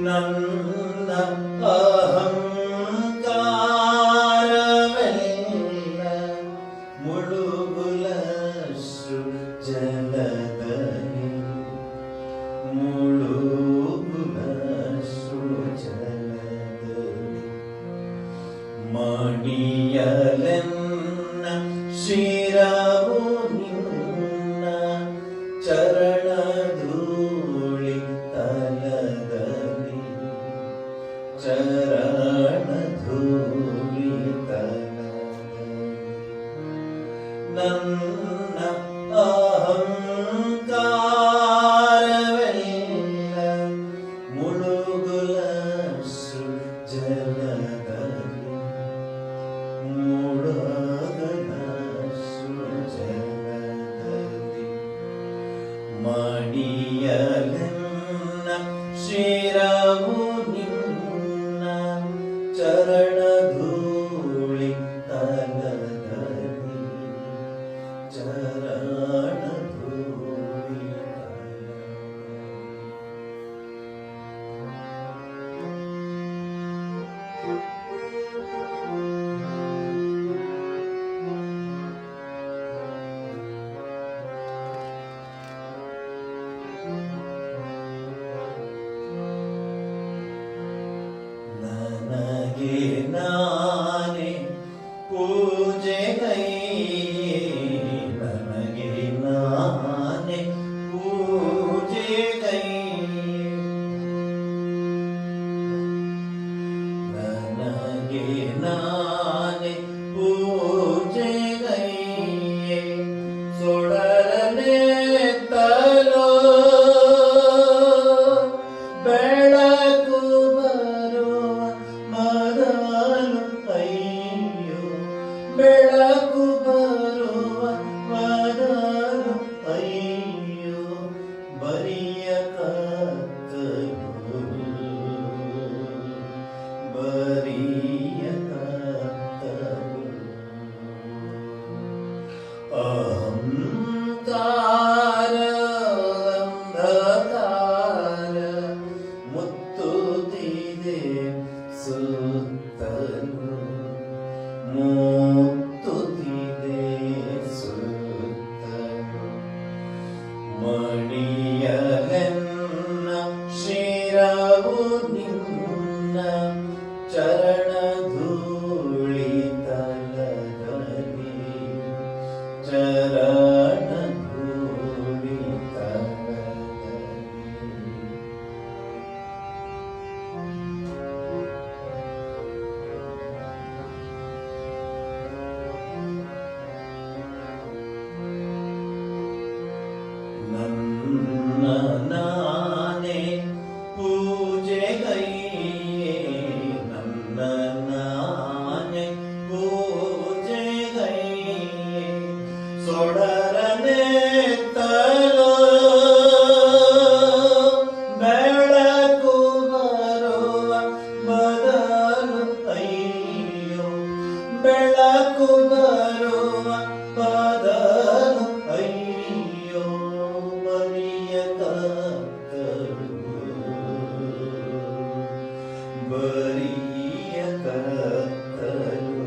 ನನ್ನ ಅಹಂಕಾರವೆಲ್ಲ ಮುಳುಗುಲಶ್ರು ಜಲದಲ್ಲಿ ಮುಳುಗುಲಶ್ರು ಜಲದಲ್ಲಿ ಮಣಿಯಲೆನ್ನ ಶಿರವು ನಿನ್ನ ಚರಣಧೂಳಿ ತಲದಲ್ಲಿ ಚರಣಧೂಳಿ ತಲದಲ್ಲಿ ನನ್ನ ಅಹಂಕಾರವೆಲ್ಲ ಮುಳುಗುಲಶ್ರು ಜಲದಲ್ಲಿ ಮುಳುಗುಲಶ್ರು ಜಲದಲ್ಲಿ ಮಣಿಯಲೆನ್ನ ಶಿರವು ನಿನ್ನ ಚರಣಧೂಳಿ ತಲದಲ್ಲಿ ಚರಣಧೂಳಿ ನನಗೆ ನಾನೇ ಪೂಜೆಗೈಯೆ ನನಗೆ ನಾನೇ ಪೂಜೆಗೈಯೆ ನನಗೆ ನಾನೇ ಪೂಜೆಗೈಯೆ ಸೊಡರನೆತ್ತಲೋ ಬೆಳಕು ಬರುವ ಮೊದಲು ಅಯ್ಯೋ ಬೆಳಕು ಬರುವ ಮೊದಲು ಅಯ್ಯೋ ಬರಿಯ ಕತ್ತಲು ಬರಿಯ ಕತ್ತಲು ಅಹಂಕಾರ ಅಂಧಕಾರ ಮುತ್ತುತ್ತಿದೆ ಸುತ್ತಲು ಮುತ್ತುತ್ತಿದೆ ಸುತ್ತಲು ಮಣಿಯಲೆನ್ನ ಶಿರವು ನಿನ್ನ ಚರಣಧೂಳಿ ತಲದಲ್ಲಿ ಚರಣಧೂಳಿ ತಲದಲ್ಲಿ ನನ್ನ ನಾನೇ ಪೂಜೆಗೈಯೆ ನನ್ನ ನಾನೇ ಪೂಜೆಗೈಯೆ ಸೊಡರನೆತ್ತಲೋ ಬೆಳಕು ಬರುವ ಬದಲು ಅಯ್ಯೋ ಬೆಳಕು ಬರುವ ಬದಲು ಅಯ್ಯೋ ಬರಿಯ ಕತ್ತಲು ಬರಿಯ ಕತ್ತಲು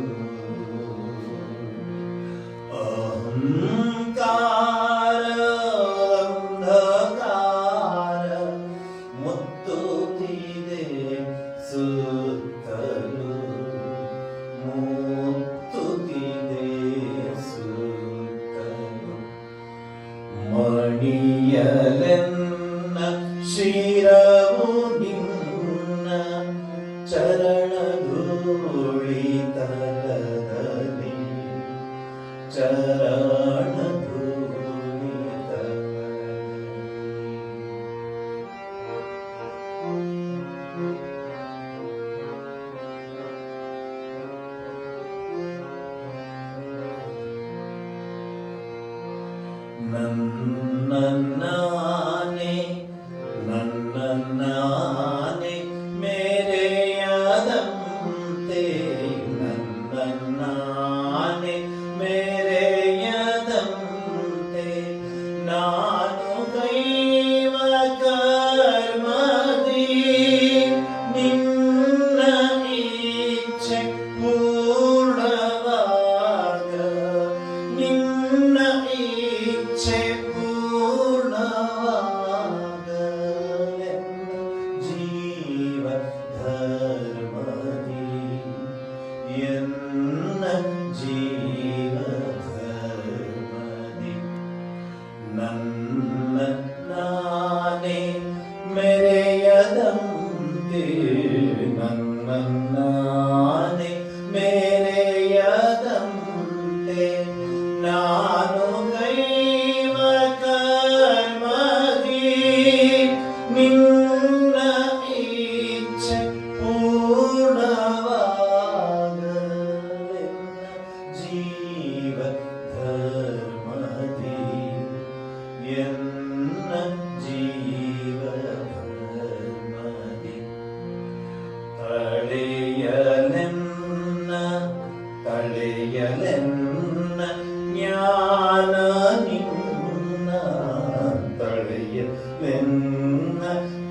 ಅಹಂಕಾರ ಅಂಧಕಾರ ಮುತ್ತುತ್ತಿದೆ ಸುತ್ತಲು ಮುತ್ತುತ್ತಿದೆ ಸುತ್ತಲು ಮಣಿಯಲೆನ್ನ ಶಿರವು ನಿನ್ನ ಚರಣಧೂಳಿ ತಲದಲ್ಲಿ ಚರಣಧೂಳಿ ತಲದಲ್ಲಿ ನನ್ನ ನಾನೇ ಮೇರೆಯದಂತೆ ನನ್ನ ನಾನೇ ಮೇರೆಯದಂತೆ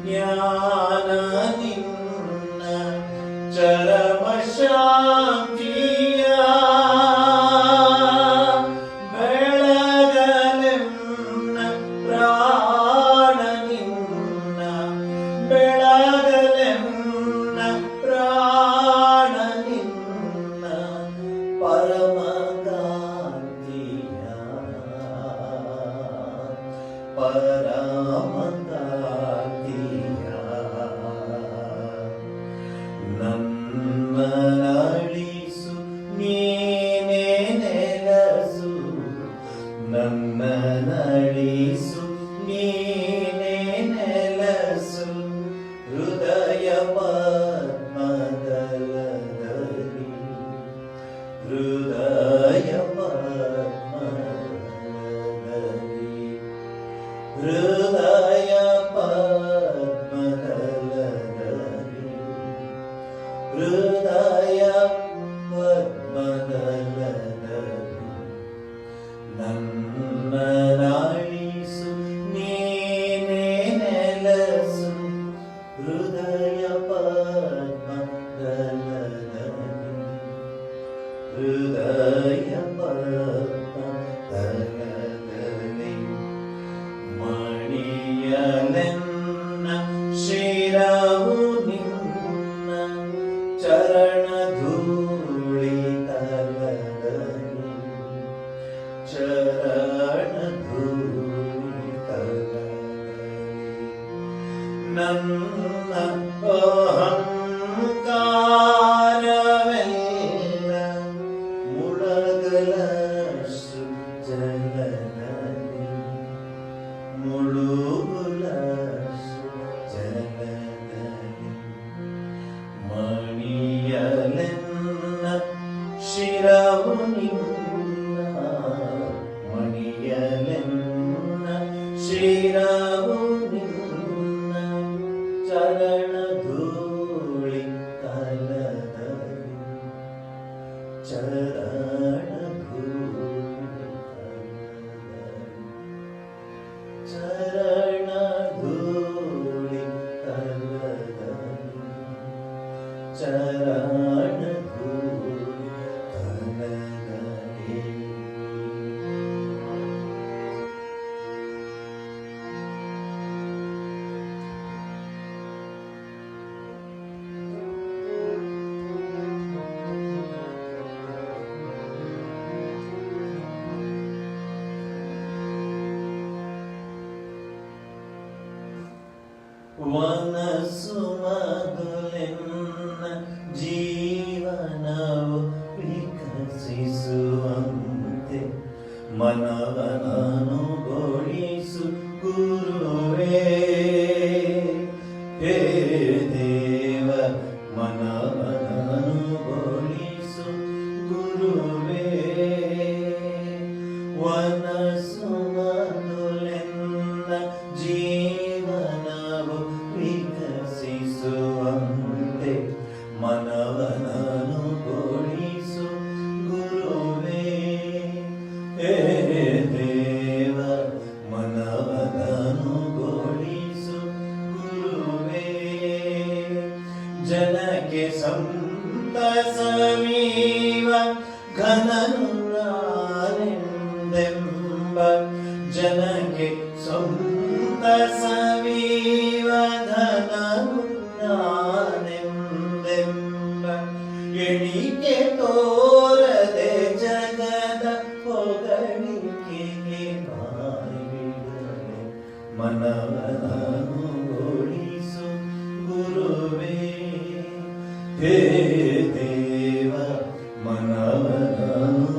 ಜ್ಞಾನ ನಿನ್ನ ಚರಮ ಶಾಂತಿಯ ಬೆಳಗಲೆನ್ನ ಪ್ರಾಣ ನಿನ್ನ ಬೆಳಗಲೆನ್ನ ಪ್ರಾಣ ನಿನ್ನ ಪರಮ ಕಾಂತಿಯ ಪರಮ ಕಾಂತಿಯ ನನ್ನ ಅಳಿಸು ನೀನೇ ನೆಲಸು ನನ್ನ ಅಳಿಸು ನೀನೇ ನೆಲಸು ಹೃದಯ ಪದ್ಮದಲದಲ್ಲಿ ಹೃದಯ ಪದ್ಮದಲದಲ್ಲಿ ಹೃದಯ ಪದ್ಮದಲದಲ್ಲಿ ಹೃದಯ ಪದ್ಮದಲದಲ್ಲಿ ನನ್ನ ಅಳಿಸು ನೀನೇ ನೆಲಸು ಹೃದಯ ಪದ್ಮದಲದಲ್ಲಿ ಹೃದಯ ಪದ್ಮದಲದಲ್ಲಿ ಮಣಿಯಲೆನ್ನ ಶಿರವು ನಿನ್ನ ಚರಣ ಧೂಳಿ ತಲದಲ್ಲಿ ಚರಣ ಧೂಳಿ ತಲದಲ್ಲಿ ನನ್ನ ಅಹಂಕಾರವೆಲ್ಲ ಮುಳಗಲಷ್ಟು ಜಲದಲ್ಲಿ ಮುಳುಗುಲಷ್ಟು ಜಲದಲ್ಲಿ ಮಣಿಯಲೆನ್ನ ಶಿರವು ನಿನ್ನ ಮಣಿಯಲೆನ್ನ ಶಿರವು ನಿನ್ನ ಚರಣ ಧೂಳಿ ತಲದಲ್ಲಿ ಚರಣ ಧೂಳಿ ತಲದಲ್ಲಿ ಚರಣ ಧೂಳಿ ತಲದಲ್ಲಿ ಚರಣ ಧೂಳಿ ತಲದಲ್ಲಿ ವನಸು ಮಗುಲೆನ್ನ ಜೀವನವು ವಿಕಸಿಸುವಂತೆ ಮನವನನುಗೊಳಿಸು ಗುರುವೇ ಹೇ ದೇವ ಮನವನನುಗೊಳಿಸು ಗುರುವೇ ವನಸು ಮಗುಲೆನ್ನ ಜೀವನವು ವಿಕಸಿಸುವಂತೆ ಮನವನನುಗೊಳಿಸು ಗುರುವೇ ಹೇ ದೇವ ಮನವನನುಗೊಳಿಸು ಗುರುವೇ ಜನಕ್ಕೆ ಸಂತಸವೀವ ಘನನು ನಾನೆಂದೆಂಬ ಜನಕ್ಕೆ ಸಂತಸವೀವ ಘನನು ನಾನೆಂದೆಂಬ ಎಣಿಕೆ ತೋರದೆ ಜಗದ ಹೊಗಳಿಕೆಗೆ ಬಾಯಿಬಿಡದೆ ಮನವನನುಗೊಳಿಸು ಗುರುವೇ ಹೇ ದೇವ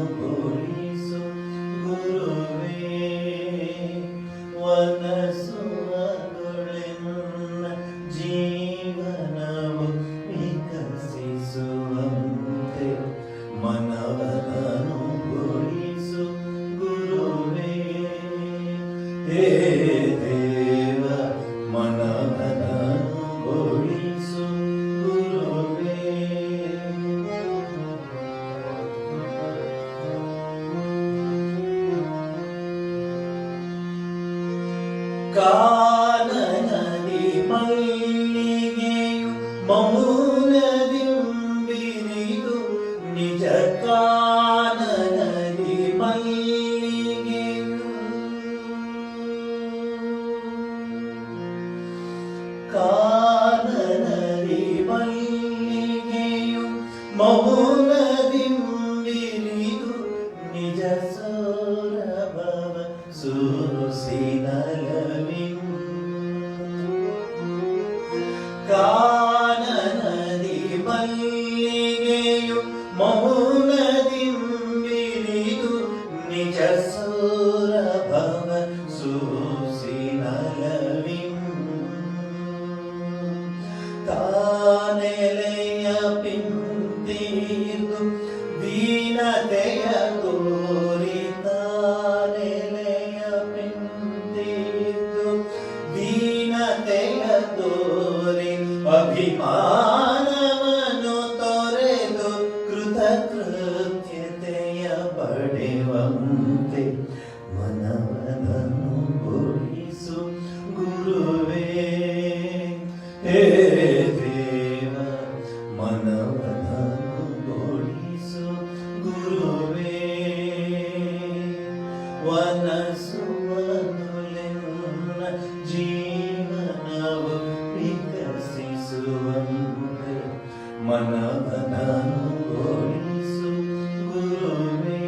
ಮನವನನುಗೊಳಿಸು ಗುರುವೇ ವನಸು ಮಗುಳೆನ್ನ ಜೀವನವು ವಿಕಸಿಸುವಂತೆ ಮನವನನುಗೊಳಿಸು ಗುರುವೇ ಹೇ ದೇವ ಮನವನನುಗೊಳಿಸು ಗುರುವೇ ಕಾನನದಿ ಕಾನನದಿ ಮಲ್ಲಿಗೆಯು ಮೌನದಿಂಬಿರಿದು ನಿಜ ಸೌರಭವ ಸೂಸಿನಲವಿಂ ತಾನೆಲೆಯ ಪಿಂತೀರ್ದು ದೀನತೆಯ ತೋರಿ ತಾನೆಲೆಯ ಪಿಂತೀರ್ದು ದೀನತೆಯ ತೋರಿ ಅಭಿಮಾನವನ್ನು ತೊರೆದು ಕೃತಕೃತ್ಯತೆಯ ಪಡೆವಂತೆ ಮನವನನ್ನು ಬೋಳಿಸು ಗುರುವೇ ಹೇ ದೇವ ಮನವನನ್ನು ಬೋಳಿಸು ಗುರುವೇ ವನಸುವನುಲೆನ್ನ ಜೀವನವು ವಿಕಸಿಸುವಂತೆ ಮನವನನ್ನು ಬೋಳಿಸು ಗುರುವೇ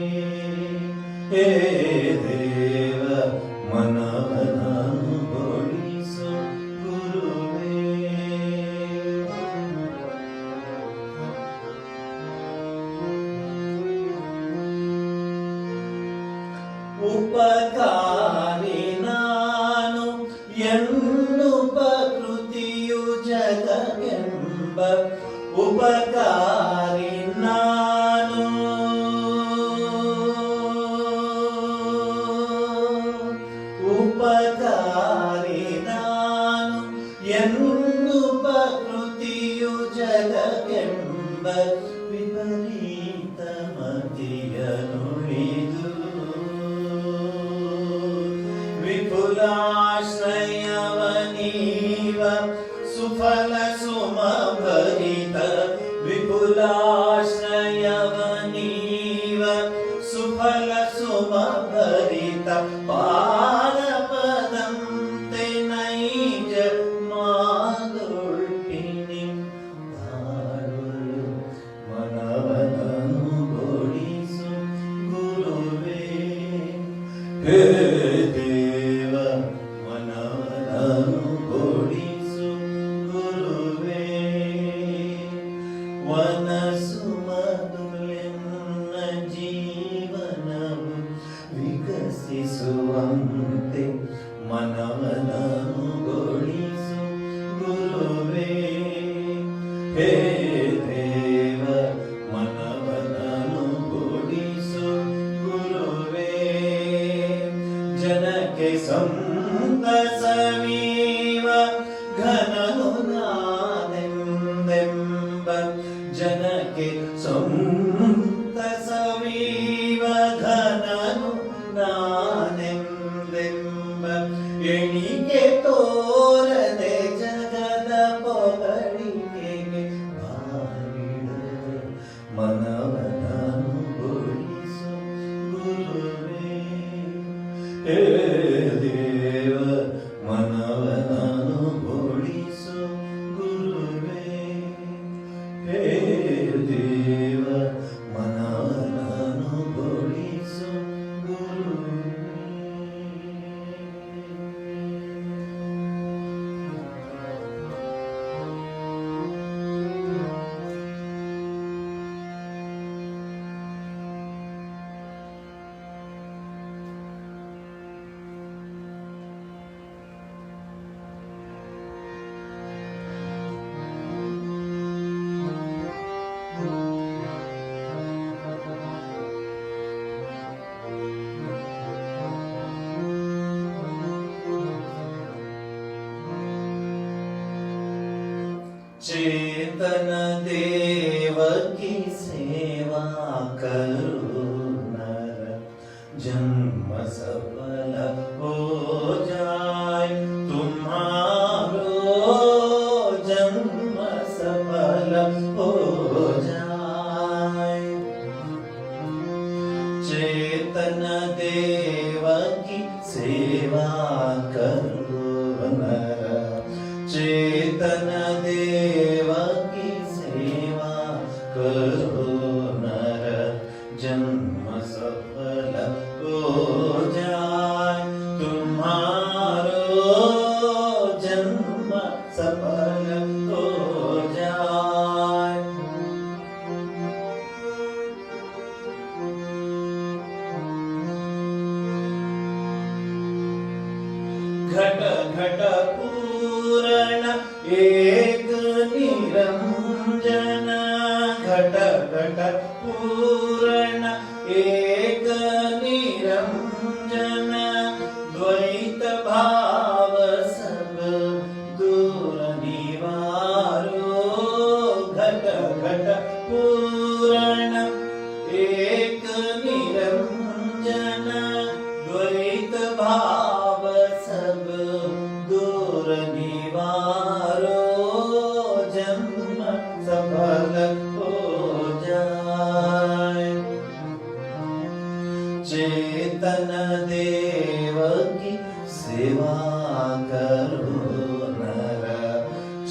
ಹೇ ದೇವ ಮನವನನ್ನು ಬೋಳಿಸು ಗುರುವೇ ಉಪಕಾರಿ ನಾನು ಎನ್ನುವ ಕೃತಿಯು ಜಗವೆಂಬ ಉಪಕಾರಿ ನಾನು ಉಪಕಾರಿ ನಾನು ಎನ್ನುವ ಕೃತಿಯು ಜಗವೆಂಬ ವಿಪರೀತ ಮತಿಯ ನುಡಿದು ವಿಪುಲಾಶ್ರಯವನೀವ ಸುಫಲ ಸುಮಭರಿತ ವಿಪುಲಾಶ್ರಯವನೀವ ಸುಫಲ ಸುಮಭರಿತ ಪಾದಪದಂತೆ ನೈಜ ಮಾದೊಳ್ಪಿನಿ ಬಾಳುಳು ಮನವನನು ಬೋಳಿಸು ಗುರುವೇ ಹೇ ದೇವ ಮನವನನು ಬೋಳಿಸು ಗುರುವೇ ವನಸುಮಧುಲೆನ್ನ ಜೀವನವು ವಿಕಸಿಸುವಂತೆ ಮನವನನು ಬೋಳಿಸು ಗುರುವೇ ಹೇ ದೇವ ಮನವನನು ಬೋಳಿಸು ಗುರುವೇ ಜನಕ್ಕೆ ಸಂತಸವೀವ ಘನನು ನಾನೆಂದೆಂಬ ಜನಕ್ಕೆ ಸಂತಸವೀವ ಘನನು ನಾನೆಂದೆಂಬ ಎಣಿಕೆ ತೋರದೆ ಜಗದ ಪೊಗಳಿಕೆಗೆ ಬಾರಿಡದ ಮನವನನು ಬೋಳಿಸು ಗುರುವೇ ಹೇ ದೇವ ಮನವನನು ಬೋಳಿಸು ಗುರುವೇ ಹೇ ದೇವ ಮನವನನು ಬೋಳಿಸು ಗುರುವೇ चेतन देवकी सेवा करो नर जन्म सफल हो जाए तुम्हारो जन्म सफल हो जाए चेतन देवकी सेवा करो नर चेतन देवकी सेवा करो नर जन्म सफल हो जाए तुम्हारो जन्म सफल हो एक निरंजन घट घट पूर्ण एक निरंजन द्वैत भाव सब दूर निवारो घट घट पूर्ण एक निरंजन द्वैत भाव सब दूर निवारो जन्म सफल हो जाए। चेतन देव की सेवा करो नर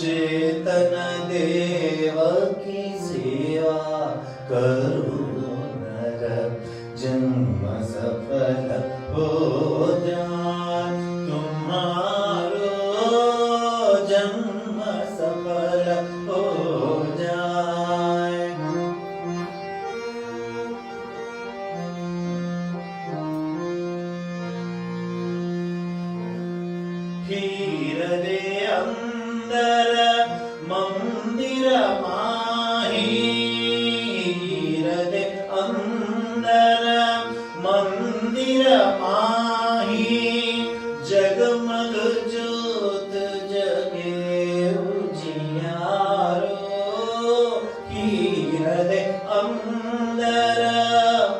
चेतन देव की सेवा करो नर जन्म सफल हो जाए तुम्हारो जन्म सफल हो जाए। हीर दे अंदर मंदिर माही हीर दे अंदर मंदिर माही जगमग ज्योत जगे उजियारो हीर दे अंदर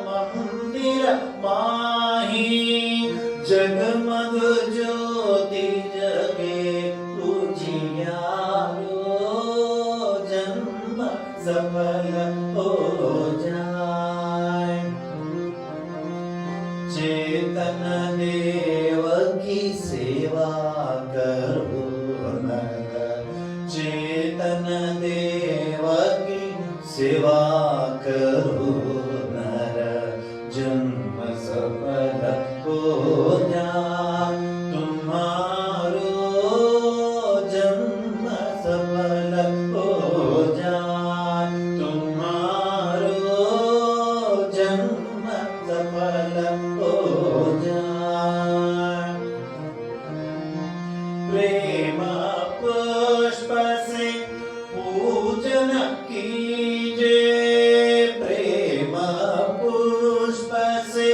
मंदिर माही जगमग ज्योति जगे उजियारो जन्म सफल हो जाए। चेतन देव की सेवा करो नर चेतन देव की सेवा करो नर जन्म सफल हो जाए तुम्हारो जन्म सफल हो जाए तुम्हारो जन्म सफल हो जाए। प्रेम पुष्प से पूजन कीजे प्रेम पुष्प से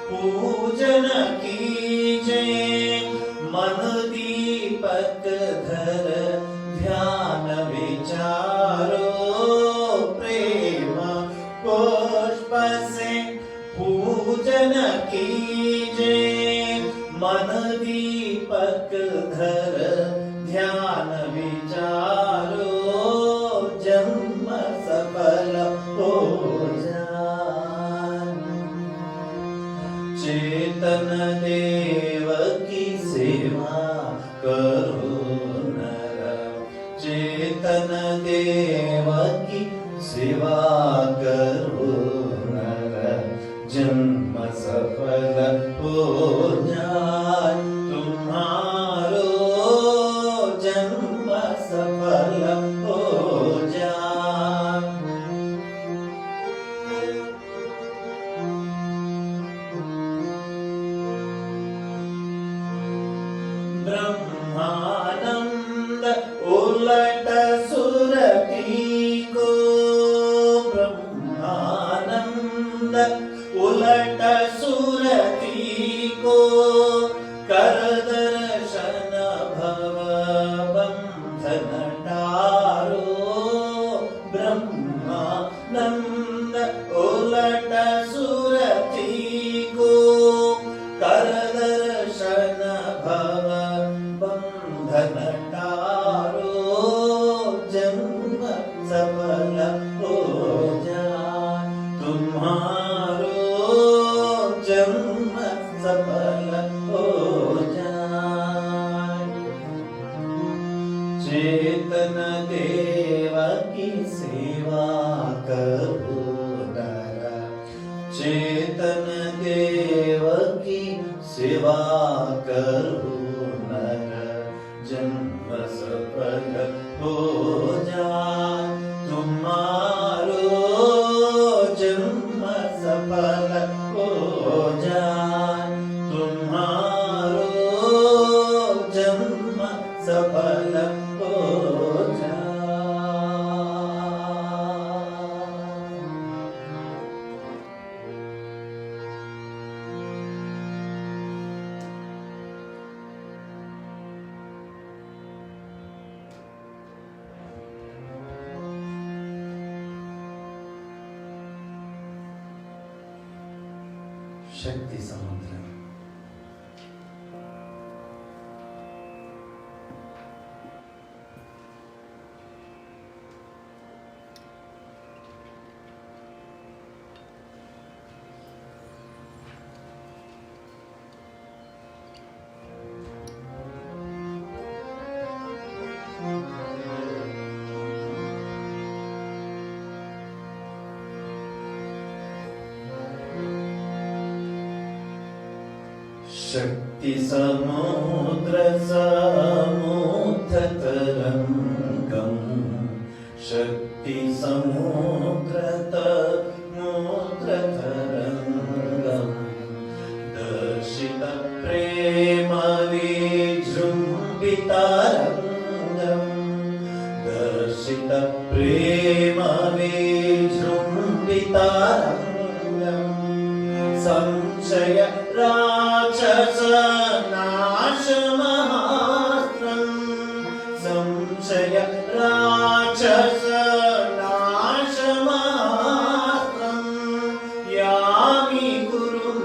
पूजन कीजे मन दीपक धर ध्यान विचारो प्रेम पुष्प से पूजन कीजे मन दीपक धर ध्यान विचारो जन्म सफल हो जाए। चेतन देव की सेवा करो नर चेतन देव की सेवा करो नर जन्म सफल हो जाए तुम्हारो जन्म सफल हो जाए। ब्रह्मानंद उलट सुरती को ब्रह्मानंद उलट सुरती को कर दर्शन भव बंधन टारो ब्रह्मानंद उलट सुरती को कर दर्शन भव बंधन टारो जन्म सफल हो जाए तुम्हारो जन्म सफल हो जाए। चेतन देव की सेवा करो नर चेतन देव की सेवा करो नर जन्म सफल हो जाए तुम्हारो जन्म सफल हो जाए तुम्हारो जन्म सफल ओझा। शक्ति समुद्र। शक्ति समुद्र समुद्र तरंगम। शक्ति समुद्र समुद्र तरंगम। दर्शित प्रेम विजृंभितारंगम। दर्शित प्रेम विजृंभितारंगम। संशय राक्षस नाशमहास्त्रम्। संशय राक्षस नाशमहास्त्रम्। यामि गुरुं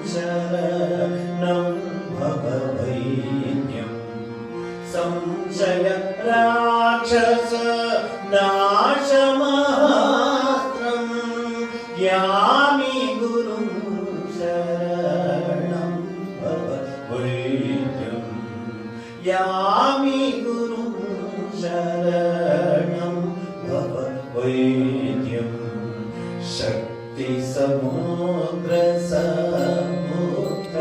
शरणं भववैद्यम्। संशय राक्षस नाशमहास्त्रम्। यामि गुरुं शरणं भववैद्यम्। यामि गुरुं शरणं भववैद्यम्। शक्ति समुद्र समुद्र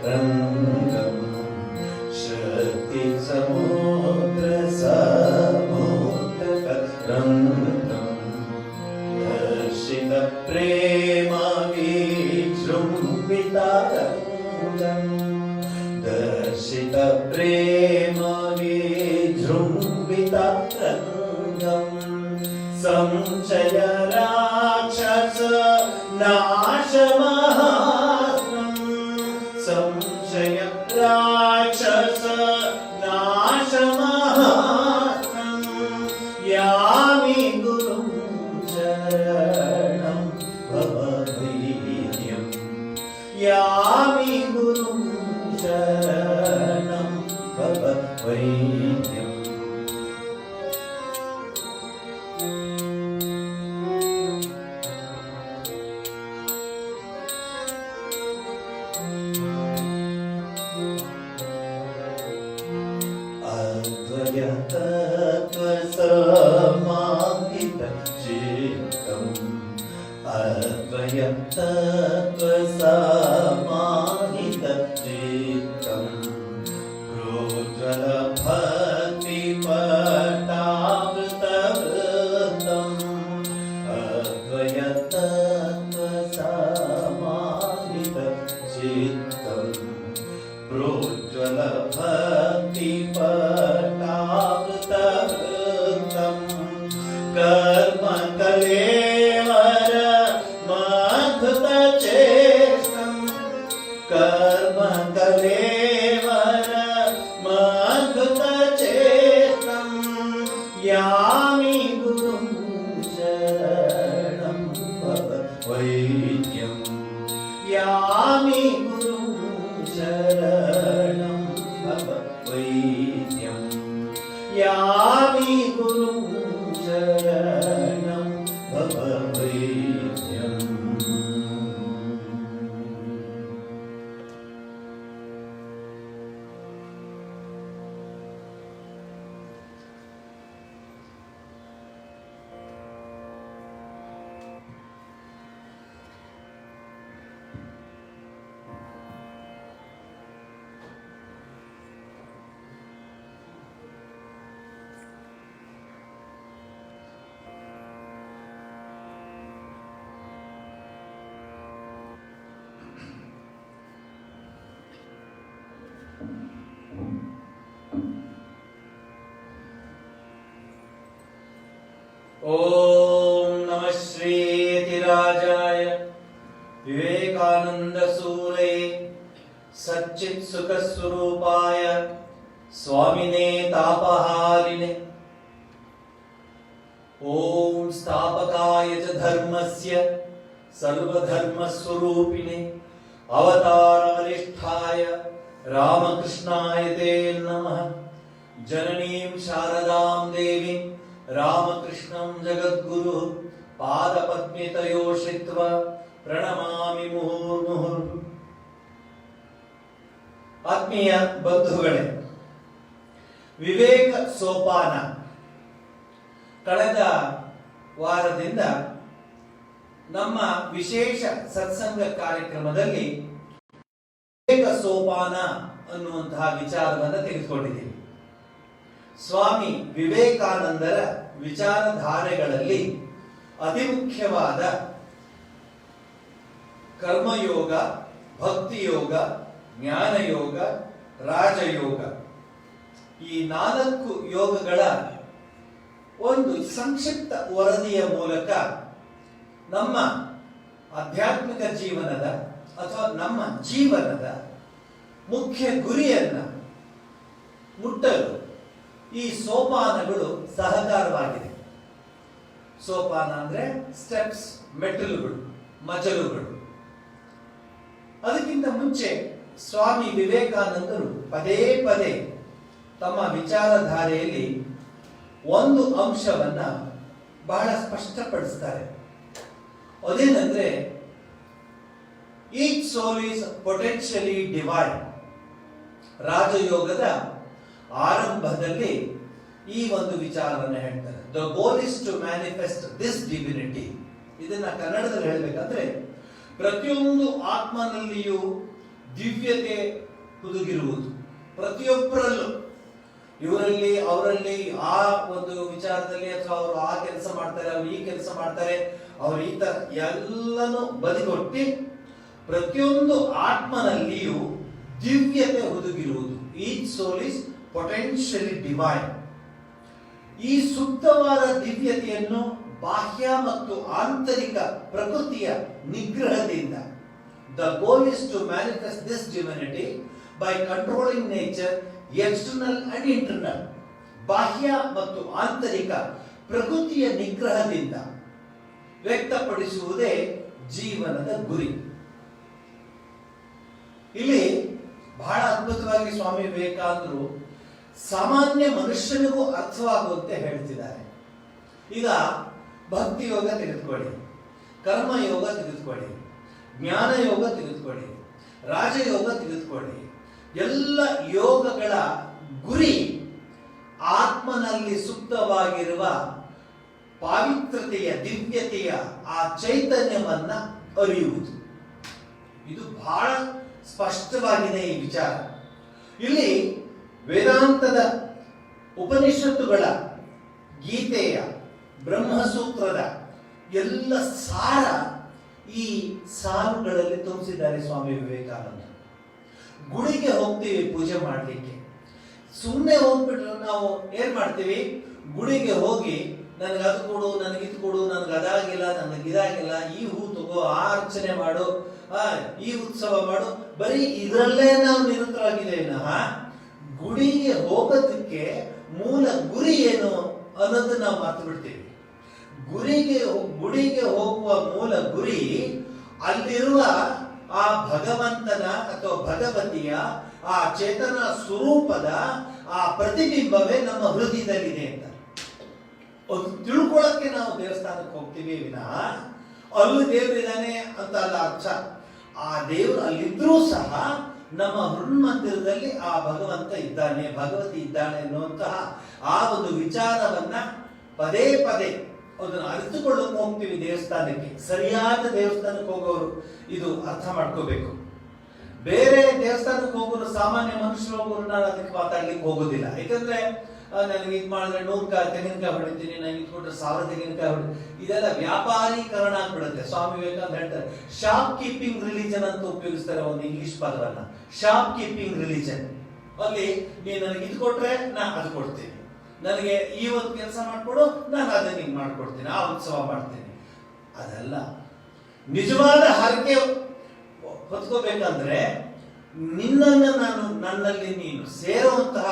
तरंगम्। शक्ति समुद्र समुद्र तरंगम्। दर्शित प्रेम विजृंभितारंगम्। दर्शित प्रेम विजृंभितारंगम्। संशय राक्षस नाशमहास्त्रम्। संशय राक्षस नाशमहास्त्रम्। यामि गुरुं शरणं भववैद्यम्। यामि गुरुं शरणं भववैद्यम्। अद्वयतत्त्वसमाहितचित्तम्। अद्वयतत्त्वसमाहितचित्तम्। प्रोज्ज्वलभक्तिपटावृतवृत्तम्। अद्वयतत्त्वसमाहितचित्तम्। प्रोज्ज्वलभक्तिपटावृतवृत्तम्। कर्मकलेवर मद्भुतचेष्टम्। कर्मकलेवर मद्भुतचेष्टम्। यामि गुरुं शरणं भववैद्यम्। यामि गुरुं शरणं भववैद्यम्। यामि गुरुं शरणं भववैद्यम्। ಓಂ ನಮಃ ಶ್ರೀ ಯತಿರಾಜಾಯ ವಿವೇಕಾನಂದ ಸೂರೇ ಸಚ್ಚಿತ್ ಸುಖ ಸ್ವರೂಪಾಯ ಸ್ವಾಮಿನೇ ತಾಪಹಾರಿಣೆ ಓಂ ಸ್ಥಾಪಕಾಯ ಚ ಧರ್ಮಸ್ಯ ಸರ್ವಧರ್ಮ ಸ್ವರೂಪಿಣೆ ಅವತಾರ ವರಿಷ್ಠಾಯ ರಾಮಕೃಷ್ಣಾಯ ತೇ ನಮಃ ಜನನೀಂ ಶಾರದಾಂ ದೇವೀಂ ರಾಮಕೃಷ್ಣಂ ಜಗದ್ಗುರು ಪಾದಪದ್ಮೆ ತಯೋಶ್ರಿತ್ವಾ ಪ್ರಣಮಾಮಿ ಮುಹುರ್ಮುಹುರ್. ಆತ್ಮೀಯ ಬಂಧುಗಳೇ, ವಿವೇಕ ಸೋಪಾನ ಕಳೆದ ವಾರದಿಂದ ನಮ್ಮ ವಿಶೇಷ ಸತ್ಸಂಗ ಕಾರ್ಯಕ್ರಮದಲ್ಲಿ ವಿವೇಕ ಸೋಪಾನ ಅನ್ನುವಂತಹ ವಿಚಾರವನ್ನು ತೆಗೆದುಕೊಂಡಿದ್ದೀವಿ. ಸ್ವಾಮಿ ವಿವೇಕಾನಂದರ ವಿಚಾರಧಾರೆಗಳಲ್ಲಿ ಅತಿ ಮುಖ್ಯವಾದ ಕರ್ಮಯೋಗ, ಭಕ್ತಿಯೋಗ, ಜ್ಞಾನಯೋಗ, ರಾಜಯೋಗ, ಈ 4 ಯೋಗಗಳ ಒಂದು ಸಂಕ್ಷಿಪ್ತ ವರದಿಯ ಮೂಲಕ ನಮ್ಮ ಆಧ್ಯಾತ್ಮಿಕ ಜೀವನದ ಅಥವಾ ನಮ್ಮ ಜೀವನದ ಮುಖ್ಯ ಗುರಿಯನ್ನ ಮುಟ್ಟಲು ಈ ಸೋಪಾನಗಳು ಸಹಕಾರವಾಗಿದೆ. ಸೋಪಾನ ಅಂದ್ರೆ ಸ್ಟೆಪ್ಸ್, ಮೆಟ್ಟಿಲುಗಳು, ಮಜಲುಗಳು. ಅದಕ್ಕಿಂತ ಮುಂಚೆ ಸ್ವಾಮಿ ವಿವೇಕಾನಂದರು ಪದೇ ಪದೇ ತಮ್ಮ ವಿಚಾರಧಾರೆಯಲ್ಲಿ ಒಂದು ಅಂಶವನ್ನ ಬಹಳ ಸ್ಪಷ್ಟಪಡಿಸ್ತಾರೆ. ಅದೇನೆಂದ್ರೆ each soul is potentially divine. ರಾಜಯೋಗದ ಆರಂಭದಲ್ಲಿ ಈ ಒಂದು ವಿಚಾರವನ್ನು ಹೇಳ್ತಾರೆ. The goal is to manifest this divinity. ಇದನ್ನ ಕನ್ನಡದಲ್ಲಿ ಹೇಳಬೇಕಂದ್ರೆ, ಪ್ರತಿಯೊಂದು ಆತ್ಮನಲ್ಲಿಯೂ ದಿವ್ಯತೆ ಹುದುಗಿರುವುದು. ಪ್ರತಿಯೊಬ್ಬರಲ್ಲೂ, ಇವರಲ್ಲಿ ಅವರಲ್ಲಿ ಆ ಒಂದು ವಿಚಾರದಲ್ಲಿ ಅಥವಾ ಅವರು ಆ ಕೆಲಸ ಮಾಡ್ತಾರೆ, ಅವರು ಈ ಕೆಲಸ ಮಾಡ್ತಾರೆ, ಅವರು ಈ ತರ ಎಲ್ಲನೂ ಬದಿಗೊಟ್ಟಿ ಪ್ರತಿಯೊಂದು ಆತ್ಮನಲ್ಲಿಯೂ ದಿವ್ಯತೆ ಹುದುಗಿರುವುದು. Each soul is potentially divine. ಈ ಸುಪ್ತವಾದ ದಿವ್ಯತೆಯನ್ನು ಬಾಹ್ಯ ಮತ್ತು ಆಂತರಿಕ ಪ್ರಕೃತಿಯ ನಿಗ್ರಹದಿಂದ, the goal is to manifest this divinity by controlling nature external and internal. ಬಾಹ್ಯ ಮತ್ತು ಆಂತರಿಕ ಪ್ರಕೃತಿಯ ನಿಗ್ರಹದಿಂದ ವ್ಯಕ್ತಪಡಿಸುವುದೇ ಜೀವನದ ಗುರಿ. ಇಲ್ಲಿ ಬಹಳ ಅದ್ಭುತವಾಗಿ ಸ್ವಾಮಿ ವಿವೇಕಾನಂದರು ಸಾಮಾನ್ಯ ಮನುಷ್ಯನಿಗೂ ಅರ್ಥವಾಗುವಂತೆ ಹೇಳ್ತಿದ್ದಾರೆ. ಈಗ ಭಕ್ತಿ ಯೋಗ ತೆಗೆದುಕೊಳ್ಳಿ, ಕರ್ಮಯೋಗ ತೆಗೆದುಕೊಳ್ಳಿ, ಜ್ಞಾನಯೋಗ ತೆಗೆದುಕೊಳ್ಳಿ, ರಾಜಯೋಗ ತೆಗೆದುಕೊಳ್ಳಿ. ಎಲ್ಲ ಯೋಗಗಳ ಗುರಿ ಆತ್ಮನಲ್ಲಿ ಸುಪ್ತವಾಗಿರುವ ಪಾವಿತ್ರತೆಯ, ದಿವ್ಯತೆಯ ಆ ಚೈತನ್ಯವನ್ನ ಅರಿಯುವುದು. ಇದು ಬಹಳ ಸ್ಪಷ್ಟವಾಗಿದೆ ಈ ವಿಚಾರ. ಇಲ್ಲಿ ವೇದಾಂತದ, ಉಪನಿಷತ್ತುಗಳ, ಗೀತೆಯ, ಬ್ರಹ್ಮಸೂತ್ರದ ಎಲ್ಲ ಸಾರ ಈ ಸಾಲುಗಳಲ್ಲಿ ತುಂಬಿಸಿದ್ದಾರೆ ಸ್ವಾಮಿ ವಿವೇಕಾನಂದ. ಗುಡಿಗೆ ಹೋಗ್ತೀವಿ ಪೂಜೆ ಮಾಡಲಿಕ್ಕೆ. ಸುಮ್ಮನೆ ಹೋಗ್ಬಿಟ್ರೆ ನಾವು ಏನ್ ಮಾಡ್ತೀವಿ? ಗುಡಿಗೆ ಹೋಗಿ ನನಗೆ ಅದು ಕೊಡು, ನನಗಿದು ಕೊಡು, ನನಗೆ ಅದಾಗಿಲ್ಲ, ನನಗಿದಾಗಿಲ್ಲ, ಈ ಹೂ ತಗೋ, ಆ ಅರ್ಚನೆ ಮಾಡು, ಈ ಉತ್ಸವ ಮಾಡು, ಬರೀ ಇದರಲ್ಲೇ ನಾವು ನಿರತರಾಗಿದ್ದೇವೆ. ಗುಡಿಗೆ ಹೋಗೋದಕ್ಕೆ ಮೂಲ ಗುರಿ ಏನು ಅನ್ನೋದು ನಾವು ಮರ್ತು ಬಿಡ್ತೀವಿ. ಗುಡಿಗೆ ಹೋಗುವ ಮೂಲ ಗುರಿ ಅಲ್ಲಿರುವ ಆ ಭಗವಂತನ ಅಥವಾ ಭಗವತಿಯ ಆ ಚೇತನ ಸ್ವರೂಪದ ಆ ಪ್ರತಿಬಿಂಬವೇ ನಮ್ಮ ಹೃದಯದಲ್ಲಿದೆ ಅಂತ ಒಂದು ತಿಳ್ಕೊಳ್ಳಕ್ಕೆ ನಾವು ದೇವಸ್ಥಾನಕ್ಕೆ ಹೋಗ್ತೀವಿ ವಿನಃ ಅಲ್ಲಿ ದೇವರಿದ್ದಾನೆ ಅಂತ ಅಲ್ಲ ಅರ್ಥ. ಆ ದೇವರು ಅಲ್ಲಿದ್ರೂ ಸಹ ನಮ್ಮ ಹೃನ್ಮಂದಿರದಲ್ಲಿ ಆ ಭಗವಂತ ಇದ್ದಾನೆ, ಭಗವತಿ ಇದ್ದಾನೆ ಅನ್ನುವಂತಹ ಆ ಒಂದು ವಿಚಾರವನ್ನ ಪದೇ ಪದೇ ಅದನ್ನು ಅರಿತುಕೊಳ್ಳೋಕೆ ಹೋಗ್ತೀವಿ ದೇವಸ್ಥಾನಕ್ಕೆ. ಸರಿಯಾದ ದೇವಸ್ಥಾನಕ್ಕೆ ಹೋಗೋರು ಇದು ಅರ್ಥ ಮಾಡ್ಕೋಬೇಕು. ಬೇರೆ ದೇವಸ್ಥಾನಕ್ಕೆ ಹೋಗೋರು, ಸಾಮಾನ್ಯ ಮನುಷ್ಯರು ಹೋಗೋರು ನಾನು ಅದಕ್ಕೆ ಮಾತಾಡ್ಲಿಕ್ಕೆ ಹೋಗೋದಿಲ್ಲ. ಯಾಕಂದ್ರೆ ನನಗೆ ಇದು ಮಾಡಿದ್ರೆ 100 ತೆಂಗಿನಕಾಯಿ ಹೊಡಿತೀನಿ, ನನಗೆ ಇದು ಕೊಟ್ಟರೆ 1000 ತೆಂಗಿನಕಾಯಿ ಹೊಡಿ, ಇದೆಲ್ಲ ವ್ಯಾಪಾರೀಕರಣ ಆಗ್ಬಿಡುತ್ತೆ. ಸ್ವಾಮಿ ವಿವೇಕಾನಂದ ಹೇಳ್ತಾರೆ ಶಾಪ್ ಕೀಪಿಂಗ್ ರಿಲಿಜನ್ ಅಂತ ಉಪಯೋಗಿಸ್ತಾರೆ ಒಂದು ಇಂಗ್ಲಿಷ್ ಪದವನ್ನ. ಶಾಪ್ ಕೀಪಿಂಗ್ ರಿಲಿಜನ್ ಅಲ್ಲಿ ನೀನು ನನಗೆ ಇದು ಕೊಟ್ರೆ ನಾ ಅದು ಕೊಡ್ತೀನಿ, ನನಗೆ ಈ ಒಂದು ಕೆಲಸ ಮಾಡಿಕೊಡು, ನಾನು ಅದನ್ನ ಹಿಂಗೆ ಮಾಡ್ಕೊಡ್ತೀನಿ, ಆ ಉತ್ಸವ ಮಾಡ್ತೀನಿ. ಅದಲ್ಲ. ನಿಜವಾದ ಹರಕೆ ಹೊತ್ಕೋಬೇಕಂದ್ರೆ ನಿನ್ನನ್ನು ನಾನು, ನನ್ನಲ್ಲಿ ನೀನು ಸೇರುವಂತಹ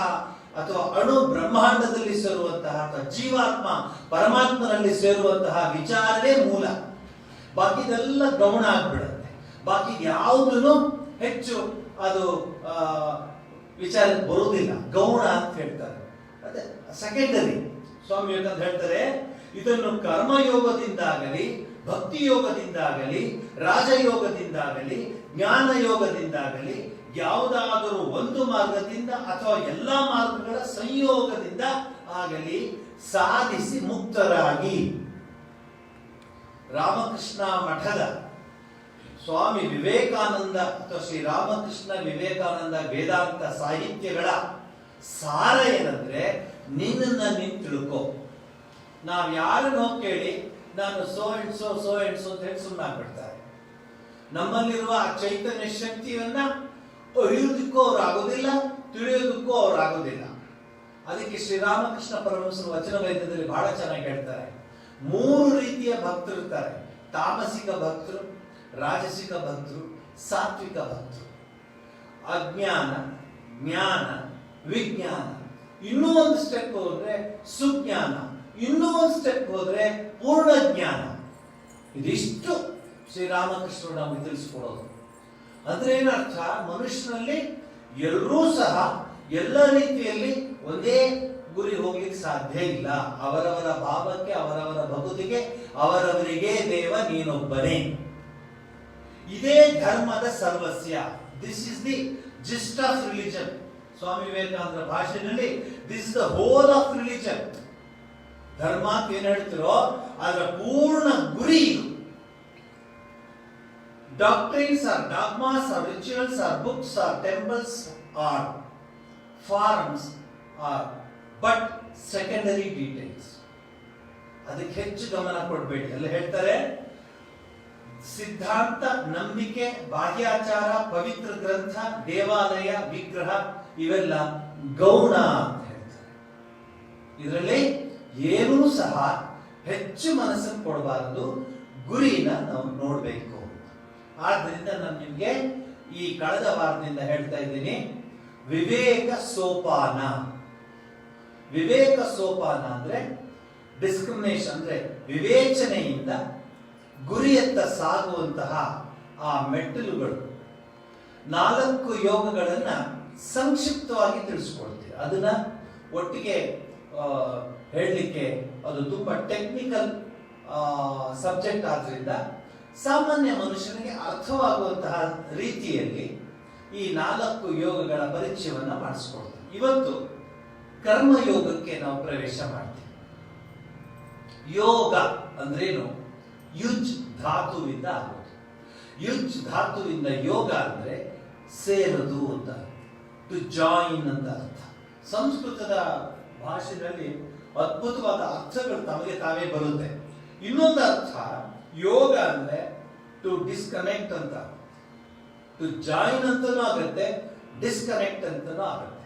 ಅಥವಾ ಅಣು ಬ್ರಹ್ಮಾಂಡದಲ್ಲಿ ಸೇರುವಂತಹ ಅಥವಾ ಜೀವಾತ್ಮ ಪರಮಾತ್ಮನಲ್ಲಿ ಸೇರುವಂತಹ ವಿಚಾರವೇ ಮೂಲ. ಬಾಕಿದೆಲ್ಲ ಗೌಣ ಆಗ್ಬಿಡುತ್ತೆ. ಬಾಕಿ ಯಾವುದನ್ನು ಹೆಚ್ಚು ಅದು ವಿಚಾರಕ್ಕೆ ಬರುವುದಿಲ್ಲ, ಗೌಣ ಅಂತ ಹೇಳ್ತಾರೆ. ಅದೇ ಸೆಕೆಂಡರಿ. ಸ್ವಾಮಿ ವಿವೇಕಾನಂದ ಹೇಳ್ತಾರೆ, ಇದನ್ನು ಕರ್ಮಯೋಗದಿಂದಾಗಲಿ, ಭಕ್ತಿ ಯೋಗದಿಂದಾಗಲಿ, ರಾಜಯೋಗದಿಂದಾಗಲಿ, ಜ್ಞಾನ ಯೋಗದಿಂದಾಗಲಿ, ಯಾವುದಾದರೂ ಒಂದು ಮಾರ್ಗದಿಂದ ಅಥವಾ ಎಲ್ಲಾ ಮಾರ್ಗಗಳ ಸಂಯೋಗದಿಂದ ಆಗಲಿ ಸಾಧಿಸಿ ಮುಕ್ತರಾಗಿ. ರಾಮಕೃಷ್ಣ ಮಠದ ಸ್ವಾಮಿ ವಿವೇಕಾನಂದ ಅಥವಾ ಶ್ರೀ ರಾಮಕೃಷ್ಣ ವಿವೇಕಾನಂದ ವೇದಾಂತ ಸಾಹಿತ್ಯಗಳ ಸಾರ ಏನಂದ್ರೆ, ನಿನ್ನನ್ನ ನೀನು ತಿಳ್ಕೊ. ನಾವ್ ಯಾರನ್ನೋ ಕೇಳಿ ನಾನು ಸೋ ಅಂಡ್ ಸೋ ಅಂತ ಹೇಳಿ ಸುಮ್ಮನಾಗ್ಬಿಡ್ತಾರೆ. ನಮ್ಮಲ್ಲಿರುವ ಆ ಚೈತನ್ಯ ಶಕ್ತಿಯನ್ನ ಅರಿಯೋದಕ್ಕೂ ಅವ್ರು ಆಗೋದಿಲ್ಲ, ತಿಳಿಯೋದಕ್ಕೂ ಅವ್ರು ಆಗೋದಿಲ್ಲ. ಅದಕ್ಕೆ ಶ್ರೀರಾಮಕೃಷ್ಣ ಪರಮಹಂಸರು ವಚನ ವೈದ್ಯದಲ್ಲಿ ಬಹಳ ಚೆನ್ನಾಗಿ ಹೇಳ್ತಾರೆ, 3 ರೀತಿಯ ಭಕ್ತರು ಇರ್ತಾರೆ. ತಾಮಸಿಕ ಭಕ್ತರು, ರಾಜಸಿಕ ಭಕ್ತರು, ಸಾತ್ವಿಕ ಭಕ್ತರು. ಅಜ್ಞಾನ, ಜ್ಞಾನ, ವಿಜ್ಞಾನ. ಇನ್ನೂ ಒಂದು ಸ್ಟೆಪ್ ಹೋದ್ರೆ ಸುಜ್ಞಾನ, ಇನ್ನೂ ಒಂದು ಸ್ಟೆಪ್ ಹೋದ್ರೆ ಪೂರ್ಣ ಜ್ಞಾನ. ಇದಿಷ್ಟು ಶ್ರೀರಾಮಕೃಷ್ಣರು ನಮಗೆ ತಿಳಿಸ್ಕೊಡೋದು. ಅಂದ್ರೆ ಏನರ್ಥ, ಮನುಷ್ಯನಲ್ಲಿ ಎಲ್ಲರೂ ಸಹ ಎಲ್ಲ ರೀತಿಯಲ್ಲಿ ಒಂದೇ ಗುರಿ ಹೋಗ್ಲಿಕ್ಕೆ ಸಾಧ್ಯ ಇಲ್ಲ. ಅವರವರ ಭಾವಕ್ಕೆ, ಅವರವರ ಭಕ್ತಿಗೆ, ಅವರವರಿಗೆ ದೇವ ನೀನೊಬ್ಬನೇ. ಇದೇ ಧರ್ಮದ ಸರ್ವಸ್ಯ. This is the gist of religion. Swami ವಿವೇಕಾನಂದರ ಭಾಷೆಯಲ್ಲಿ this is the whole of religion. ಧರ್ಮ ಅಂತ ಏನ್ ಹೇಳ್ತಿರೋ ಅದರ ಪೂರ್ಣ ಗುರಿ ಇದು. Doctrines or dogmas or rituals or books or temples or forms are but secondary details. ಅದಕ್ಕೆ ಹೆಚ್ಚು ಗಮನ ಕೊಡಬೇಡಿ. ಅಲ್ಲಿ ಹೇಳ್ತಾರೆ, ಸಿದ್ಧಾಂತ, ನಂಬಿಕೆ, ಬಾಹ್ಯಾಚಾರ, ಪವಿತ್ರ ಗ್ರಂಥ, ದೇವಾಲಯ, ವಿಗ್ರಹ ಇವೆಲ್ಲ ಗೌಣ ಅಂತ ಹೇಳ್ತಾರೆ. ಇದರಲ್ಲಿ ಏನೂ ಸಹ ಹೆಚ್ಚು ಮನಸ್ಸನ್ನು ಕೊಡಬಾರದು, ಗುರಿನ ನಾವು ನೋಡಬೇಕು. ಆದ್ದರಿಂದ ನಾನು ನಿಮಗೆ ಈ ಕಳೆದ ವಾರದಿಂದ ಹೇಳ್ತಾ ಇದ್ದೀನಿ, ವಿವೇಕ ಸೋಪಾನ. ವಿವೇಕ ಸೋಪಾನ ಅಂದ್ರೆ ಡಿಸ್ಕ್ರಿಮಿನೇಷನ್, ಅಂದ್ರೆ ವಿವೇಚನೆಯಿಂದ ಗುರಿಯತ್ತ ಸಾಗುವಂತಹ ಆ ಮೆಟ್ಟಿಲುಗಳು. 4 ಯೋಗಗಳನ್ನ ಸಂಕ್ಷಿಪ್ತವಾಗಿ ತಿಳಿಸ್ಕೊಡ್ತೀವಿ. ಅದನ್ನ ಒಟ್ಟಿಗೆ ಹೇಳಲಿಕ್ಕೆ ಅದು ತುಂಬಾ ಟೆಕ್ನಿಕಲ್ ಸಬ್ಜೆಕ್ಟ್ ಆದ್ರಿಂದ ಸಾಮಾನ್ಯ ಮನುಷ್ಯನಿಗೆ ಅರ್ಥವಾಗುವಂತಹ ರೀತಿಯಲ್ಲಿ ಈ 4 ಯೋಗಗಳ ಪರಿಚಯವನ್ನ ಮಾಡಿಸ್ಕೊಡ್ತೀವಿ. ಇವತ್ತು ಕರ್ಮಯೋಗಕ್ಕೆ ನಾವು ಪ್ರವೇಶ ಮಾಡ್ತೀವಿ. ಯೋಗ ಅಂದ್ರೇನು? ಯುಜ್ ಧಾತುವಿಂದ ಆಗೋದು. ಯುಜ್ ಧಾತುವಿಂದ ಯೋಗ ಅಂದ್ರೆ ಸೇರದು ಅಂತ, ಟು ಜಾಯಿನ್ ಅಂತ ಅರ್ಥ. ಸಂಸ್ಕೃತದ ಭಾಷೆಯಲ್ಲಿ ಅದ್ಭುತವಾದ ಅರ್ಥಗಳು ತಮಗೆ ತಾವೇ ಬರುತ್ತೆ. ಇನ್ನೊಂದು ಅರ್ಥ, ಯೋಗ ಅಂದ್ರೆ ಟು ಡಿಸ್ಕನೆಕ್ಟ್ ಅಂತ, ಟು ಜಾಯಿನ್ ಅಂತನೂ ಆಗುತ್ತೆ, ಡಿಸ್ಕನೆಕ್ಟ್ ಅಂತನೂ ಆಗುತ್ತೆ.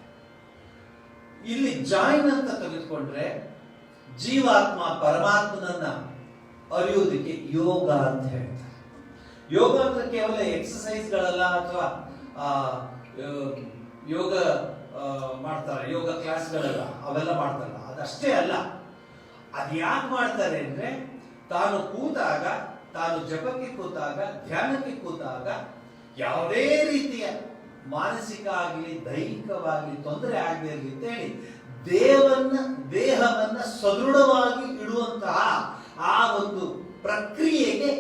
ಇಲ್ಲಿ ಜಾಯಿನ್ ಅಂತ ತೆಗೆದುಕೊಂಡ್ರೆ ಜೀವಾತ್ಮ ಪರಮಾತ್ಮನನ್ನ ಅರಿಯುವುದಕ್ಕೆ ಯೋಗ ಅಂತ ಹೇಳ್ತಾರೆ. ಯೋಗ ಅಂದ್ರೆ ಕೇವಲ ಎಕ್ಸಸೈಸ್ಗಳಲ್ಲ, ಅಥವಾ ಯೋಗ ಮಾಡ್ತಾರೆ, ಯೋಗ ಕ್ಲಾಸ್ಗಳೆಲ್ಲ ಅವೆಲ್ಲ ಮಾಡ್ತಾರಲ್ಲ, ಅದಷ್ಟೇ ಅಲ್ಲ. ಅದ್ಯಾಕೆ ಮಾಡ್ತಾರೆ ಅಂದ್ರೆ, ತಾನು ಕೂತಾಗ, ತಾನು ಜಪಕ್ಕೆ ಕೂತಾಗ, ಧ್ಯಾನಕ್ಕೆ ಕೂತಾಗ ಯಾವುದೇ ರೀತಿಯ ಮಾನಸಿಕ ಆಗಲಿ ದೈಹಿಕವಾಗಿ ತೊಂದರೆ ಆಗಲಿ ಅಂತ ಹೇಳಿ ದೇಹವನ್ನ ಸದೃಢವಾಗಿ ಇಡುವಂತಹ ಆ ಒಂದು ಪ್ರಕ್ರಿಯೆಗೆ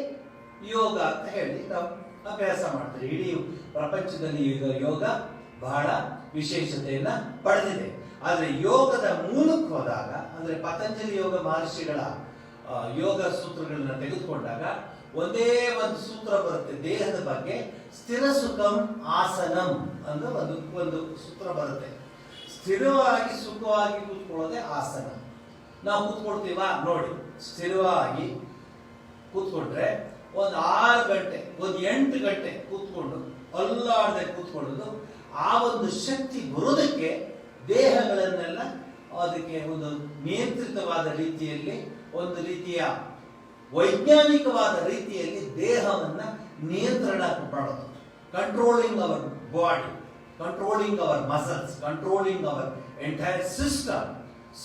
ಯೋಗ ಅಂತ ಹೇಳಿ ನಾವು ಅಭ್ಯಾಸ ಮಾಡ್ತೀವಿ. ಇಡೀ ಪ್ರಪಂಚದಲ್ಲಿ ಈಗ ಯೋಗ ಬಹಳ ವಿಶೇಷತೆಯನ್ನ ಪಡೆದಿದೆ. ಆದ್ರೆ ಯೋಗದ ಮೂಲಕ್ಕೆ ಹೋದಾಗ, ಅಂದ್ರೆ ಪತಂಜಲಿ ಯೋಗ ಮಹರ್ಷಿಗಳ ಯೋಗ ಸೂತ್ರಗಳನ್ನ ತೆಗೆದುಕೊಂಡಾಗ ಒಂದೇ ಒಂದು ಸೂತ್ರ ಬರುತ್ತೆ ದೇಹದ ಬಗ್ಗೆ. ಸ್ಥಿರ ಸುಖಂ ಆಸನಂ ಅಂದ್ರೆ ಒಂದು ಸೂತ್ರ ಬರುತ್ತೆ. ಸ್ಥಿರವಾಗಿ ಸುಖವಾಗಿ ಕೂತ್ಕೊಳ್ಳೋದೇ ಆಸನ. ನಾವು ಕೂತ್ಕೊಳ್ತೀವಾ ನೋಡಿ, ಸ್ಥಿರವಾಗಿ ಕೂತ್ಕೊಂಡ್ರೆ ಒಂದು 6 ಗಂಟೆ, ಒಂದು 8 ಗಂಟೆ ಕೂತ್ಕೊಂಡು ಅಲ್ಲಾಡದೆ ಕೂತ್ಕೊಳ್ಳೋದು, ಆ ಒಂದು ಶಕ್ತಿ ಬರೋದಕ್ಕೆ ದೇಹಗಳನ್ನೆಲ್ಲ ಅದಕ್ಕೆ ಒಂದು ನಿಯಂತ್ರಿತವಾದ ರೀತಿಯಲ್ಲಿ, ಒಂದು ರೀತಿಯ ವೈಜ್ಞಾನಿಕವಾದ ರೀತಿಯಲ್ಲಿ ದೇಹವನ್ನ ನಿಯಂತ್ರಣ ಮಾಡೋದು. Controlling our body, controlling our muscles, controlling our entire system,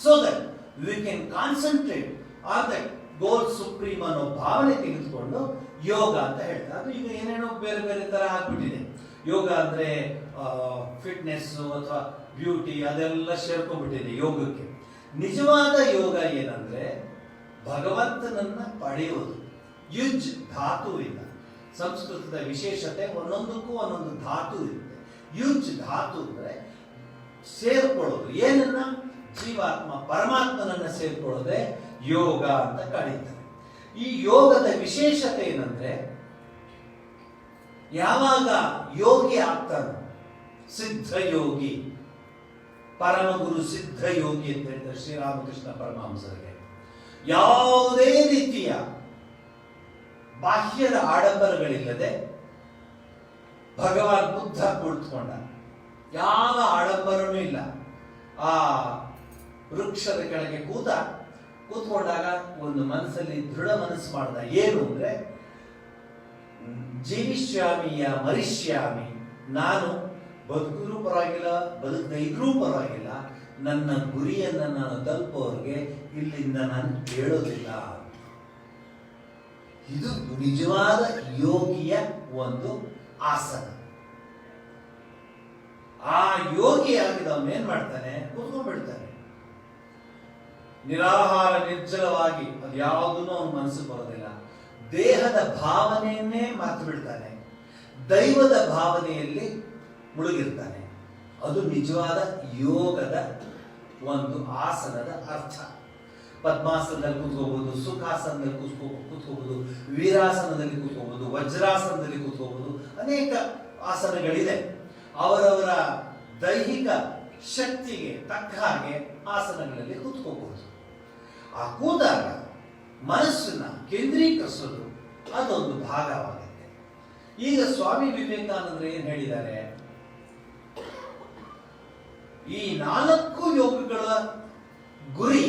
so that we can concentrate on that goal supreme ಅನ್ನೋ ಭಾವನೆ ತೆಗೆದುಕೊಂಡು ಯೋಗ ಅಂತ ಹೇಳ್ತಾರೆ. ಅದು ಈಗ ಏನೇನೋ ಬೇರೆ ಬೇರೆ ತರ ಆಗ್ಬಿಟ್ಟಿದೆ. ಯೋಗ ಅಂದ್ರೆ ಫಿಟ್ನೆಸ್ ಅಥವಾ ಬ್ಯೂಟಿ ಅದೆಲ್ಲ ಸೇರ್ಕೊಂಡ್ಬಿಟ್ಟಿದೆ ಯೋಗಕ್ಕೆ. ನಿಜವಾದ ಯೋಗ ಏನಂದ್ರೆ ಭಗವಂತನನ್ನ ಪಡೆಯುವುದು. ಯುಜ್ ಧಾತುವಿಂದ, ಸಂಸ್ಕೃತದ ವಿಶೇಷತೆ ಒಂದೊಂದಕ್ಕೂ ಒಂದೊಂದು ಧಾತು ಇರುತ್ತೆ. ಯುಜ್ ಧಾತು ಅಂದ್ರೆ ಸೇರ್ಕೊಳ್ಳೋದು. ಏನನ್ನ? ಜೀವಾತ್ಮ ಪರಮಾತ್ಮನನ್ನ ಸೇರ್ಕೊಳ್ಳೋದೆ ಯೋಗ ಅಂತ ಕರೀತಾರೆ. ಈ ಯೋಗದ ವಿಶೇಷತೆ ಏನಂದ್ರೆ, ಯಾವಾಗ ಯೋಗಿ ಆಗ್ತಾನೋ, ಸಿದ್ಧ ಯೋಗಿ, ಪರಮಗುರು ಸಿದ್ಧ ಯೋಗಿ ಅಂತ ಹೇಳ್ತಾರೆ ಶ್ರೀರಾಮಕೃಷ್ಣ ಪರಮಹಂಸರಿಗೆ. ಯಾವುದೇ ರೀತಿಯ ಬಾಹ್ಯದ ಆಡಂಬರಗಳಿಲ್ಲದೆ ಭಗವಾನ್ ಬುದ್ಧ ಕುಳಿತುಕೊಂಡ. ಯಾವ ಆಡಂಬರನೂ ಇಲ್ಲ. ಆ ವೃಕ್ಷದ ಕೆಳಗೆ ಕೂತ್ಕೊಂಡಾಗ ಒಂದು ಮನಸ್ಸಲ್ಲಿ ದೃಢ ಮನಸ್ಸು ಮಾಡ್ದ. ಏನು ಅಂದ್ರೆ, ಜೀವಿಷ್ಯಾಮಿಯ ಮರಿಷ್ಯಾಮಿ, ನಾನು ಬದುಕಿದ್ರೂ ಪರವಾಗಿಲ್ಲ, ಬದುಕದೇ ಇದ್ರೂ ಪರವಾಗಿಲ್ಲ, ನನ್ನ ಗುರಿಯನ್ನ ನಾನು ತಲುಪೋರ್ಗೆ ಇಲ್ಲಿಂದ ನಾನು ಹೇಳೋದಿಲ್ಲ. ಇದು ನಿಜವಾದ ಯೋಗಿಯ ಒಂದು ಆಸನ. ಆ ಯೋಗಿ ಆಗಿದವನು ಏನ್ ಮಾಡ್ತಾನೆ? ಕೂತ್ಕೊಂಡ್ಬಿಡ್ತಾನೆ. ನಿರಾಹಾರ ನಿರ್ಜಲವಾಗಿ, ಅದು ಯಾವುದನ್ನು ಅವನ ಮನಸ್ಸು ಬರೋದಿಲ್ಲ. ದೇಹದ ಭಾವನೆಯನ್ನೇ ಮಾತು ಬಿಡ್ತಾನೆ, ದೈವದ ಭಾವನೆಯಲ್ಲಿ ಮುಳುಗಿರ್ತಾನೆ. ಅದು ನಿಜವಾದ ಯೋಗದ ಒಂದು ಆಸನದ ಅರ್ಥ. ಪದ್ಮಾಸನದಲ್ಲಿ ಕೂತ್ಕೋಬಹುದು, ಸುಖಾಸನದಲ್ಲಿ ಕೂತ್ಕೋಬಹುದು, ವೀರಾಸನದಲ್ಲಿ ಕೂತ್ಕೋಬಹುದು, ವಜ್ರಾಸನದಲ್ಲಿ ಕೂತ್ಕೋಬಹುದು. ಅನೇಕ ಆಸನಗಳಿದೆ. ಅವರವರ ದೈಹಿಕ ಶಕ್ತಿಗೆ ತಕ್ಕ ಹಾಗೆ ಆಸನಗಳಲ್ಲಿ ಕೂತ್ಕೋಬಹುದು. ಆ ಕೂತಾಗ ಮನಸ್ಸನ್ನ ಕೇಂದ್ರೀಕರಿಸೋದು ಅದೊಂದು ಭಾಗವಾಗುತ್ತೆ. ಈಗ ಸ್ವಾಮಿ ವಿವೇಕಾನಂದರು ಏನ್ ಹೇಳಿದ್ದಾರೆ? ಈ 4 ಯೋಗಗಳ ಗುರಿ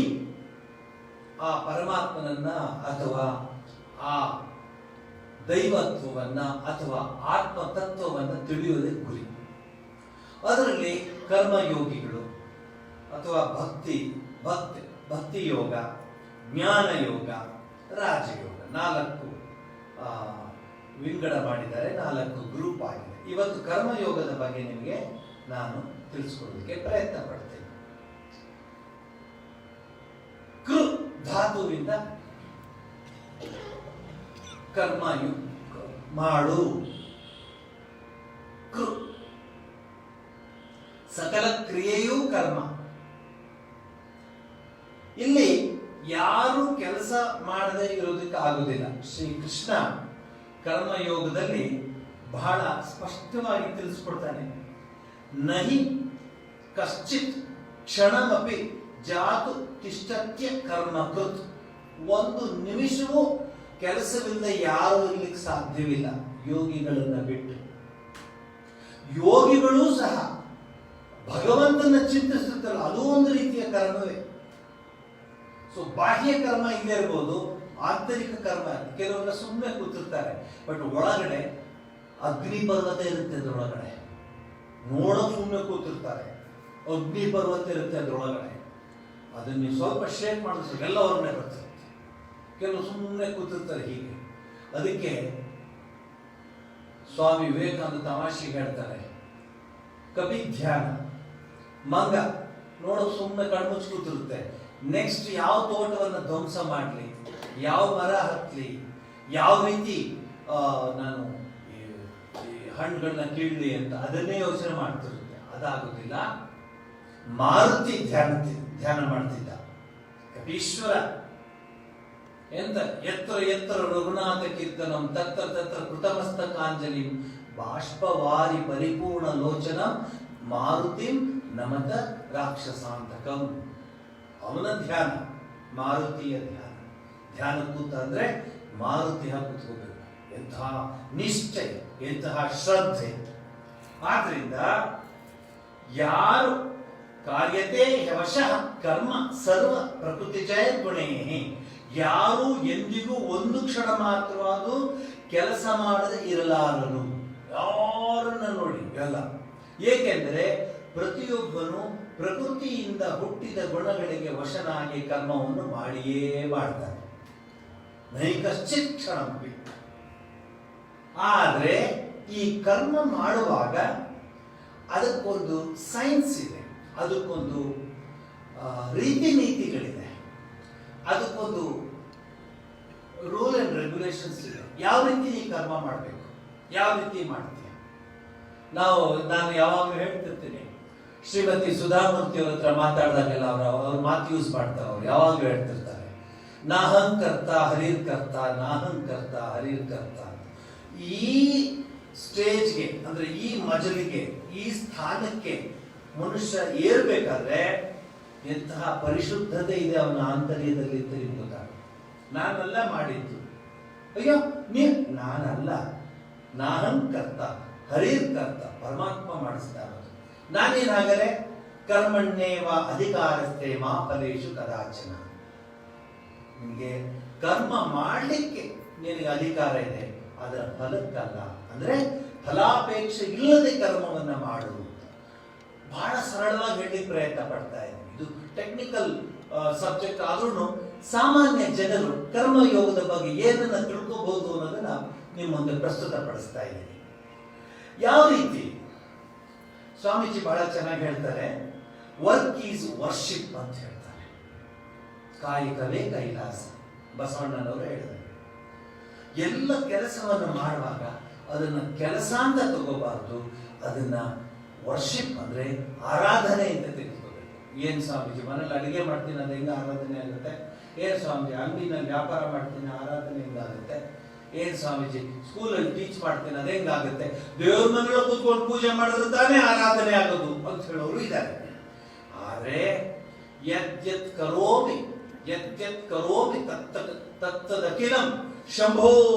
ಆ ಪರಮಾತ್ಮನನ್ನ ಅಥವಾ ಆ ದೈವತ್ವವನ್ನ ಅಥವಾ ಆತ್ಮತತ್ವವನ್ನ ತಿಳಿಯೋದೇ ಗುರಿ. ಅದರಲ್ಲಿ ಕರ್ಮಯೋಗಿಗಳು ಅಥವಾ ಭಕ್ತಿ ಯೋಗ, ಜ್ಞಾನ ಯೋಗ, ರಾಜಯೋಗ 4 ವಿಂಗಡ ಮಾಡಿದ್ದಾರೆ. 4 ಗ್ರೂಪ್ ಆಗಿದೆ. ಇವತ್ತು ಕರ್ಮಯೋಗದ ಬಗ್ಗೆ ನಿಮಗೆ ನಾನು ತಿಳಿಸ್ಕೊಡೋದಕ್ಕೆ ಪ್ರಯತ್ನ ಪಡ್ತೇನೆ. ಕೃ ಧಾತುವಿಂದ ಕರ್ಮ ಮಾಡು, ಕೃ ಸಕಲ ಕ್ರಿಯೆಯೂ ಕರ್ಮ. ಇಲ್ಲಿ ಯಾರು ಕೆಲಸ ಮಾಡದೆ ಇರೋದಕ್ಕೆ ಆಗುದಿಲ್ಲ. ಶ್ರೀಕೃಷ್ಣ ಕರ್ಮಯೋಗದಲ್ಲಿ ಬಹಳ ಸ್ಪಷ್ಟವಾಗಿ ತಿಳಿಸ್ಕೊಡ್ತಾನೆ. ನಹಿ ಕಶ್ಚಿತ್ ಕ್ಷಣಮಪಿ ಜಾತು ತಿಷ್ಠತ್ಯ ಕರ್ಮಕೃತ್. ಒಂದು ನಿಮಿಷವೂ ಕೆಲಸವಿಲ್ಲ ಯಾರು ಇರ್ಲಿಕ್ಕೆ ಸಾಧ್ಯವಿಲ್ಲ ಯೋಗಿಗಳನ್ನ ಬಿಟ್ಟು. ಯೋಗಿಗಳೂ ಸಹ ಭಗವಂತನ ಚಿಂತಿಸುತ್ತಲ್ಲ, ಅದು ಒಂದು ರೀತಿಯ ಕರ್ಮವೇ. ಸೊ ಬಾಹ್ಯ ಕರ್ಮ ಇಲ್ಲೇ ಇರ್ಬೋದು, ಆಂತರಿಕ ಕರ್ಮ. ಕೆಲವೆಲ್ಲ ಸುಮ್ಮನೆ ಕೂತಿರ್ತಾರೆ, ಬಟ್ ಒಳಗಡೆ ಅಗ್ನಿ ಪರ್ವತ ಇರುತ್ತೆ. ಅದ್ರೊಳಗಡೆ ನೋಡೋಕೆ ಸುಮ್ಮನೆ ಕೂತಿರ್ತಾರೆ, ಅಗ್ನಿ ಪರ್ವತ ಇರುತ್ತೆ ಅದ್ರೊಳಗಡೆ. ಅದನ್ನ ನೀವು ಸ್ವಲ್ಪ ಶೇಕ್ ಮಾಡಿದ್ರೆ ಎಲ್ಲ ಅವ್ರನ್ನೇ ಬರ್ತಿರುತ್ತೆ. ಕೆಲವು ಸುಮ್ಮನೆ ಕೂತಿರ್ತಾರೆ ಹೀಗೆ. ಅದಕ್ಕೆ ಸ್ವಾಮಿ ವಿವೇಕಾನಂದ ತಮಾಷೆಗೆ ಹೇಳ್ತಾರೆ, ಕಪಿ ಧ್ಯಾನ, ಮಂಗ ನೋಡೋಕೆ ಸುಮ್ಮನೆ ಕಣ್ಮುಚ್ಚಿ ಕೂತಿರುತ್ತೆ. ನೆಕ್ಸ್ಟ್ ಯಾವ ತೋಟವನ್ನು ಧ್ವಂಸ ಮಾಡಲಿ, ಯಾವ ಮರ ಹತ್ತಲಿ, ಯಾವ ರೀತಿ ನಾನು ಹಣ್ಣುಗಳನ್ನ ಕೀಳಲಿ ಅಂತ ಅದನ್ನೇ ಯೋಚನೆ ಮಾಡ್ತಿರುತ್ತೆ. ಅದಾಗುದಿಲ್ಲ. ಮಾರುತಿ ಧ್ಯಾನ ಮಾಡ್ತಿದ್ದ ಕಪೀಶ್ವರ. ಎಂತ ಎತ್ತರ ಎತ್ತರ ರಘುನಾಥ ಕೀರ್ತನಂ ತತ್ರ ತತ್ರ ಕೃತಮಸ್ತಕಾಂಜಲಿ ಬಾಷ್ಪವಾರಿ ಪರಿಪೂರ್ಣ ಲೋಚನ ಮಾರುತಿಂ ನಮತ ರಾಕ್ಷಸಾಂತಕಂ. ಅವನ ಧ್ಯಾನ ಮಾರುತಿಯ ಧ್ಯಾನ ಕೂತ ಅಂದ್ರೆ ಮಾರುತಿಯ ಕೂತ್ಕೋಬೇಕು. ಎಂತಹ ನಿಶ್ಚಯ, ಎಂತಹ ಶ್ರದ್ಧೆ. ಆದ್ರಿಂದ ಯಾರು ಕಾರ್ಯತೆ ಯವಶಃ ಕರ್ಮ ಸರ್ವ ಪ್ರಕೃತಿ ಜಯ ಗುಣೇ. ಯಾರು ಎಂದಿಗೂ ಒಂದು ಕ್ಷಣ ಮಾತ್ರವಾದರೂ ಕೆಲಸ ಮಾಡದೆ ಇರಲಾರನು. ಯಾರನ್ನ ನೋಡಿ ಎಲ್ಲ. ಏಕೆಂದರೆ ಪ್ರತಿಯೊಬ್ಬನು ಪ್ರಕೃತಿಯಿಂದ ಹುಟ್ಟಿದ ಗುಣಗಳಿಗೆ ವಶನಾಗಿ ಕರ್ಮವನ್ನು ಮಾಡಿಯೇ ಮಾಡ್ತಾನೆ. ನೈಕಶ್ಚಿತ್ ಕ್ಷಣಮಪಿ. ಆದರೆ ಈ ಕರ್ಮ ಮಾಡುವಾಗ ಅದಕ್ಕೊಂದು ಸೈನ್ಸ್ ಇದೆ, ಅದಕ್ಕೊಂದು ರೀತಿ ನೀತಿಗಳಿದೆ, ಅದಕ್ಕೊಂದು ರೂಲ್ ಅಂಡ್ ರೆಗ್ಯುಲೇಷನ್ಸ್ ಇದೆ. ಯಾವ ರೀತಿ ಈ ಕರ್ಮ ಮಾಡಬೇಕು, ಯಾವ ರೀತಿ ಮಾಡ್ತೀಯ. ನಾನು ಯಾವಾಗಲೂ ಹೇಳ್ತಿರ್ತೀನಿ, ಶ್ರೀಮತಿ ಸುಧಾಮೂರ್ತಿ ಅವ್ರ ಹತ್ರ ಮಾತಾಡಿದಾಗೆಲ್ಲ ಅವ್ರ ಮಾತು ಯೂಸ್ ಮಾಡ್ತಾರೆ. ಅವ್ರು ಯಾವಾಗಲೂ ಹೇಳ್ತಿರ್ತಾರೆ, ನಾಹಂಕರ್ತ ಹರಿರ್ಕರ್ತ, ನಾಹಂಕರ್ತ ಹರಿರ್ಕರ್ತ. ಈ ಸ್ಟೇಜ್ಗೆ ಅಂದ್ರೆ ಈ ಮಜಲಿಗೆ, ಈ ಸ್ಥಾನಕ್ಕೆ ಮನುಷ್ಯ ಏರ್ಬೇಕಾದ್ರೆ ಎಂತಹ ಪರಿಶುದ್ಧತೆ ಇದೆ ಅವನ ಆಂತರ್ಯದಲ್ಲಿ ಅಂತ ಗೊತ್ತಾಗುತ್ತೆ. ನಾನೆಲ್ಲ ಮಾಡಿದ್ದು, ಅಯ್ಯೋ ನಾನಲ್ಲ, ನಾಹಂಕರ್ತ ಹರಿರ್ಕರ್ತ, ಪರಮಾತ್ಮ ಮಾಡಿಸ್ತಾ ಇರೋದು. ನಾನೇನಾಗಲೇ ಕರ್ಮಣ್ಯೇವ ಅಧಿಕಾರಸ್ಥೆ ಮಾ ಫಲೇಶು ಕದಾಚನ. ನಿನಗೆ ಕರ್ಮ ಮಾಡಲಿಕ್ಕೆ ನಿನಗೆ ಅಧಿಕಾರ ಇದೆ, ಅದರ ಫಲಕ್ಕಲ್ಲ. ಅಂದ್ರೆ ಫಲಾಪೇಕ್ಷೆ ಇಲ್ಲದೆ ಕರ್ಮವನ್ನ ಮಾಡು. ಬಹಳ ಸರಳವಾಗಿ ಹೇಳಿ ಪ್ರಯತ್ನ ಪಡ್ತಾ ಇದ್ದೀನಿ. ಇದು ಟೆಕ್ನಿಕಲ್ ಸಬ್ಜೆಕ್ಟ್ ಆದ್ರೂ ಸಾಮಾನ್ಯ ಜನರು ಕರ್ಮಯೋಗದ ಬಗ್ಗೆ ಏನನ್ನ ತಿಳ್ಕೋಬಹುದು ಅನ್ನೋದನ್ನ ನಿಮ್ಮ ಮುಂದೆ ಪ್ರಸ್ತುತಪಡಿಸ್ತಾ ಇದ್ದೀನಿ. ಯಾವ ರೀತಿ ಸ್ವಾಮೀಜಿ ಬಹಳ ಚೆನ್ನಾಗಿ ಹೇಳ್ತಾರೆ, ವರ್ಕ್ ಈಸ್ ವರ್ಷಿಪ್ ಅಂತ ಹೇಳ್ತಾರೆ. ಕಾಯಕವೇ ಕೈಲಾಸ. ಬಸವಣ್ಣನವರು ಹೇಳಿದ್ದಾರೆ, ಎಲ್ಲ ಕೆಲಸವನ್ನು ಮಾಡುವಾಗ ಅದನ್ನ ಕೆಲಸ ಅಂತ ತಗೋಬಾರ್ದು, ಅದನ್ನ ವರ್ಷಿಪ್ ಅಂದ್ರೆ ಆರಾಧನೆ ಅಂತ ತೆಗೆದುಕೋಬೇಕು. ಏನ್ ಸ್ವಾಮೀಜಿ ಮನೇಲಿ ಅಡಿಗೆ ಮಾಡ್ತೀನಿ ಅದು ಹೆಂಗ ಆರಾಧನೆ ಆಗುತ್ತೆ? ಏನ್ ಸ್ವಾಮೀಜಿ ಅಂಗಡಿನಲ್ಲಿ ವ್ಯಾಪಾರ ಮಾಡ್ತೀನಿ ಆರಾಧನೆ ಹೆಂಗಾಗುತ್ತೆ? ಏನ್ ಸ್ವಾಮೀಜಿ ಸ್ಕೂಲಲ್ಲಿ ಟೀಚ್ ಮಾಡ್ತೀನಿ ಅದು ಹೆಂಗಾಗುತ್ತೆ? ದೇವ್ರ ಮನೆಯೊಳಗೆ ಕೂತ್ಕೊಂಡು ಪೂಜೆ ಮಾಡಿದ್ರೆ ತಾನೇ ಆರಾಧನೆ ಆಗೋದು ಅಂತ ಹೇಳೋರು ಇದ್ದಾರೆ. ಆದ್ರೆ ಯತ್ ಕರೋಮಿ ತತ್ತದಖಿಲಂ ಶಂಭೋ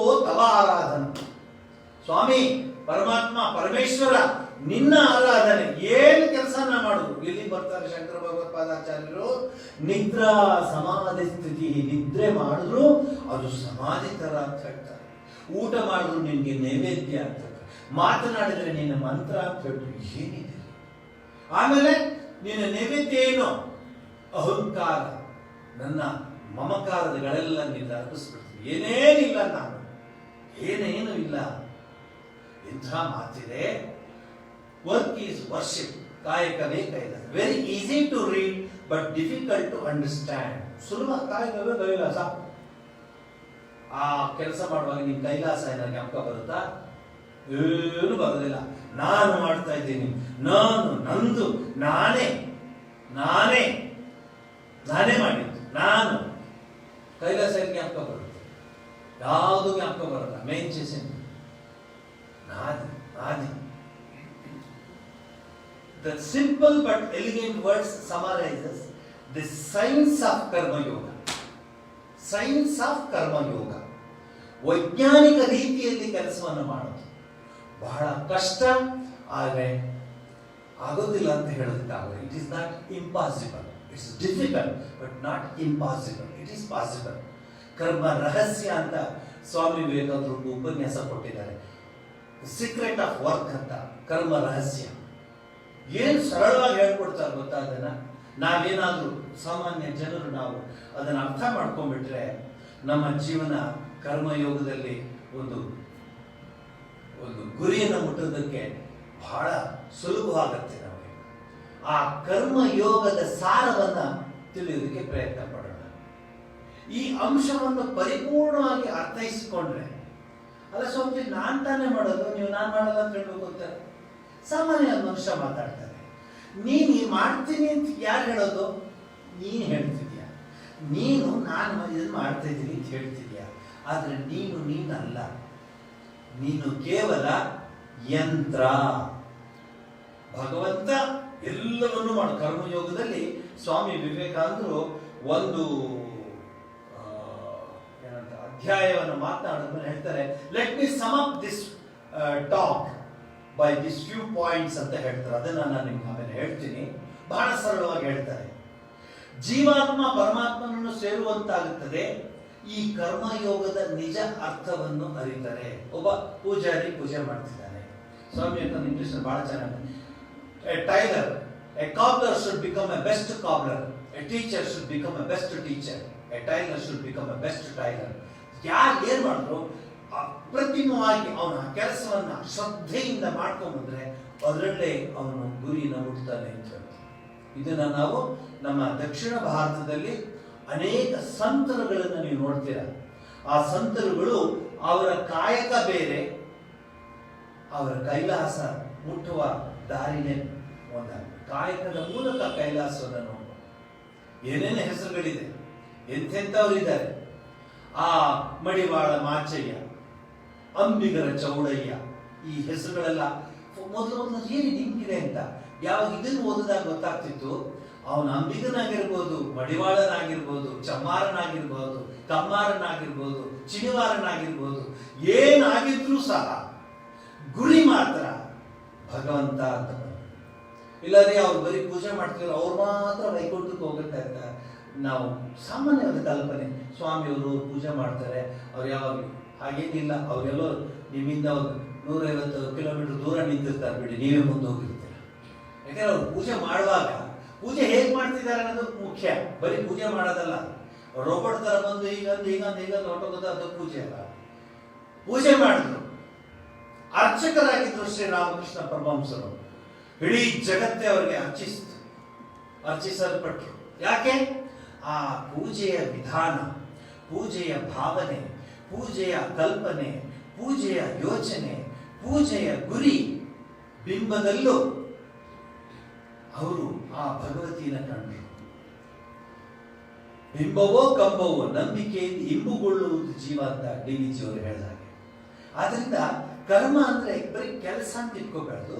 ತವ ಆರಾಧನ. ಸ್ವಾಮಿ ಪರಮಾತ್ಮ ಪರಮೇಶ್ವರ ನಿನ್ನ ಆರಾಧನೆ. ಏನು ಕೆಲಸನ ಮಾಡುದು? ಇಲ್ಲಿ ಬರ್ತಾರೆ ಶಂಕರ ಭಗವತ್ಪಾದಾಚಾರ್ಯರು, ನಿದ್ರಾ ಸಮಾಧಿ ಸ್ಥಿತಿ. ನಿದ್ರೆ ಮಾಡಿದ್ರು ಅದು ಸಮಾಧಿ ತರ ಅಂತ ಹೇಳ್ತಾರೆ. ಊಟ ಮಾಡಿದ್ರು ನಿನ್ಗೆ ನೈವೇದ್ಯ ಅಂತ, ಮಾತನಾಡಿದ್ರೆ ನಿನ್ನ ಮಂತ್ರ ಅಂತ ಹೇಳ್ತಾರೆ. ಏನಿದೆ? ಆಮೇಲೆ ನಿನ್ನ ನೈವೇದ್ಯ ಏನು? ಅಹಂಕಾರ, ನನ್ನ ಮಮಕಾರಗಳೆಲ್ಲ ನಿನ್ನ ಅರ್ಪಿಸ್ಬಿಡ್ತೀನಿ. ಏನೇನಿಲ್ಲ, ನಾನು ಏನೇನು ಇಲ್ಲ. ಇಂಥ ಮಾತಿದೆ. ವರ್ಕ್ ಈಸ್ ವರ್ಷಿಪ್, ಕಾಯಕವೇ ಕೈಲಾಸ. Very easy to read but difficult to understand. ಸುಲಭ, ಕಾಯಕವೇ ಕೈಲಾಸ. ಆ ಕೆಲಸ ಮಾಡುವಾಗ ನಿಮ್ ಕೈಲಾಸ ಏನಾದ್ರು ಜ್ಞಾಪಕ ಬರುತ್ತಾ? ಏನು ಬರೋದಿಲ್ಲ. ನಾನು ಮಾಡ್ತಾ ಇದ್ದೀನಿ, ನಾನು, ನಂದು, ನಾನೇ ಮಾಡಿದ್ದು, ನಾನು. ಕೈಲಾಸ ಜ್ಞಾಪಕ ಬರುತ್ತೆ? ಯಾವುದು ಜ್ಞಾಪಕ ಬರಲ್ಲ. ಮೇನ್ ಚೇಸಿನ ನಾದಿ. The simple but elegant words summarizes the science of karma yoga. Science of karma yoga. ವೈಜ್ಞಾನಿಕ ರೀತಿಯಲ್ಲಿ ಕೆಲಸವನ್ನು ಮಾಡೋದು ಬಹಳ ಕಷ್ಟ, ಆದರೆ ಆಗೋದಿಲ್ಲ ಅಂತ ಹೇಳೋದಕ್ಕಾಗಲ್ಲ. It is not impossible. It's difficult but not impossible. It is possible. ಕರ್ಮ ರಹಸ್ಯ ಅಂತ ಸ್ವಾಮಿ ವಿವೇಕಾನಂದರು ಉಪನ್ಯಾಸ ಕೊಟ್ಟಿದ್ದಾರೆ. ಸೀಕ್ರೆಟ್ ಆಫ್ ವರ್ಕ್ ಅಂತ, ಕರ್ಮ ರಹಸ್ಯ. ಏನು ಸರಳವಾಗಿ ಹೇಳ್ಕೊಡ್ತಾರೆ ಗೊತ್ತಾ? ಅದನ್ನ ನಾವೇನಾದ್ರೂ ಸಾಮಾನ್ಯ ಜನರು ನಾವು ಅದನ್ನ ಅರ್ಥ ಮಾಡ್ಕೊಂಡ್ಬಿಟ್ರೆ ನಮ್ಮ ಜೀವನ ಕರ್ಮಯೋಗದಲ್ಲಿ ಒಂದು ಗುರಿಯನ್ನು ಮುಟ್ಟೋದಕ್ಕೆ ಬಹಳ ಸುಲಭವಾಗುತ್ತೆ. ನಮಗೆ ಆ ಕರ್ಮಯೋಗದ ಸಾರವನ್ನ ತಿಳಿಯೋದಕ್ಕೆ ಪ್ರಯತ್ನ ಪಡೋಣ. ಈ ಅಂಶವನ್ನು ಪರಿಪೂರ್ಣವಾಗಿ ಅರ್ಥೈಸಿಕೊಂಡ್ರೆ, ಅಲ್ಲ ಸ್ವಾಮಿ ನಾನ್ ತಾನೇ ಮಾಡೋದು, ನೀವು ನಾನ್ ಮಾಡೋದು ಅಂತ ಹೇಳ್ಬೇಕು ಅಂತ ಸಾಮಾನ್ಯ ಮನುಷ್ಯ ಮಾತಾಡ್ತಾರೆ. ನೀನು ಮಾಡ್ತೀನಿ ಅಂತ ಯಾರು ಹೇಳೋದು? ನೀನು ಹೇಳ್ತಿದ್ಯಾ. ನೀನು ನಾನು ಇದನ್ನು ಮಾಡ್ತಾ ಇದ್ದೀನಿ ಅಂತ ಹೇಳ್ತಿದ್ಯಾ. ಆದ್ರೆ ನೀನಲ್ಲ. ನೀನು ಕೇವಲ ಯಂತ್ರ. ಭಗವಂತ ಎಲ್ಲವನ್ನೂ ಮಾಡು. ಕರ್ಮಯೋಗದಲ್ಲಿ ಸ್ವಾಮಿ ವಿವೇಕಾನಂದರು ಒಂದು ಅಧ್ಯಾಯವನ್ನು ಮಾತನಾಡಿದ್ಮೇಲೆ ಹೇಳ್ತಾರೆ, let me sum up this talk by this few points ಅಂತ ಹೇಳ್ತಾರೆ. ಅದನ್ನ ನಾನು ನಿಮ್ಗೆ ಆಮೇಲೆ ಹೇಳ್ತೀನಿ. ಬಹಳ ಸರಳವಾಗಿ ಹೇಳ್ತಾರೆ. ಜೀವಾತ್ಮ ಪರಮಾತ್ಮನನ್ನು ಸೇರುವಂತಾಗುತ್ತದೆ ಈ ಕರ್ಮಯೋಗದ ನಿಜ ಅರ್ಥವನ್ನು ಅರಿತಾರೆ. ಒಬ್ಬ ಪೂಜಾರಿ ಪೂಜೆ ಮಾಡ್ತಿದ್ದಾನೆ. ಸ್ವಾಮಿ ಅಂತ ಇಂಗ್ಲಿಷ್ ಬಹಳ ಚೆನ್ನಾಗಿ, A tailor, A cobbler should become A best cobbler, A teacher should become A best teacher, A tailor should become A best tailor. ಯಾರು ಏನ್ ಮಾಡಿದ್ರು ಅಪ್ರತಿಮವಾಗಿ ಅವನ ಕೆಲಸವನ್ನ ಶ್ರದ್ಧೆಯಿಂದ ಮಾಡ್ಕೊಂಡ್ಬಂದ್ರೆ ಅದರಲ್ಲೇ ಅವನು ಗುರಿನ ಮುಟ್ತಾನೆ ಅಂತ ಹೇಳಿ. ಇದನ್ನ ನಾವು ನಮ್ಮ ದಕ್ಷಿಣ ಭಾರತದಲ್ಲಿ ಅನೇಕ ಸಂತರುಗಳನ್ನು ನೀವು ನೋಡ್ತೀರ. ಆ ಸಂತರುಗಳು ಅವರ ಕಾಯಕ ಬೇರೆ, ಅವರ ಕೈಲಾಸ ಮುಟ್ಟುವ ದಾರಿನೇ ಒಂದಾಗಿದೆ. ಕಾಯಕದ ಮೂಲಕ ಕೈಲಾಸವನ್ನು ನೋಡುವ ಏನೇನು ಹೆಸರುಗಳಿದೆ, ಎಂತೆಂಥವರಿದ್ದಾರೆ. ಆ ಮಡಿವಾಳ ಮಾಚಯ್ಯ, ಅಂಬಿಗರ ಚೌಡಯ್ಯ, ಈ ಹೆಸರುಗಳೆಲ್ಲ ಮೊದಲು ಏನು ನಿಂತಿದೆ ಅಂತ ಯಾವಾಗ ಇದನ್ನು ಓದಿದಾಗ ಗೊತ್ತಾಗ್ತಿತ್ತು. ಅವನು ಅಂಬಿಗನಾಗಿರ್ಬೋದು, ಮಡಿವಾಳನಾಗಿರ್ಬೋದು, ಚಮ್ಮಾರನಾಗಿರ್ಬೋದು, ಕಮ್ಮಾರನಾಗಿರ್ಬೋದು, ಚಿಣಿವಾರನಾಗಿರ್ಬೋದು, ಏನಾಗಿದ್ರೂ ಸಹ ಗುರಿ ಮಾತ್ರ ಭಗವಂತ ಅಂತ. ಇಲ್ಲದೆ ಅವ್ರು ಬರೀ ಪೂಜೆ ಮಾಡ್ತಿದ್ರು, ಅವ್ರು ಮಾತ್ರ ವೈಕುಂಠಕ್ಕೆ ಹೋಗುತ್ತೆ ಅಂತ ನಾವು ಸಾಮಾನ್ಯವಾದ ಕಲ್ಪನೆ. ಸ್ವಾಮಿಯವರು ಪೂಜೆ ಮಾಡ್ತಾರೆ, ಅವ್ರು ಯಾವಾಗ ಹಾಗೇನಿಲ್ಲ. ಅವರೆಲ್ಲೋ ನಿಮ್ಮಿಂದ ಒಂದು 150 ಕಿಲೋಮೀಟರ್ ದೂರ ನಿಂತಿರ್ತಾರೆ ಬಿಡಿ, ನೀವೇ ಮುಂದೆ ಹೋಗಿರ್ತೀರ. ಯಾಕಂದ್ರೆ ಅವ್ರು ಪೂಜೆ ಮಾಡುವಾಗ ಪೂಜೆ ಹೇಗೆ ಮಾಡ್ತಿದ್ದಾರೆ ಅನ್ನೋದು ಮುಖ್ಯ. ಬರೀ ಪೂಜೆ ಮಾಡೋದಲ್ಲ, ರೋಬೋಟ್ ತರ ಬಂದು ಈಗ ಹೊರಟೋಗೋದು ಅದು ಪೂಜೆ ಅಲ್ಲ. ಪೂಜೆ ಮಾಡಿದ್ರು, ಅರ್ಚಕರಾಗಿದ್ರು ಶ್ರೀರಾಮಕೃಷ್ಣ ಪರಮಹಂಸರು. ಇಡೀ ಜಗತ್ತೇ ಅವರಿಗೆ ಅರ್ಚಿಸಲ್ಪಟ್ರು. ಯಾಕೆ? ಆ ಪೂಜೆಯ ವಿಧಾನ, ಪೂಜೆಯ ಭಾವನೆ, ಪೂಜೆಯ ಕಲ್ಪನೆ, ಪೂಜೆಯ ಯೋಚನೆ, ಪೂಜೆಯ ಗುರಿ ಬಿಂಬದಲ್ಲೂ ಅವರು ಆ ಭಗವತಿನ ಕಂಡರು. ಬಿಂಬವೋ ಕಂಬವೋ ನಂಬಿಕೆಯಿಂದ ಇಂಬುಗೊಳ್ಳುವುದು ಜೀವ ಅಂತ ಡಿ.ವಿ.ಜಿ ಅವರು ಹೇಳಿದಾಗ. ಆದ್ರಿಂದ ಕರ್ಮ ಅಂದ್ರೆ ಬರೀ ಕೆಲಸ ಅಂತ ಇಟ್ಕೋಬಾರ್ದು.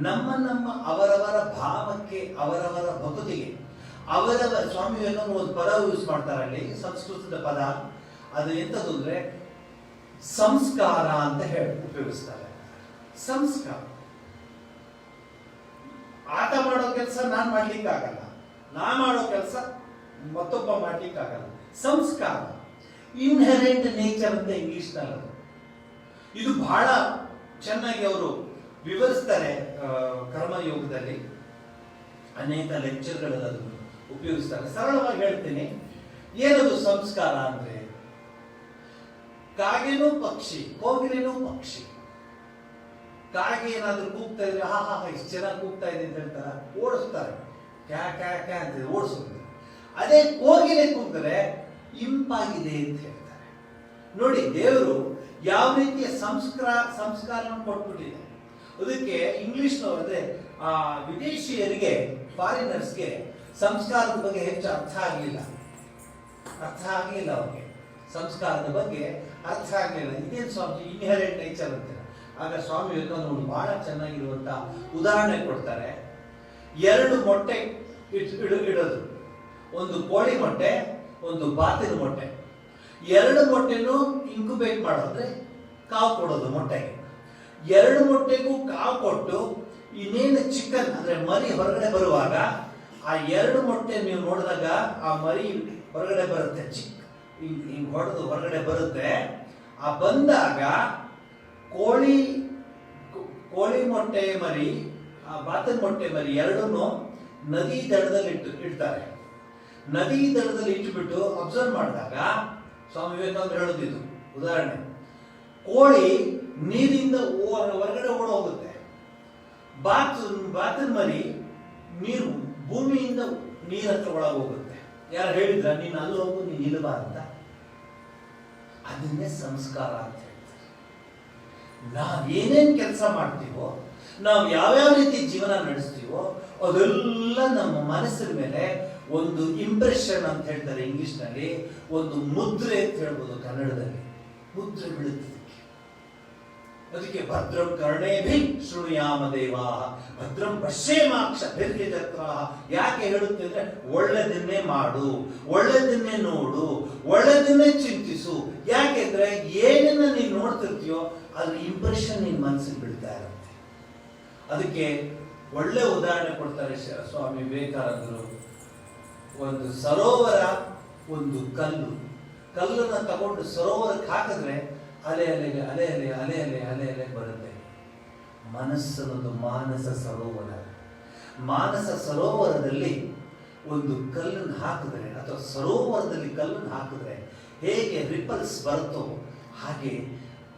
ನಮ್ಮ ಅವರವರ ಭಾವಕ್ಕೆ, ಅವರವರ ಭಕ್ತಿಗೆ, ಅವರವರ ಸ್ವಾಮಿ ವಿವೇಕಾನಂದ ಒಂದು ಪದ ಯೂಸ್ ಮಾಡ್ತಾರಲ್ಲಿ, ಸಂಸ್ಕೃತದ ಪದ. ಅದು ಎಂಥದ್ದು ಅಂದ್ರೆ ಸಂಸ್ಕಾರ ಅಂತ ಹೇಳಿ ಉಪಯೋಗಿಸ್ತಾರೆ. ಸಂಸ್ಕಾರ. ಆಟ ಮಾಡೋ ಕೆಲಸ ನಾನು ಮಾಡ್ಲಿಕ್ಕಾಗಲ್ಲ, ನಾ ಮಾಡೋ ಕೆಲಸ ಮತ್ತೊಬ್ಬ ಮಾಡ್ಲಿಕ್ಕಾಗಲ್ಲ. ಸಂಸ್ಕಾರ, ಇನ್ಹೆರೆಂಟ್ ನೇಚರ್ ಅಂತ ಇಂಗ್ಲಿಷ್ ನಲ್ಲಿ. ಇದು ಬಹಳ ಚೆನ್ನಾಗಿ ಅವರು ವಿವರಿಸ್ತಾರೆ ಕರ್ಮಯೋಗದಲ್ಲಿ. ಅನೇಕ ಲೆಕ್ಚರ್ಗಳಲ್ಲಿ ಅದನ್ನು ಉಪಯೋಗಿಸ್ತಾರೆ. ಸರಳವಾಗಿ ಹೇಳ್ತೀನಿ, ಏನದು ಸಂಸ್ಕಾರ ಅಂದ್ರೆ, ಕಾಗೆನೂ ಪಕ್ಷಿ, ಕೋಗಿಲೆನೂ ಪಕ್ಷಿ. ಕಾಗೆ ಏನಾದ್ರೂ ಕೂಗ್ತಾ ಇದ್ರೆ ಹಾ ಇಷ್ಟು ಚೆನ್ನಾಗಿ ಕೂಗ್ತಾ ಇದೆ ಅಂತ ಹೇಳ್ತಾರ, ಓಡಿಸ್ತಾರೆ, ಕ್ಯಾ ಕ್ಯಾ ಕ್ಯಾ ಅಂತ ಓಡಿಸೋದು. ಅದೇ ಕೋಗಿಲೆ ಕೂಗಿದ್ರೆ ಇಂಪಾಗಿದೆ ಅಂತ ಹೇಳ್ತಾರೆ. ನೋಡಿ, ದೇವರು ಯಾವ ರೀತಿಯ ಸಂಸ್ಕಾರ ಕೊಟ್ಬಿಟ್ಟಿದೆ. ಅದಕ್ಕೆ ಇಂಗ್ಲಿಷ್ನವರು ಅಂದ್ರೆ ವಿದೇಶಿಯರಿಗೆ, ಫಾರಿನರ್ಸ್ಗೆ ಸಂಸ್ಕಾರದ ಬಗ್ಗೆ ಹೆಚ್ಚು ಅರ್ಥ ಆಗಲಿಲ್ಲ ಅವ್ರಿಗೆ. ಸಂಸ್ಕಾರದ ಬಗ್ಗೆ ಅರ್ಥ ಆಗಲಿಲ್ಲ. ಇದೇನು ಸ್ವಾಮಿ ಇನ್ಹೆರೆಂಟ್ ನೇಚರ್ ಅಂತೀರ. ಆಗ ಸ್ವಾಮಿ ವಿವೇಕಾನಂದರು ಬಹಳ ಚೆನ್ನಾಗಿರುವಂತ ಉದಾಹರಣೆ ಕೊಡ್ತಾರೆ. 2 ಮೊಟ್ಟೆ ಇಡೋದು, ಒಂದು ಕೋಳಿ ಮೊಟ್ಟೆ, ಒಂದು ಬಾತಿನ ಮೊಟ್ಟೆ. 2 ಮೊಟ್ಟೆನೂ ಇನ್ಕ್ಯುಬೇಟ್ ಮಾಡೋದ್ರೆ ಕಾವು ಕೊಡೋದು ಮೊಟ್ಟೆಗೆ. 2 ಮೊಟ್ಟೆಗೂ ಕಾವು ಕೊಟ್ಟು ಇನ್ನೇನು ಚಿಕನ್ ಅಂದ್ರೆ ಮರಿ ಹೊರಗಡೆ ಬರುವಾಗ ಆ 2 ಮೊಟ್ಟೆ ನೀವು ನೋಡಿದಾಗ ಆ ಮರಿ ಹೊರಗಡೆ ಬರುತ್ತೆ, ಹಿಂಗ್ ಹೊಡೆದು ಹೊರಗಡೆ ಬರುತ್ತೆ. ಆ ಬಂದಾಗ ಕೋಳಿ ಮೊಟ್ಟೆ ಮರಿ, ಆ ಬಾತಿನ ಮೊಟ್ಟೆ ಮರಿ ಎರಡನ್ನೂ ನದಿ ದಡದಲ್ಲಿ ಇಡ್ತಾರೆ. ನದಿ ದಡದಲ್ಲಿ ಇಟ್ಟುಬಿಟ್ಟು ಅಬ್ಸರ್ವ್ ಮಾಡಿದಾಗ ಸ್ವಾಮಿ ವಿವೇಕಾನಂದರು ಹೇಳೋದಿದ್ದು ಉದಾಹರಣೆ, ಕೋಳಿ ನೀರಿಂದ ಹೊರಗಡೆ ಓಡ ಹೋಗುತ್ತೆ. ಬಾತಿನ ಮರಿ ನೀರು ಭೂಮಿಯಿಂದ ನೀರ ಹತ್ರ ಒಳಗೆ ಹೋಗುತ್ತೆ. ಯಾರು ಹೇಳಿದ್ರ ನೀನು ಅಲ್ಲಿ ಹೋಗು, ನೀನು ಇಲ್ವಾ ಅಂತ. ಅದನ್ನೇ ಸಂಸ್ಕಾರ ಅಂತ ಹೇಳ್ತಾರೆ. ನಾವು ಏನೇನ್ ಕೆಲಸ ಮಾಡ್ತೀವೋ, ನಾವು ಯಾವ್ಯಾವ ರೀತಿ ಜೀವನ ನಡೆಸ್ತೀವೋ ಅದೆಲ್ಲ ನಮ್ಮ ಮನಸ್ಸಿನ ಮೇಲೆ ಒಂದು ಇಂಪ್ರೆಷನ್ ಅಂತ ಹೇಳ್ತಾರೆ ಇಂಗ್ಲಿಷ್ ನಲ್ಲಿ, ಒಂದು ಮುದ್ರೆ ಅಂತ ಹೇಳ್ಬೋದು ಕನ್ನಡದಲ್ಲಿ. ಮುದ್ರೆ ಬೀಳುತ್ತೆ. ಅದಕ್ಕೆ ಭದ್ರಂ ಕರ್ಣೇಭಿ ಶೃಣುಯಾಮ ದೇವಾ ಭದ್ರಂ ಪಶ್ಯೇಮಾಕ್ಷಭಿರ್ಯಜತ್ರ. ಯಾಕೆ ಹೇಳುತ್ತೆ ಅಂದ್ರೆ ಒಳ್ಳೆದನ್ನೇ ಮಾಡು, ಒಳ್ಳೆದನ್ನೇ ನೋಡು, ಒಳ್ಳೆದನ್ನೇ ಚಿಂತಿಸು. ಯಾಕೆಂದ್ರೆ ಏನನ್ನ ನೀನು ನೋಡ್ತಿರ್ತೀಯೋ ಅದ್ರ ಇಂಪ್ರೆಷನ್ ನಿನ್ ಮನಸ್ಸಿಗೆ ಬೀಳ್ತಾ ಇರುತ್ತೆ. ಅದಕ್ಕೆ ಒಳ್ಳೆ ಉದಾಹರಣೆ ಕೊಡ್ತಾರೆ ಸ್ವಾಮಿ ವಿವೇಕಾನಂದರು. ಒಂದು ಸರೋವರ, ಒಂದು ಕಲ್ಲನ್ನ ತಗೊಂಡು ಸರೋವರಕ್ಕೆ ಹಾಕಿದ್ರೆ ಅಲೆ ಅಲೆಗೆ ಅಲೆ ಅಲೆ ಅಲೆ ಅಲೆ ಅಲೆ ಅಲೆ ಬರುತ್ತೆ. ಮನಸ್ಸನ್ನೊಂದು ಮಾನಸ ಸರೋವರ. ಮಾನಸ ಸರೋವರದಲ್ಲಿ ಒಂದು ಕಲ್ಲನ್ನು ಹಾಕಿದ್ರೆ ಅಥವಾ ಸರೋವರದಲ್ಲಿ ಕಲ್ಲನ್ನು ಹಾಕಿದ್ರೆ ಹೇಗೆ ರಿಪಲ್ಸ್ ಬರುತ್ತೋ ಹಾಗೆ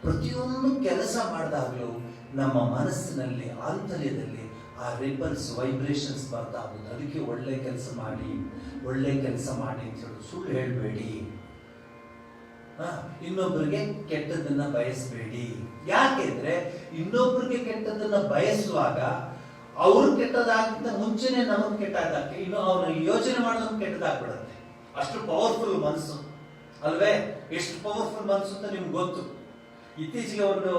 ಪ್ರತಿಯೊಂದು ಕೆಲಸ ಮಾಡಿದಾಗಲೂ ನಮ್ಮ ಮನಸ್ಸಿನಲ್ಲಿ ಆಂತರ್ಯದಲ್ಲಿ ಆ ರಿಪಲ್ಸ್ ವೈಬ್ರೇಷನ್ಸ್ ಬರ್ತಾ ಹೋಗುದು. ಅದಕ್ಕೆ ಒಳ್ಳೆ ಕೆಲಸ ಮಾಡಿ ಅಂತ ಹೇಳಿ ಸುಳ್ಳು ಹೇಳಬೇಡಿ. ಇನ್ನೊಬ್ಬರಿಗೆ ಕೆಟ್ಟದನ್ನ ಬಯಸಬೇಡಿ. ಯಾಕೆಂದ್ರೆ ಇನ್ನೊಬ್ಬರಿಗೆ ಕೆಟ್ಟದನ್ನ ಬಯಸುವಾಗ ಅವ್ರು ಕೆಟ್ಟದಾಗಿಂತ ಮುಂಚೆನೆ ನಮಗೆ ಕೆಟ್ಟದಾಗಿ ಇನ್ನು ಅವ್ರ ಯೋಚನೆ ಮಾಡೋದು ಕೆಟ್ಟದಾಗ್ಬಿಡುತ್ತೆ. ಅಷ್ಟು ಪವರ್ಫುಲ್ ಮನಸ್ಸು ಅಲ್ವೇ? ಎಷ್ಟು ಪವರ್ಫುಲ್ ಮನಸ್ಸು ಅಂತ ನಿಮ್ಗೆ ಗೊತ್ತು. ಇತ್ತೀಚೆಗೆ ಒಂದು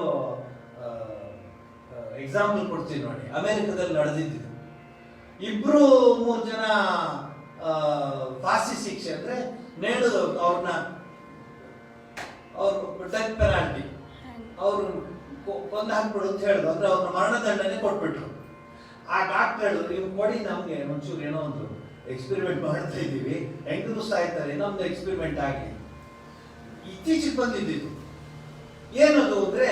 ಎಕ್ಸಾಂಪಲ್ ಕೊಡ್ತೀನಿ ನೋಡಿ. ಅಮೆರಿಕದಲ್ಲಿ ನಡೆದಿದ್ದು 2-3 ಜನ ಫಾಸಿ ಶಿಕ್ಷೆ ಅಂದ್ರೆ ನೇಣು ಅವ್ರನ್ನ ಡೆತ್ ಪೆನಾಲ್ಟಿ ಅವ್ರು ಕೊಂದು ಹಾಕ್ಬಿಡು ಅಂತ ಹೇಳಿದ್ರು. ಅಂದ್ರೆ ಅವ್ರನ್ನ ಮರಣದಂಡನೆ ಕೊಟ್ಬಿಟ್ರು. ಆ ಡಾಕ್ಟರ್ ಹೇಳಿದ್ರು, ನೀವು ಕೊಡಿ ನಮ್ಗೆ ಒಂಚೂರು ಏನೋ ಒಂದು ಎಕ್ಸ್ಪೆರಿಮೆಂಟ್ ಮಾಡ್ತಾ ಇದ್ದೀವಿ, ಹೆಂಗರು ಸಾಯ್ತಾರೆ, ನಮ್ದು ಎಕ್ಸ್ಪೆರಿಮೆಂಟ್ ಆಗಿ. ಇತ್ತೀಚೆಗೆ ಬಂದಿದ್ದು ಏನದು ಅಂದ್ರೆ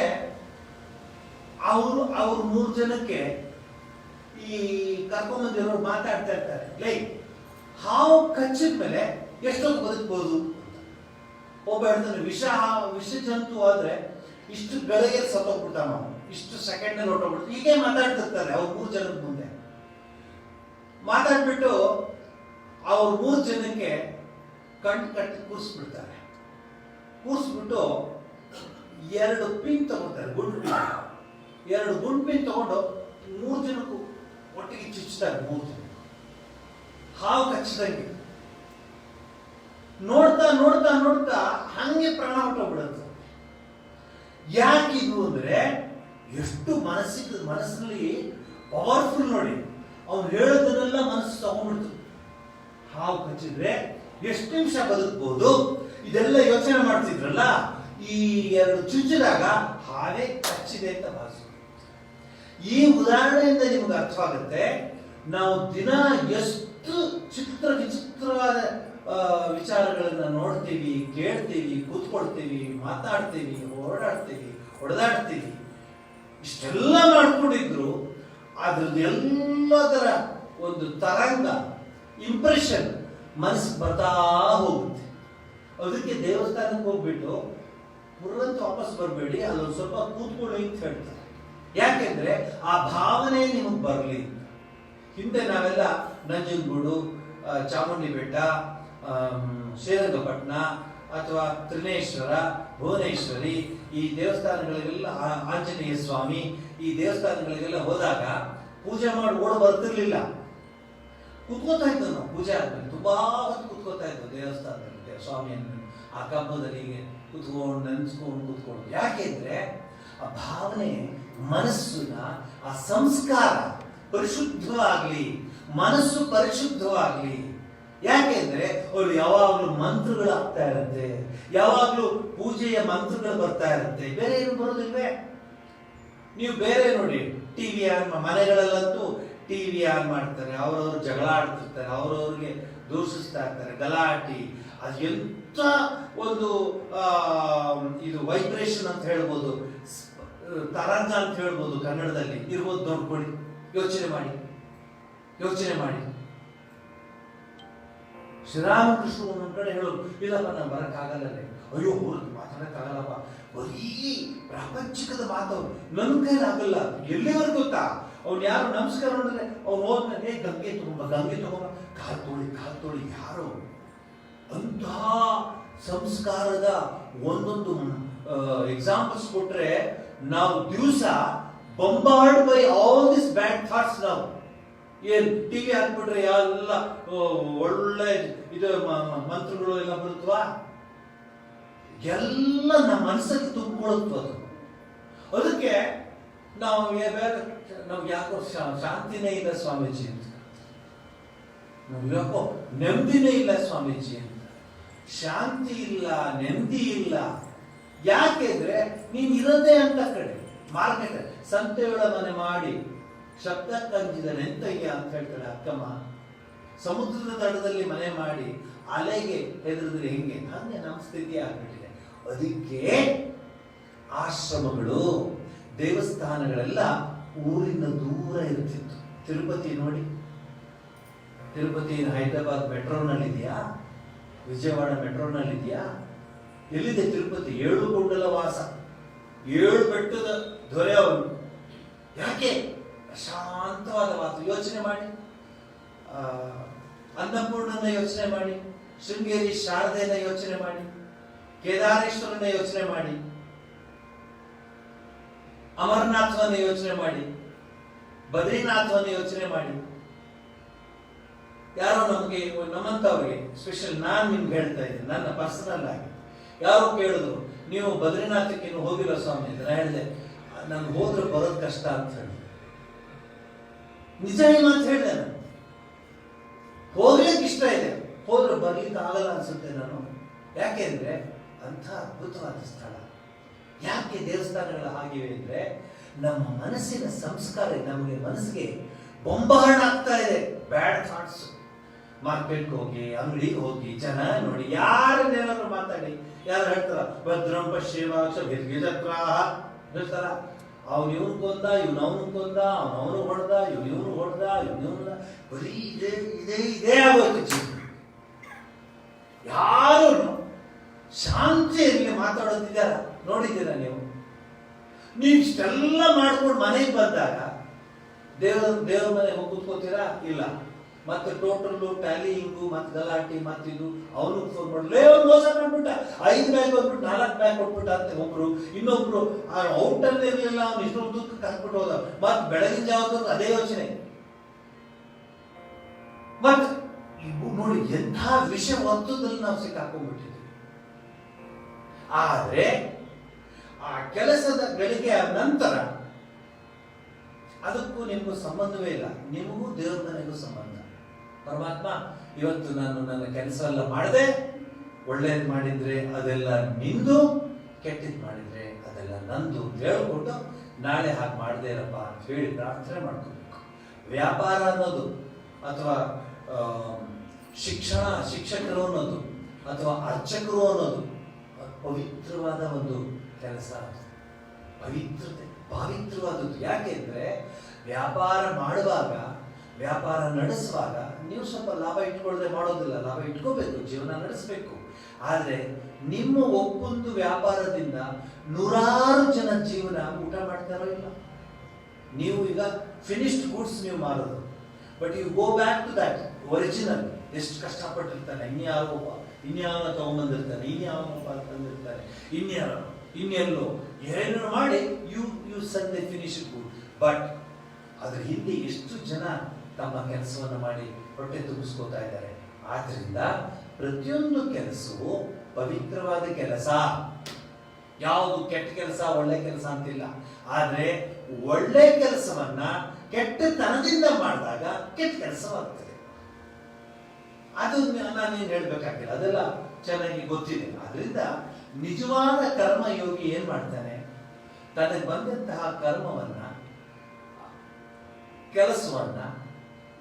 ಅವ್ರು 3 ಜನಕ್ಕೆ ಈ ಕರ್ಕೊಂಬಂದಿರೋರು ಮಾತಾಡ್ತಾ ಇರ್ತಾರೆ, ಹಾವು ಕಚ್ಚಿದ ಮೇಲೆ ಎಷ್ಟೊತ್ತು ಬದುಕಬಹುದು. ಒಬ್ಬ ಹೇಳ್ತಾನೆ, ವಿಷ ಜಂತು ಆದ್ರೆ ಇಷ್ಟು ಗಳಿಗೆ ಸತ್ತೋಗ್ಬಿಟ್ಟ, ನಾವು ಇಷ್ಟು ಸೆಕೆಂಡ್ ಅಲ್ಲಿ ಹೊಟ್ಟೋಗ್ಬಿಡ್ತು. ಹೀಗೆ ಮಾತಾಡ್ತಿರ್ತಾರೆ ಅವ್ರು 3 ಜನದ ಮುಂದೆ. ಮಾತಾಡ್ಬಿಟ್ಟು ಅವ್ರು 3 ಜನಕ್ಕೆ ಕಣ್ಣು ಕಟ್ಟಿ ಕೂರಿಸ್ಬಿಡ್ತಾರೆ. ಕೂರಿಸ್ಬಿಟ್ಟು 2 ಪಿನ್ ತಗೊಳ್ತಾರೆ, ಗುಂಡು ಪಿನ್. 2 ಗುಂಡು ಪಿನ್ ತಗೊಂಡು 3 ಜನಕ್ಕೂ ಒಟ್ಟಿಗೆ ಚುಚ್ತಾರೆ. 3 ಜನ ಹಾವು ಕಚ್ಚಿದಂಗೆ ನೋಡ್ತಾ ನೋಡ್ತಾ ನೋಡ್ತಾ ಹಂಗೆ ಪ್ರಾಣ ಹೊಟ್ಟೋಗ್ಬಿಡುತ್ತೆ. ಯಾಕಿದು ಅಂದ್ರೆ ಎಷ್ಟು ಮನಸ್ಸಿನಲ್ಲಿ ಪವರ್ಫುಲ್ ನೋಡಿ. ಅವ್ನು ಹೇಳೋದನ್ನೆಲ್ಲ ಮನಸ್ಸು ತಗೊಂಡ್ಬಿಡ್ತು. ಹಾವು ಕಚ್ಚಿದ್ರೆ ಎಷ್ಟು ನಿಮಿಷ ಬದುಕಬಹುದು ಇದೆಲ್ಲ ಯೋಚನೆ ಮಾಡ್ತಿದ್ರಲ್ಲ. ಈ 2 ಚುಚ್ಚಿದಾಗ ಹಾವೇ ಕಚ್ಚಿದೆ ಅಂತ ಭಾವಿಸ. ಈ ಉದಾಹರಣೆಯಿಂದ ನಿಮ್ಗೆ ಅರ್ಥವಾಗುತ್ತೆ ನಾವು ದಿನ ಎಷ್ಟು ವಿಚಿತ್ರವಾದ ವಿಚಾರಗಳನ್ನ ನೋಡ್ತೀವಿ, ಕೇಳ್ತೀವಿ, ಕೂತ್ಕೊಳ್ತೀವಿ, ಮಾತಾಡ್ತೀವಿ, ಓಡಾಡ್ತೀವಿ, ಹೊಡೆದಾಡ್ತೀವಿ. ಇಷ್ಟೆಲ್ಲ ಮಾಡ್ಕೊಂಡಿದ್ರು ಅದ್ರದ್ದು ಎಲ್ಲದರ ಒಂದು ತರಂಗ ಇಂಪ್ರೆಷನ್ ಮನಸ್ಸಿಗೆ ಬರ್ತಾ ಹೋಗುತ್ತೆ. ಅದಕ್ಕೆ ದೇವಸ್ಥಾನಕ್ಕೆ ಹೋಗ್ಬಿಟ್ಟು ಪುರಂತ ವಾಪಸ್ ಬರಬೇಡಿ, ಅಲ್ಲೊಂದು ಸ್ವಲ್ಪ ಕೂತ್ಕೊಳ್ಳಿ ಅಂತ ಹೇಳ್ತಾರೆ. ಯಾಕೆಂದ್ರೆ ಆ ಭಾವನೆ ನಿಮಗೆ ಬರಲಿ. ಹಿಂದೆ ನಾವೆಲ್ಲ ನಂಜನಗೂಡು, ಚಾಮುಂಡಿ ಬೆಟ್ಟ, ಶ್ರೀರಂಗಪಟ್ಟಣ ಅಥವಾ ತ್ರಿನೇಶ್ವರ, ಭುವನೇಶ್ವರಿ, ಈ ದೇವಸ್ಥಾನಗಳಿಗೆಲ್ಲ, ಆಂಜನೇಯ ಸ್ವಾಮಿ, ಈ ದೇವಸ್ಥಾನಗಳಿಗೆಲ್ಲ ಹೋದಾಗ ಪೂಜೆ ಮಾಡಿ ಓಡ ಬರ್ತಿರ್ಲಿಲ್ಲ. ಕುತ್ಕೋತಾ ಇದ್ವು ನಾವು. ಪೂಜೆ ಆದ್ಮೇಲೆ ತುಂಬಾ ಹೊತ್ತು ಕುತ್ಕೋತಾ ಇದ್ವು ದೇವಸ್ಥಾನದಲ್ಲಿ ಸ್ವಾಮಿಯನ್ನು. ಆ ಕಂಬದಲ್ಲಿ ಹೀಗೆ ಕುತ್ಕೊಂಡು ನೆನ್ಸ್ಕೊಂಡು ಕುತ್ಕೊಂಡು. ಯಾಕೆಂದ್ರೆ ಆ ಭಾವನೆ ಮನಸ್ಸಿನ ಆ ಸಂಸ್ಕಾರ ಪರಿಶುದ್ಧವಾಗ್ಲಿ, ಮನಸ್ಸು ಪರಿಶುದ್ಧವಾಗ್ಲಿ. ಯಾಕೆಂದ್ರೆ ಅವ್ರು ಯಾವಾಗ್ಲೂ ಮಂತ್ರಗಳು ಆಗ್ತಾ ಇರುತ್ತೆ, ಯಾವಾಗ್ಲೂ ಪೂಜೆಯ ಮಂತ್ರಗಳು ಬರ್ತಾ ಇರುತ್ತೆ. ಬೇರೆ ಏನು ಬರೋದಿಲ್ವೇ? ನೀವು ಬೇರೆ ನೋಡಿ, ಟಿವಿ ಆನ್, ಮನೆಗಳಲ್ಲಂತೂ ಟಿವಿ ಆನ್ ಮಾಡ್ತಾರೆ, ಅವ್ರವ್ರು ಜಗಳ ಆಡ್ತಿರ್ತಾರೆ, ಅವ್ರವ್ರಿಗೆ ದೂಷಿಸ್ತಾ ಇರ್ತಾರೆ, ಗಲಾಟಿ. ಅದು ಎಂತ ಒಂದು ಇದು ವೈಬ್ರೇಷನ್ ಅಂತ ಹೇಳ್ಬೋದು, ತರಂಗ ಅಂತ ಹೇಳ್ಬೋದು, ಕನ್ನಡದಲ್ಲಿ ಇರ್ಬೋದು. ನೋಡ್ಕೊಳ್ಳಿ, ಯೋಚನೆ ಮಾಡಿ. ಶ್ರೀರಾಮಕೃಷ್ಣ ಒಂದೊಂದ್ ಕಡೆ ಹೇಳೋದು, ಇಲ್ಲಪ್ಪ ನಾನು ಬರಕ್ಕಾಗಲ್ಲೇ, ಅಯ್ಯೋ ಅವ್ರಿಗೆ ಮಾತಾಡಕ್ಕಾಗಲ್ಲಪ್ಪ, ಬರೀ ಪ್ರಾಪಂಚಿಕದ ಮಾತವ್ರು, ನನ್ನ ಕೈಲಿ ಆಗಲ್ಲ. ಎಲ್ಲಿವರೆಗೂ ಗೊತ್ತಾ, ಅವ್ನು ಯಾರು ನಮಸ್ಕಾರ ನೋಡಿದ್ರೆ ಅವ್ನು ಹೋದ್ಮೇಲೆ ಗಂಗೆ ತಗೊಂಬ, ಕಾಲ್ ತೊಳಿ ಯಾರು ಅಂತಹ ಸಂಸ್ಕಾರದ ಒಂದೊಂದು ಎಕ್ಸಾಂಪಲ್ಸ್ ಕೊಟ್ರೆ ನಾವು ದಿವಸ ಬಂಬಾರ್ಡ್ by all this bad thoughts. ನಾವು ಏನ್ ಟಿವಿ ಹಾಕ್ಬಿಟ್ರೆ ಎಲ್ಲ ಒಳ್ಳೆ ಇದು ಮಂತ್ರಗಳು ಎಲ್ಲ ಬರುತ್ತವಾ, ಎಲ್ಲ ನಮ್ಮ ಮನಸ್ಸಲ್ಲಿ ತುಂಬಿಕೊಳ್ಳುತ್ತವ. ಅದಕ್ಕೆ ನಮ್ಗೆ ಯಾಕೋ ಶಾಂತಿನೇ ಇಲ್ಲ ಸ್ವಾಮೀಜಿ ಅಂತ, ನಮ್ಗೆ ಯಾಕೋ ನೆಮ್ಮದಿನೇ ಇಲ್ಲ ಸ್ವಾಮೀಜಿ ಅಂತ. ಶಾಂತಿ ಇಲ್ಲ, ನೆಮ್ಮದಿ ಇಲ್ಲ. ಯಾಕೆಂದ್ರೆ ನೀನ್ ಇರೋದೇ ಅಂತ ಕಡೆ ಮಾರ್ಕೆಟ್ ಸಂತೆಗಳ ಮನೆ ಮಾಡಿ ಶಬ್ದಕ್ಕಂಜಿದ ನೆಂತಯ್ಯ ಅಂತ ಹೇಳ್ತಾಳೆ ಅಕ್ಕಮ್ಮ. ಸಮುದ್ರದ ದಡದಲ್ಲಿ ಮನೆ ಮಾಡಿ ಅಲೆಗೆ ಹೆದರಿದ್ರೆ ಹೆಂಗೆ, ಹಂಗೆ ನಮ್ಮ ಸ್ಥಿತಿ ಆಗ್ಬಿಟ್ಟಿದೆ. ಅದಕ್ಕೆ ಆಶ್ರಮಗಳು, ದೇವಸ್ಥಾನಗಳೆಲ್ಲ ಊರಿನ ದೂರ ಇರ್ತಿತ್ತು. ತಿರುಪತಿ ನೋಡಿ, ತಿರುಪತಿ ಹೈದರಾಬಾದ್ ಮೆಟ್ರೋನಲ್ಲಿದೆಯಾ, ವಿಜಯವಾಡ ಮೆಟ್ರೋನಲ್ಲಿದೆಯಾ, ಎಲ್ಲಿದೆ ತಿರುಪತಿ? 7 ಕುಂಡಲ ವಾಸ, 7 ಬೆಟ್ಟದ ದೊರೆ ಅವನು. ಯಾಕೆ? ಶಾಂತವಾದ ಮಾತು. ಯೋಚನೆ ಮಾಡಿ, ಅನ್ನಪೂರ್ಣನ ಯೋಚನೆ ಮಾಡಿ, ಶೃಂಗೇರಿ ಶಾರದೆನ ಯೋಚನೆ ಮಾಡಿ, ಕೇದಾರೇಶ್ವರನ ಯೋಚನೆ ಮಾಡಿ, ಅಮರನಾಥವನ್ನ ಯೋಚನೆ ಮಾಡಿ, ಬದ್ರಿನಾಥವನ್ನ ಯೋಚನೆ ಮಾಡಿ. ಯಾರೋ ನಮಗೆ, ನಮ್ಮಂತವ್ರಿಗೆ ಸ್ಪೆಷಲ್ ನಾನು ನಿಮ್ಗೆ ಹೇಳ್ತಾ ಇದ್ದೀನಿ, ನನ್ನ ಪರ್ಸನಲ್ ಆಗಿ ಯಾರೋ ಕೇಳಿದ್ರು, ನೀವು ಬದ್ರಿನಾಥಕ್ಕೆ ಇನ್ನು ಹೋಗಿರೋ ಸ್ವಾಮಿ ಅಂತ. ನಾನು ಹೇಳಿದೆ, ನಾನು ಹೋದ್ರೆ ಬರೋದು ಕಷ್ಟ ಅಂತ ಹೇಳಿ. ನಿಜ ಮಾತು ಹೇಳಿದೆ. ನಾನು ಹೋಗ್ಲಿಕ್ಕೆ ಇಷ್ಟ ಇದೆ, ಹೋದ್ರೆ ಬರ್ಲಿಕ್ಕೆ ಆಗಲ್ಲ ಅನ್ಸುತ್ತೆ ನಾನು. ಯಾಕೆಂದ್ರೆ ಅಂಥ ಅದ್ಭುತವಾದ ಸ್ಥಳ. ಯಾಕೆ ದೇವಸ್ಥಾನಗಳು ಆಗಿವೆ ಅಂದ್ರೆ, ನಮ್ಮ ಮನಸ್ಸಿನ ಸಂಸ್ಕಾರ ನಮಗೆ ಮನಸ್ಸಿಗೆ ಬೊಂಬಾರಣ ಆಗ್ತಾ ಇದೆ. ಬ್ಯಾಡ್ ಥಾಟ್ಸ್. ಮಾರ್ಕೆಟ್ಗೆ ಹೋಗಿ, ಅಂಗಡಿಗೆ ಹೋಗಿ, ಜನ ನೋಡಿ, ಯಾರನ್ನೇನಾದ್ರು ಮಾತಾಡಿ, ಯಾರು ಹೇಳ್ತಾರ ಭದ್ರಂ ಪಶ್ಚಿಮಾಕ್ಷ ಭಿರ್ಗಿಜತ್ರಾಹ ಹೇಳ್ತಾರ. ಅವ್ನು ಇವನು ಕೊಂದ, ಇವನು ಅವನು ಕೊಂದ, ಅವನು ಹೊಡೆದ, ಇವನು ಹೊಡೆದ, ಇವನು ಬರೀ ಇದೇ ಇದೇ ಇದೇ ಆಗೋಯ್ತು ಜೀವನ. ಯಾರು ಶಾಂತಿಯಲ್ಲಿ ಮಾತಾಡೋದಿದ್ದಾರ ನೋಡಿದ್ದೀರಾ ನೀವು? ನೀವು ಇಷ್ಟೆಲ್ಲ ಮಾಡ್ಕೊಂಡು ಮನೆಗೆ ಬಂದಾಗ ದೇವ್ರ ಮನೆಗೆ ಹೋಗಿ ಕೂತ್ಕೋತೀರಾ? ಇಲ್ಲ. ಮತ್ತೆ ಟೋಟಲ್ಲು ಟ್ಯಾಲಿಂಗು ಮತ್ತೆ ಗಲಾಟಿ ಮತ್ತಿದು. ಅವನು ಫೋನ್ ಮಾಡಲೇ ಅವ್ನು ಮೋಸ ಮಾಡ್ಬಿಟ್ಟ, 5 ಬ್ಯಾಗ್ ಹೋಗ್ಬಿಟ್ಟು 4 ಬ್ಯಾಗ್ ಕೊಟ್ಬಿಟ್ಟ ಅಂತ ಒಬ್ರು. ಇನ್ನೊಬ್ರು ಔಟಲ್ಲಿ ಇರಲಿಲ್ಲ, ಅವ್ನು ಇಷ್ಟೊಂದು ದುಃಖಕ್ಕೆ ಹಾಕ್ಬಿಟ್ಟು ಹೋದ. ಮತ್ತೆ ಬೆಳಗಿನ ಜಾವದ ಅದೇ ಯೋಚನೆ. ಮತ್ತೆ ನೋಡಿ, ಎಂಥ ವಿಷಯ ವಸ್ತುದಲ್ಲಿ ನಾವು ಸಿಕ್ಕಾಕೊಂಡ್ಬಿಟ್ಟಿದ್ವಿ. ಆದ್ರೆ ಆ ಕೆಲಸದ ಗಳಿಗೆ ನಂತರ ಅದಕ್ಕೂ ನಿಮಗೂ ಸಂಬಂಧವೇ ಇಲ್ಲ. ನಿಮಗೂ ದೇವ್ರ ಮನೆಗೂ ಸಂಬಂಧ. ಪರಮಾತ್ಮ, ಇವತ್ತು ನಾನು ನನ್ನ ಕೆಲಸ ಎಲ್ಲ ಮಾಡಿದೆ, ಒಳ್ಳೇದು ಮಾಡಿದ್ರೆ ಅದೆಲ್ಲ ನಿಂದು, ಕೆಟ್ಟದ್ದು ಮಾಡಿದ್ರೆ ಅದೆಲ್ಲ ನಂದು ಹೇಳ್ಕೊಟ್ಟು ನಾಳೆ ಹಾಗೆ ಮಾಡದೇ ಇರಪ್ಪ ಅಂತ ಹೇಳಿ ಪ್ರಾರ್ಥನೆ ಮಾಡ್ಕೋಬೇಕು. ವ್ಯಾಪಾರ ಅನ್ನೋದು ಅಥವಾ ಶಿಕ್ಷಕರು ಅನ್ನೋದು ಅಥವಾ ಅರ್ಚಕರು ಅನ್ನೋದು ಪವಿತ್ರವಾದ ಒಂದು ಕೆಲಸ. ಪವಿತ್ರವಾದದ್ದು. ಯಾಕೆಂದ್ರೆ ವ್ಯಾಪಾರ ಮಾಡುವಾಗ, ವ್ಯಾಪಾರ ನಡೆಸುವಾಗ ನೀವು ಸ್ವಲ್ಪ ಲಾಭ ಇಟ್ಕೊಳ್ಳದೆ ಮಾಡೋದಿಲ್ಲ. ಲಾಭ ಇಟ್ಕೋಬೇಕು, ಜೀವನ ನಡೆಸಬೇಕು. ಆದ್ರೆ ನಿಮ್ಮ ಒಬ್ಬೊಂದು ವ್ಯಾಪಾರದಿಂದ 100 ಜನ ಜೀವನ ಊಟ ಮಾಡ್ತಾರೋ ಇಲ್ಲ. ನೀವು ಈಗ ಫಿನಿಶ್ಡ್ ಗುಡ್ಸ್ ನೀವು ಮಾರೋದು, but you go back to that original. ಎಷ್ಟು ಕಷ್ಟಪಟ್ಟಿರ್ತಾನೆ, ಇನ್ಯಾವನ ತಗೊಂಡ್ಬಂದಿರ್ತಾನೆ, ಇನ್ಯಾವನಪ್ಪ ತಂದಿರ್ತಾನೆ, ಇನ್ನೆಲ್ಲೋ ಏನೇನು ಮಾಡಿ you sell the finished good. But ಅದ್ರ ಹಿಂದೆ ಎಷ್ಟು ಜನ ತಮ್ಮ ಕೆಲಸವನ್ನು ಮಾಡಿ ಹೊಟ್ಟೆ ತುಂಬಿಸ್ಕೋತಾ ಇದ್ದಾರೆ. ಆದ್ರಿಂದ ಪ್ರತಿಯೊಂದು ಕೆಲಸವು ಪವಿತ್ರವಾದ ಕೆಲಸ. ಯಾವುದು ಕೆಟ್ಟ ಕೆಲಸ, ಒಳ್ಳೆ ಕೆಲಸ ಅಂತಿಲ್ಲ. ಆದ್ರೆ ಒಳ್ಳೆ ಕೆಲಸವನ್ನ ಕೆಟ್ಟತನದಿಂದ ಮಾಡಿದಾಗ ಕೆಟ್ಟ ಕೆಲಸವಾಗ್ತದೆ. ಅದು ನಾನೇನು ಹೇಳ್ಬೇಕಾಗಿಲ್ಲ, ಅದೆಲ್ಲ ಚೆನ್ನಾಗಿ ಗೊತ್ತಿದೆ. ಆದ್ರಿಂದ ನಿಜವಾದ ಕರ್ಮಯೋಗಿ ಏನ್ ಮಾಡ್ತಾನೆ, ತನಗೆ ಬಂದಂತಹ ಕರ್ಮವನ್ನ, ಕೆಲಸವನ್ನ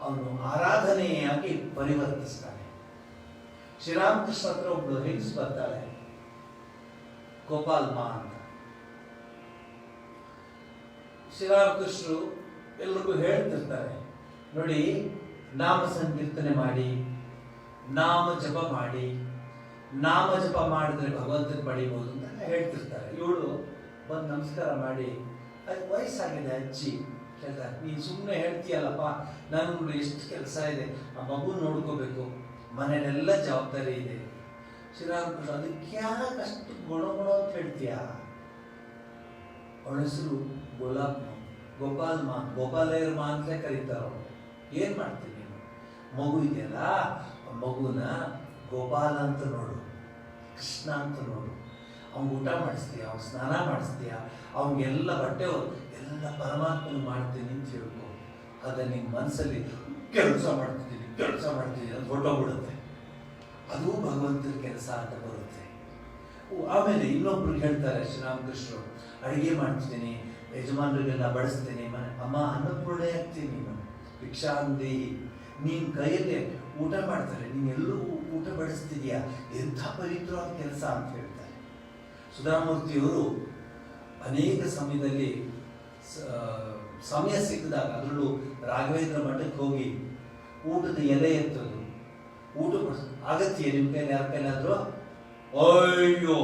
ಅವನು ಆರಾಧನೆಯಾಗಿ ಪರಿವರ್ತಿಸ್ತಾನೆ. ಶ್ರೀರಾಮಕೃಷ್ಣ ಹತ್ರ ಒಬ್ಳು ಹೆಂಗಸು ಬರ್ತಾಳೆ, ಗೋಪಾಲ್ ಮಾ ಅಂತ. ಶ್ರೀರಾಮಕೃಷ್ಣರು ಎಲ್ರಿಗೂ ಹೇಳ್ತಿರ್ತಾರೆ, ನೋಡಿ, ನಾಮ ಸಂಕೀರ್ತನೆ ಮಾಡಿ, ನಾಮ ಜಪ ಮಾಡಿ, ನಾಮ ಜಪ ಮಾಡಿದ್ರೆ ಭಗವಂತನ ಪಡಿಬಹುದು ಅಂತ ಹೇಳ್ತಿರ್ತಾರೆ. ಇವಳು ಬಂದು ನಮಸ್ಕಾರ ಮಾಡಿ, ಅದು ವಯಸ್ಸಾಗಿದೆ ಅಜ್ಜಿ, ಕೇಳ್ತಾರೆ, ನೀನು ಸುಮ್ಮನೆ ಹೇಳ್ತೀಯಲ್ಲಪ್ಪ, ನಾನು ಎಷ್ಟು ಕೆಲಸ ಇದೆ, ಆ ಮಗು ನೋಡ್ಕೋಬೇಕು, ಮನೇಲೆಲ್ಲ ಜವಾಬ್ದಾರಿ ಇದೆ. ಶ್ರೀರಾಮಕೃಷ್ಣ, ಅದಕ್ಕೆ ಯಾಕೆ ಅಷ್ಟು ಗುಣ ಅಂತ ಹೇಳ್ತೀಯ? ಅವಳ ಹೆಸರು ಗೋಪಾಲ್ ಮಾ, ಗೋಪಾಲಯ್ಯರ ಮಾ ಅಂತಲೇ ಕರೀತಾರ. ಏನ್ ಮಾಡ್ತೀನಿ ನೀನು? ಮಗು ಇದೆಯಲ್ಲ, ಮಗುನ ಗೋಪಾಲ ಅಂತ ನೋಡು, ಕೃಷ್ಣ ಅಂತ ನೋಡು. ಅವ್ನ ಊಟ ಮಾಡಿಸ್ತೀಯ, ಅವ್ನ ಸ್ನಾನ ಮಾಡಿಸ್ತೀಯ, ಅವ್ನಿಗೆಲ್ಲ ಬಟ್ಟೆ ಎಲ್ಲ ಪರಮಾತ್ಮನ ಮಾಡ್ತೀನಿ ಅಂತ ಹೇಳ್ಕೊ. ಅದ ನಿನ್ನ ಮನಸ್ಸಲ್ಲಿ ಕೆಲಸ ಮಾಡ್ತಿದ್ದೀನಿ ಅಂತ ಹೊಟ್ಟೋಗ್ಬಿಡುತ್ತೆ. ಅದು ಭಗವಂತನ ಕೆಲಸ ಅಂತ ಬರುತ್ತೆ. ಆಮೇಲೆ ಇನ್ನೊಬ್ರು ಹೇಳ್ತಾರೆ ಶ್ರೀರಾಮಕೃಷ್ಣರು, ಅಡಿಗೆ ಮಾಡ್ತಿದ್ದೀನಿ, ಯಜಮಾನರಿಗೆಲ್ಲ ಬಡಿಸ್ತೀನಿ, ಮನೆ ಅಮ್ಮ ಅನ್ನಪೂರ್ಣೆ ಆಗ್ತೀನಿ, ನೀನು ಭಿಕ್ಷಾಂದೇಹಿ, ನೀನ್ ಕೈಯಲ್ಲೇ ಊಟ ಮಾಡ್ತಾರೆ, ನೀನ್ ಎಲ್ಲೂ ಊಟ ಬಡಿಸ್ತಿದ್ಯಾ, ಎಂಥ ಪವಿತ್ರವಾದ ಕೆಲಸ ಅಂತ ಹೇಳ್ತಾರೆ. ಸುಧಾಮೂರ್ತಿಯವರು ಅನೇಕ ಸಮಯದಲ್ಲಿ ಸಮಯ ಸಿಕ್ಕಿದಾಗ, ಅದರಲ್ಲೂ ರಾಘವೇಂದ್ರ ಮಠಕ್ಕೆ ಹೋಗಿ ಊಟದ ಎಲೆ ಎತ್ತೋದು, ಊಟ ಆಗತ್ತೀಯ ನಿಮ್ಮ ಕೈಲಿ, ಯಾರ ಕೈಲಾದ್ರು? ಅಯ್ಯೋ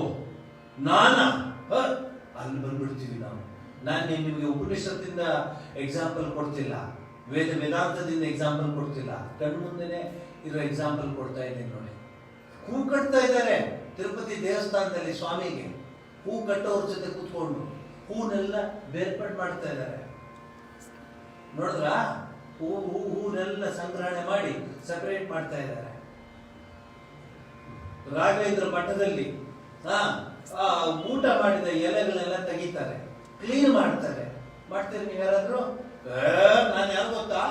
ಅಲ್ಲಿ ಬಂದ್ಬಿಡ್ತೀವಿ ನಾವು. ನಾನು ನಿಮಗೆ ಉಪನಿಷತ್ತಿಂದ ಎಕ್ಸಾಂಪಲ್ ಕೊಡ್ತಿಲ್ಲ, ವೇದಾಂತದಿಂದ ಎಕ್ಸಾಂಪಲ್ ಕೊಡ್ತಿಲ್ಲ, ಕಣ್ಣು ಮುಂದೆನೆ ಇರೋ ಎಕ್ಸಾಂಪಲ್ ಕೊಡ್ತಾ ಇದ್ದೀನಿ ನೋಡಿ. ಹೂ ಕಟ್ತಾ ಇದ್ದಾರೆ ತಿರುಪತಿ ದೇವಸ್ಥಾನದಲ್ಲಿ ಸ್ವಾಮಿಗೆ, ಹೂ ಕಟ್ಟೋರ ಜೊತೆ ಕೂತ್ಕೊಂಡು ಹೂನೆಲ್ಲ ಬೇರ್ಪಟ್ಟು ಮಾಡ್ತಾ ಇದ್ದಾರೆ. ನೋಡಿದ್ರ? ಹೂನೆಲ್ಲ ಸಂಗ್ರಹಣೆ ಮಾಡಿ ಸಪರೇಟ್ ಮಾಡ್ತಾ ಇದ್ದಾರೆ. ರಾಘವೇಂದ್ರ ಮಠದಲ್ಲಿ ಊಟ ಮಾಡಿದ ಎಲೆಗಳೆಲ್ಲ ತೆಗಿತಾರೆ, ಕ್ಲೀನ್ ಮಾಡ್ತಾರೆ. ಮಾಡ್ತೀರಿ ನೀವು ಯಾರಾದ್ರೂ? ನಾನು ಯಾರು ಗೊತ್ತಾ,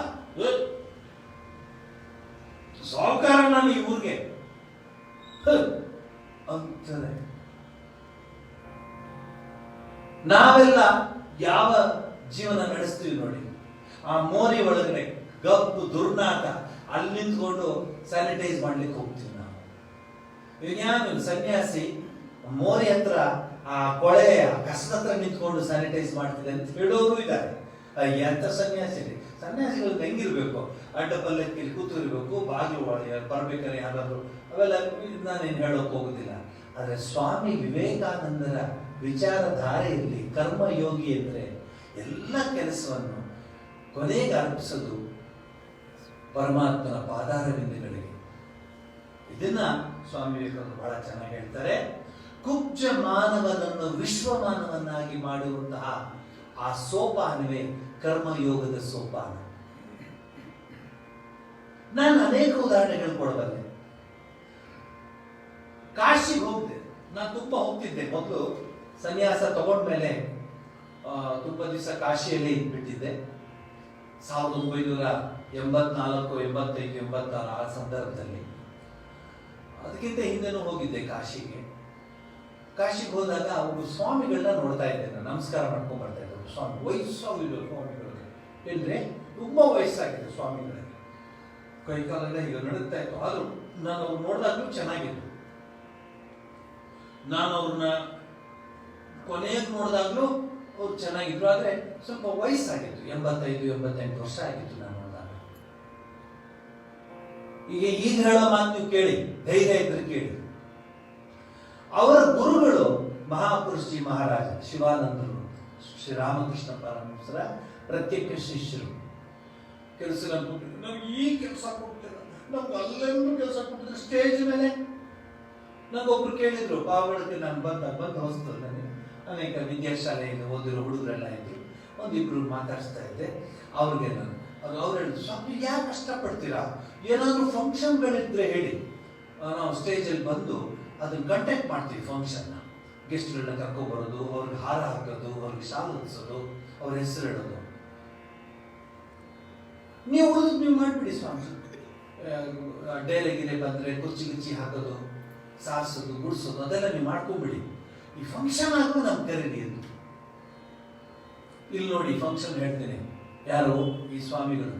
ಸಾಹುಕಾರ ನಾನು ಈ ಊರಿಗೆ ಅಂತಾರೆ. ನಾವೆಲ್ಲ ಯಾವ ಜೀವನ ನಡೆಸ್ತೀವಿ ನೋಡಿ. ಆ ಮೋರಿ ಒಳಗಡೆ ಗಪ್ಪು ದುರ್ನಾಟ, ಅಲ್ಲಿ ನಿಂತ್ಕೊಂಡು ಸ್ಯಾನಿಟೈಸ್ ಮಾಡ್ಲಿಕ್ಕೆ ಹೋಗ್ತೀವಿ ನಾವು. ಇನ್ಯಾನು ಸನ್ಯಾಸಿ ಮೋರಿ ಹತ್ರ ಆ ಕೊಳೆಯ ಕಸದ ಹತ್ರ ನಿಂತ್ಕೊಂಡು ಸ್ಯಾನಿಟೈಸ್ ಮಾಡ್ತಿದೆ ಅಂತ ಹೇಳೋರು ಇದ್ದಾರೆ. ಎಂತ ಸನ್ಯಾಸಿಗಳು ಹೆಂಗಿರ್ಬೇಕು? ಅಡ್ಡ ಪಲ್ಲಕ್ಕಿಲಿ ಕೂತಿರ್ಬೇಕು, ಬಾಗಿಲು ಬರ್ಬೇಕಾದ್ರೆ ಯಾರಾದ್ರು, ಅವೆಲ್ಲ ನಾನೇನು ಹೇಳೋಕೆ ಹೋಗುದಿಲ್ಲ. ಆದ್ರೆ ಸ್ವಾಮಿ ವಿವೇಕಾನಂದರ ವಿಚಾರಧಾರೆಯಲ್ಲಿ ಕರ್ಮಯೋಗಿ ಅಂದ್ರೆ ಎಲ್ಲ ಕೆಲಸವನ್ನು ಕೊನೆಗೆ ಅರ್ಪಿಸೋದು ಪರಮಾತ್ಮನ ಪಾದಾರವಿಂದಗಳಿಗೆ. ಇದನ್ನ ಸ್ವಾಮಿ ವಿವೇಕಾನಂದರು ಬಹಳ ಚೆನ್ನಾಗಿ ಹೇಳ್ತಾರೆ. ಕುಬ್ಜ ಮಾನವನನ್ನು ವಿಶ್ವಮಾನವನ್ನಾಗಿ ಮಾಡುವಂತಹ ಆ ಸೋಪಾನವೇ ಕರ್ಮಯೋಗದ ಸೋಪಾನ. ನಾನು ಅನೇಕ ಉದಾಹರಣೆಗಳು ಕೊಡಬಲ್ಲೆ. ಕಾಶಿಗೆ ಹೋಗ್ದೆ, ನಾನು ತುಂಬಾ ಹೋಗ್ತಿದ್ದೆ ಮೊದಲು. ಸನ್ಯಾಸ ತಗೊಂಡ್ಮೇಲೆ ತುಂಬಾ ದಿವಸ ಕಾಶಿಯಲ್ಲಿ ಇದ್ಬಿಟ್ಟಿದ್ದೆ. 1984, 85, 86 ಆ ಸಂದರ್ಭದಲ್ಲಿ. ಅದಕ್ಕಿಂತ ಹಿಂದೆನೂ ಹೋಗಿದ್ದೆ ಕಾಶಿಗೆ. ಕಾಶಿಗೆ ಹೋದಾಗ ಅವರು ಸ್ವಾಮಿಗಳನ್ನ ನೋಡ್ತಾ ಇದ್ದೆ, ನಾನು ನಮಸ್ಕಾರ ಮಾಡ್ಕೊಂಡ್ ಬರ್ತಾ ಇದ್ದರು. ಸ್ವಾಮಿ ವಯಸ್ಸಾಗಿದ್ರು ಸ್ವಾಮಿಗಳಿಗೆ, ಏನ್ರೆ ತುಂಬಾ ವಯಸ್ಸಾಗಿದೆ ಸ್ವಾಮಿಗಳಿಗೆ, ಕೈಕಾಲೆಲ್ಲ ಈಗ ನಡುತ್ತಾ ಇತ್ತು. ಆದ್ರೂ ನಾನು ಅವ್ರು ನೋಡಿದಾಗ್ಲೂ ಚೆನ್ನಾಗಿತ್ತು. ನಾನು ಅವ್ರನ್ನ ಕೊನೆಗೆ ನೋಡಿದಾಗ್ಲೂ ಅವ್ರು ಚೆನ್ನಾಗಿದ್ರು. ಆದ್ರೆ ಸ್ವಲ್ಪ ವಯಸ್ಸಾಗಿತ್ತು, 85, 88 ವರ್ಷ ಆಗಿತ್ತು ನಾನು ನೋಡಿದಾಗ. ಈಗ ಹೇಳೋ ಮಾತು ನೀವು ಕೇಳಿ, ಧೈರ್ಯ ಇದ್ರೆ ಕೇಳಿ. ಅವರ ಗುರುಗಳು ಮಹಾಪುರುಷಿ ಮಹಾರಾಜ ಶಿವಾನಂದರು, ಶ್ರೀರಾಮಕೃಷ್ಣ ಪರಮಹಂಸರ ಪ್ರತ್ಯೇಕ ಶಿಷ್ಯರು. ಕೆಲಸ ನಮ್ಗೆ ಈ ಕೆಲಸ ಕೊಡ್ತಿಲ್ಲ, ನಮ್ಗೆ ಅಲ್ಲೆಲ್ಲೂ ಕೆಲಸ ಕೊಟ್ಟಿದ್ರು. ಸ್ಟೇಜ್ ಮೇಲೆ ನಂಗೊಬ್ರು ಕೇಳಿದ್ರು, ಪಾವಳಕ್ಕೆ ನಾನು ಬಂದು ಹೊಸ್ತದೆ, ಅನೇಕ ವಿದ್ಯಾಶಾಲೆಯಿಂದ ಓದಿರೋ ಹುಡುಗರೆಲ್ಲ ಇದ್ರು. ಒಂದಿಬ್ರು ಮಾತಾಡಿಸ್ತಾ ಇದ್ದೆ. ಅವ್ರಿಗೆ ನಾನು ಅವ್ರು ಹೇಳಿದ್ರು, ಸ್ವಾಮಿ ಯಾಕೆ ಕಷ್ಟಪಡ್ತೀರಾ? ಏನಾದರೂ ಫಂಕ್ಷನ್ಗಳಿದ್ರೆ ಹೇಳಿ, ನಾವು ಸ್ಟೇಜಲ್ಲಿ ಬಂದು ಅದನ್ನ ಕಂಟೆಕ್ಟ್ ಮಾಡ್ತೀವಿ. ಫಂಕ್ಷನ್ನ ಗೆಸ್ಟ್ಗಳನ್ನ ಕರ್ಕೊಂಡ್ಬರೋದು, ಅವ್ರಿಗೆ ಹಾರ ಹಾಕೋದು, ಅವ್ರಿಗೆ ಶಾಲು ಹೊದಿಸೋದು, ಅವ್ರ ಹೆಸರು ಹೇಳೋದು. ನೀವು ಉಳಿದು ನೀವು ಮಾಡಿಬಿಡಿ ಸ್ವಾಮಿ. ಡೇರೆ ಗಿರೆ ಬಂದರೆ ಕುರ್ಚಿ ಗಿಚ್ಚಿ ಹಾಕೋದು, ಸಾರಿಸೋದು, ಗುಡಿಸೋದು, ಅದೆಲ್ಲ ನೀವು ಮಾಡ್ಕೊಂಡ್ಬಿಡಿ. ಈ ಫಂಕ್ಷನ್ ಆಗೋ ನಮ್ಗೆ ಕರೀರಿ ಅಂತ. ಇಲ್ಲಿ ನೋಡಿ ಫಂಕ್ಷನ್ ಹೇಳ್ತೀನಿ. ಯಾರು? ಈ ಸ್ವಾಮಿಗಳು.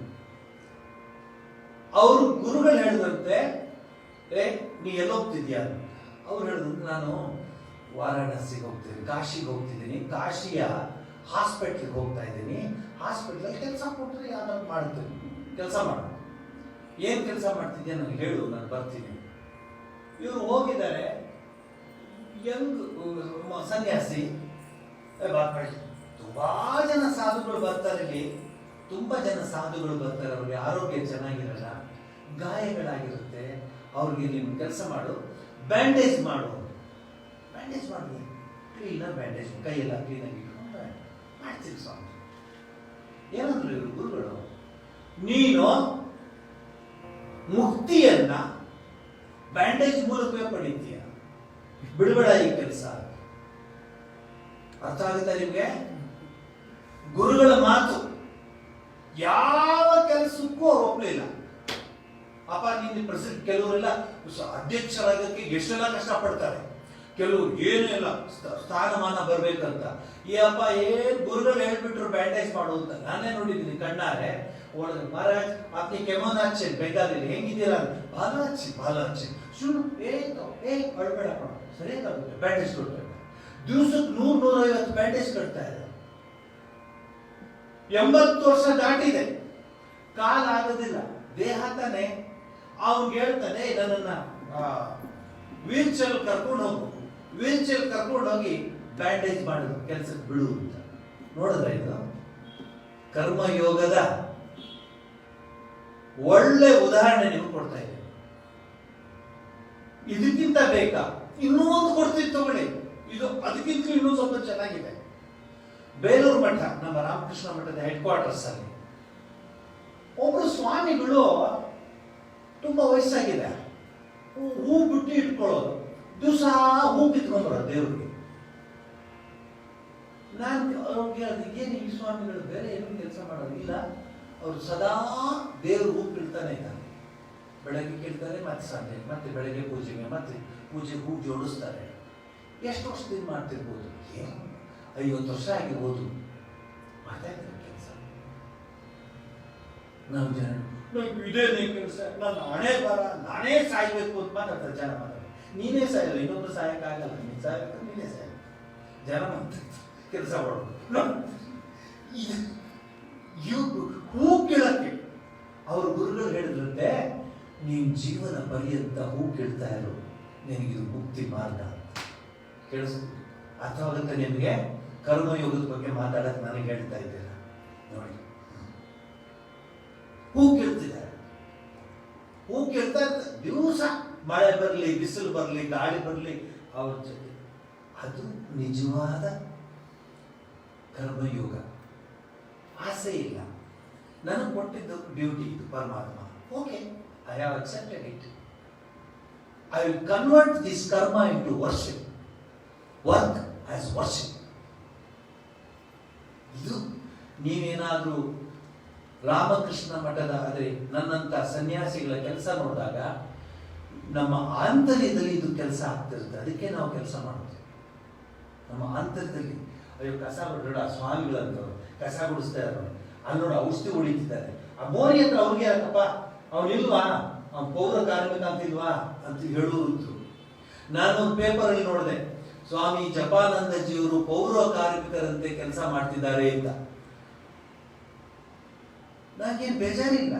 ಅವರು ಗುರುಗಳು ಹೇಳಿದಂತೆ, ನೀ ಎಲ್ಲೋಗ್ತಿದ್ಯಾ? ಅವ್ರು ಹೇಳಿದಂತೆ, ನಾನು ವಾರಾಣಸಿಗೆ ಹೋಗ್ತೀನಿ, ಕಾಶಿಗೆ ಹೋಗ್ತಿದ್ದೀನಿ, ಕಾಶಿಯ ಹಾಸ್ಪಿಟ್ಲಿಗೆ ಹೋಗ್ತಾ ಇದ್ದೀನಿ, ಹಾಸ್ಪಿಟ್ಲಲ್ಲಿ ಕೆಲಸ ಕೊಟ್ಟರೆ ಯಾವ್ದಾದ್ರು ಮಾಡ್ತೀನಿ, ಕೆಲಸ ಮಾಡು. ಏನು ಕೆಲಸ ಮಾಡ್ತಿದ್ಯಾ ನನಗೆ ಹೇಳು, ನಾನು ಬರ್ತೀನಿ. ಇವರು ಹೋಗಿದ್ದಾರೆ, ಯಂಗ್ ಸನ್ಯಾಸಿ. ತುಂಬಾ ಜನ ಸಾಧುಗಳು ಬರ್ತಾರೆ ಇಲ್ಲಿ, ತುಂಬಾ ಜನ ಸಾಧುಗಳು ಬರ್ತಾರೆ. ಅವ್ರಿಗೆ ಆರೋಗ್ಯ ಚೆನ್ನಾಗಿರಲ್ಲ, ಗಾಯಗಳಾಗಿರುತ್ತೆ. ಅವ್ರಿಗೆ ನೀನು ಕೆಲಸ ಮಾಡು, ಬ್ಯಾಂಡೇಜ್ ಮಾಡು. ಬ್ಯಾಂಡೇಜ್ ಮಾಡಿ ಕ್ಲೀನಾಗಿ ಬ್ಯಾಂಡೇಜ್, ಕೈಯೆಲ್ಲ ಕ್ಲೀನಾಗಿ ಇಟ್ಕೊಂಡು ಮಾಡ್ತೀವಿ ಸ್ವಾಮಿ. ಏನಂದ್ರು ಇವರು ಗುರುಗಳು, ನೀನು ಮುಕ್ತಿಯನ್ನ ಬ್ಯಾಂಡೇಜ್ ಮೂಲಕವೇ ಪಡೀತೀಯ, ಬಿಡಬೇಡ ಈ ಕೆಲಸ. ಅರ್ಥ ಆಗುತ್ತಾ ನಿಮ್ಗೆ? ಗುರುಗಳ ಮಾತು ಯಾವ ಕೆಲಸಕ್ಕೂ ಅವ್ರು ಒಪ್ಪಲಿಲ್ಲ. ಅಪ್ಪ ನಿನ್ನ ಪ್ರೆಸಿಡೆಂಟ್, ಕೆಲವರೆಲ್ಲ ಅಧ್ಯಕ್ಷರಾಗಕ್ಕೆ ಎಷ್ಟೆಲ್ಲ ಕಷ್ಟಪಡ್ತಾರೆ. ಕೆಲವರು ಏನೂ ಇಲ್ಲ, ಸ್ಥಾನಮಾನ ಬರ್ಬೇಕಂತ. ಈ ಅಪ್ಪ ಗುರುಗಳು ಹೇಳ್ಬಿಟ್ರು ಬ್ಯಾಂಡೇಜ್ ಮಾಡು ಅಂತ. ನಾನೇ ನೋಡಿದ್ದೀನಿ ಕಣ್ಣಾರೆ. ಒಳಗೆ ಮಹಾರಾಜ್ ಅಪ್ನಿ ಕೆಮೋನ್ ಹಚ್ಚಿ ಬೆಂಗಾಲಿ ಹೆಂಗಿದ್ದೀರಾ, ಭಾಳ ಹಚ್ಚಿ ಸುಳ್ಳು ಅಳ್ಬೇಡ ಸರಿಯಾಗುತ್ತೆ. ಬ್ಯಾಂಡೇಜ್ ಕೊಡ್ತಾರೆ, ದಿವಸಕ್ಕೆ 100-150 ಬ್ಯಾಂಡೇಜ್ ಕಟ್ತಾ ಇದ್ದಾರೆ. 80 ವರ್ಷ ದಾಟಿದೆ, ಕಾಲ ಆಗೋದಿಲ್ಲ, ದೇಹ ತಾನೆ. ಅವ್ನಿಗೆ ಹೇಳ್ತಾನೆ ನನ್ನನ್ನ ವೀಲ್ ಚೇರ್ ಕರ್ಕೊಂಡು ಹೋಗು, ವೀಲ್ ಚೇರ್ ಕರ್ಕೊಂಡು ಹೋಗಿ ಬ್ಯಾಂಡೇಜ್ ಮಾಡಿದ್ರು, ಕೆಲಸಕ್ಕೆ ಬಿಡು ಅಂತ. ನೋಡಿದ್ರೆ ಇದು ಕರ್ಮಯೋಗದ ಒಳ್ಳೆ ಉದಾಹರಣೆ ನಿಮ್ಗೆ ಕೊಡ್ತಾ ಇದೆ. ಇದಕ್ಕಿಂತ ಬೇಕಾ? ಇನ್ನೂ ಒಂದು ಕೊಡ್ತೀವಿ ತಗೊಳ್ಳಿ, ಇದು ಅದಕ್ಕಿಂತ ಇನ್ನೂ ಸ್ವಲ್ಪ ಚೆನ್ನಾಗಿದೆ. ಬೇಲೂರು ಮಠ, ನಮ್ಮ ರಾಮಕೃಷ್ಣ ಮಠದ ಹೆಡ್ ಕ್ವಾರ್ಟರ್ಸ್ ಅಲ್ಲಿ ಒಬ್ರು ಸ್ವಾಮಿಗಳು ತುಂಬಾ ವಯಸ್ಸಾಗಿದೆ, ಹೂ ಬಿಟ್ಟು ಇಟ್ಕೊಳ್ಳೋದು, ದಿವಸ ಹೂ ಕಿತ್ಕೊಂಡ್ಬರೋದು ದೇವ್ರಿಗೆ. ನಾನು ಅವ್ರಿಗೆ ಹೇಳಿದೆ, ಏನು ಈ ಸ್ವಾಮಿಗಳು ಬೇರೆ ಏನು ಕೆಲಸ ಮಾಡೋದು ಇಲ್ಲ, ಅವರು ಸದಾ ದೇವ್ರ ಹೂ ಕಿಳ್ತಾನೆ ಇದ್ದಾರೆ. ಬೆಳಗ್ಗೆ ಕೇಳ್ತಾರೆ, ಮತ್ತೆ ಸಂಜೆ, ಮತ್ತೆ ಬೆಳಗ್ಗೆ ಪೂಜೆಗೆ, ಮತ್ತೆ ಪೂಜೆ ಹೂ ಜೋಡಿಸ್ತಾರೆ. ಎಷ್ಟು ವರ್ಷದಿಂದ ಮಾಡ್ತಿರ್ಬೋದು? 50 ವರ್ಷ ಆಗಿರ್ಬೋದು, ಮಾಡ್ತಾ ಇದ್ದಾರೆ ಕೆಲಸ. ನಾವು ಜನ ಇದೇನೇ ಕೆಲಸ, ನನ್ನ ಹಣೆ ಬರ, ನಾನೇ ಸಾಯ್ಬೇಕು ಅಂತ ಮಾತಾಡ್ತಾರೆ ಜನ. ನೀನೇ ಸಾಯಲ್ಲ, ಇನ್ನೊಬ್ರು ಸಾಯಕ್ಕಾಗಲ್ಲ, ನೀನು ಸಾಯಬೇಕು, ನೀನೇ ಸಾಯ ಜನ ಕೆಲಸ ಮಾಡೋದು. ಹೂ ಕೀಳಕ್ಕೆ ಅವ್ರ ಗುರುಗಳು ಹೇಳಿದ್ರಂತೆ, ನೀನ್ ಜೀವನ ಪರ್ಯಂತ ಹೂ ಕೀಳ್ತಾ ಇರೋ, ನಿನಗಿದು ಮುಕ್ತಿ ಮಾರ್ಗ. ಕೇಳಿಸ್ತೀವಿ? ಅರ್ಥವಾಗುತ್ತೆ ನಿಮಗೆ? ಕರ್ಮಯೋಗದ ಬಗ್ಗೆ ಮಾತಾಡಕ್ಕೆ ನನಗೆ ಹೇಳ್ತಾ ಇದ್ದೀರಾ ನೋಡಿ. ಹೂ ಕೀಳ್ತಿದ್ದಾರೆ, ಹೂ ಕೀಳ್ತಾ ಇರ್ತಾರೆ ದಿವಸ, ಮಳೆ ಬರಲಿ, ಬಿಸಿಲು ಬರಲಿ, ಗಾಳಿ ಬರಲಿ, ಅವ್ರ ಜೊತೆ. ಅದು ನಿಜವಾದ ಕರ್ಮಯೋಗ. ಆಸೆ ಇಲ್ಲ, ನನಗೆ ಕೊಟ್ಟಿದ್ದು ಡ್ಯೂಟಿ ಇದು ಪರಮಾತ್ಮ. Okay, I have accepted it. I will convert this karma into worship, work as worship. ಇದು ನೀವೇನಾದ್ರೂ ರಾಮಕೃಷ್ಣ ಮಠದ ಆದರೆ ನನ್ನಂತ ಸನ್ಯಾಸಿಗಳ ಕೆಲಸ ನೋಡಿದಾಗ ನಮ್ಮ ಆಂತರ್ಯದಲ್ಲಿ ಇದು ಕೆಲಸ ಆಗ್ತಿರುತ್ತೆ. ಅದಕ್ಕೆ ನಾವು ಕೆಲಸ ಮಾಡ್ತೇವೆ. ನಮ್ಮ ಆಂತರ್ಯದಲ್ಲಿ ಅಯ್ಯೋ ಕಸ ಬಿಡೋಣ, ಸ್ವಾಮಿಗಳಂತವ್ರು ಕಸ ಗುಡಿಸ್ತಾ ಇರೋರು, ಅಲ್ಲಿ ನೋಡಿ ಔಷಧಿ ಹೊಡಿತಿದ್ದಾರೆ. ಆ ಮೋರಿ ಹತ್ರ ಅವ್ರಿಗೆ ಯಾಕಪ್ಪ, ಅವನಿಲ್ವಾ, ಅವ್ನು ಪೌರ ಕಾರ್ಮಿಕ ಅಂತಿಲ್ವಾ ಅಂತ ಹೇಳುವುದು. ನಾನೊಂದು ಪೇಪರಲ್ಲಿ ನೋಡಿದೆ, ಸ್ವಾಮಿ ಜಪಾನಂದಜಿಯವರು ಪೌರ ಕಾರ್ಮಿಕರಂತೆ ಕೆಲಸ ಮಾಡ್ತಿದ್ದಾರೆ ಅಂತ. ನನಗೇನು ಬೇಜಾರಿಲ್ಲ,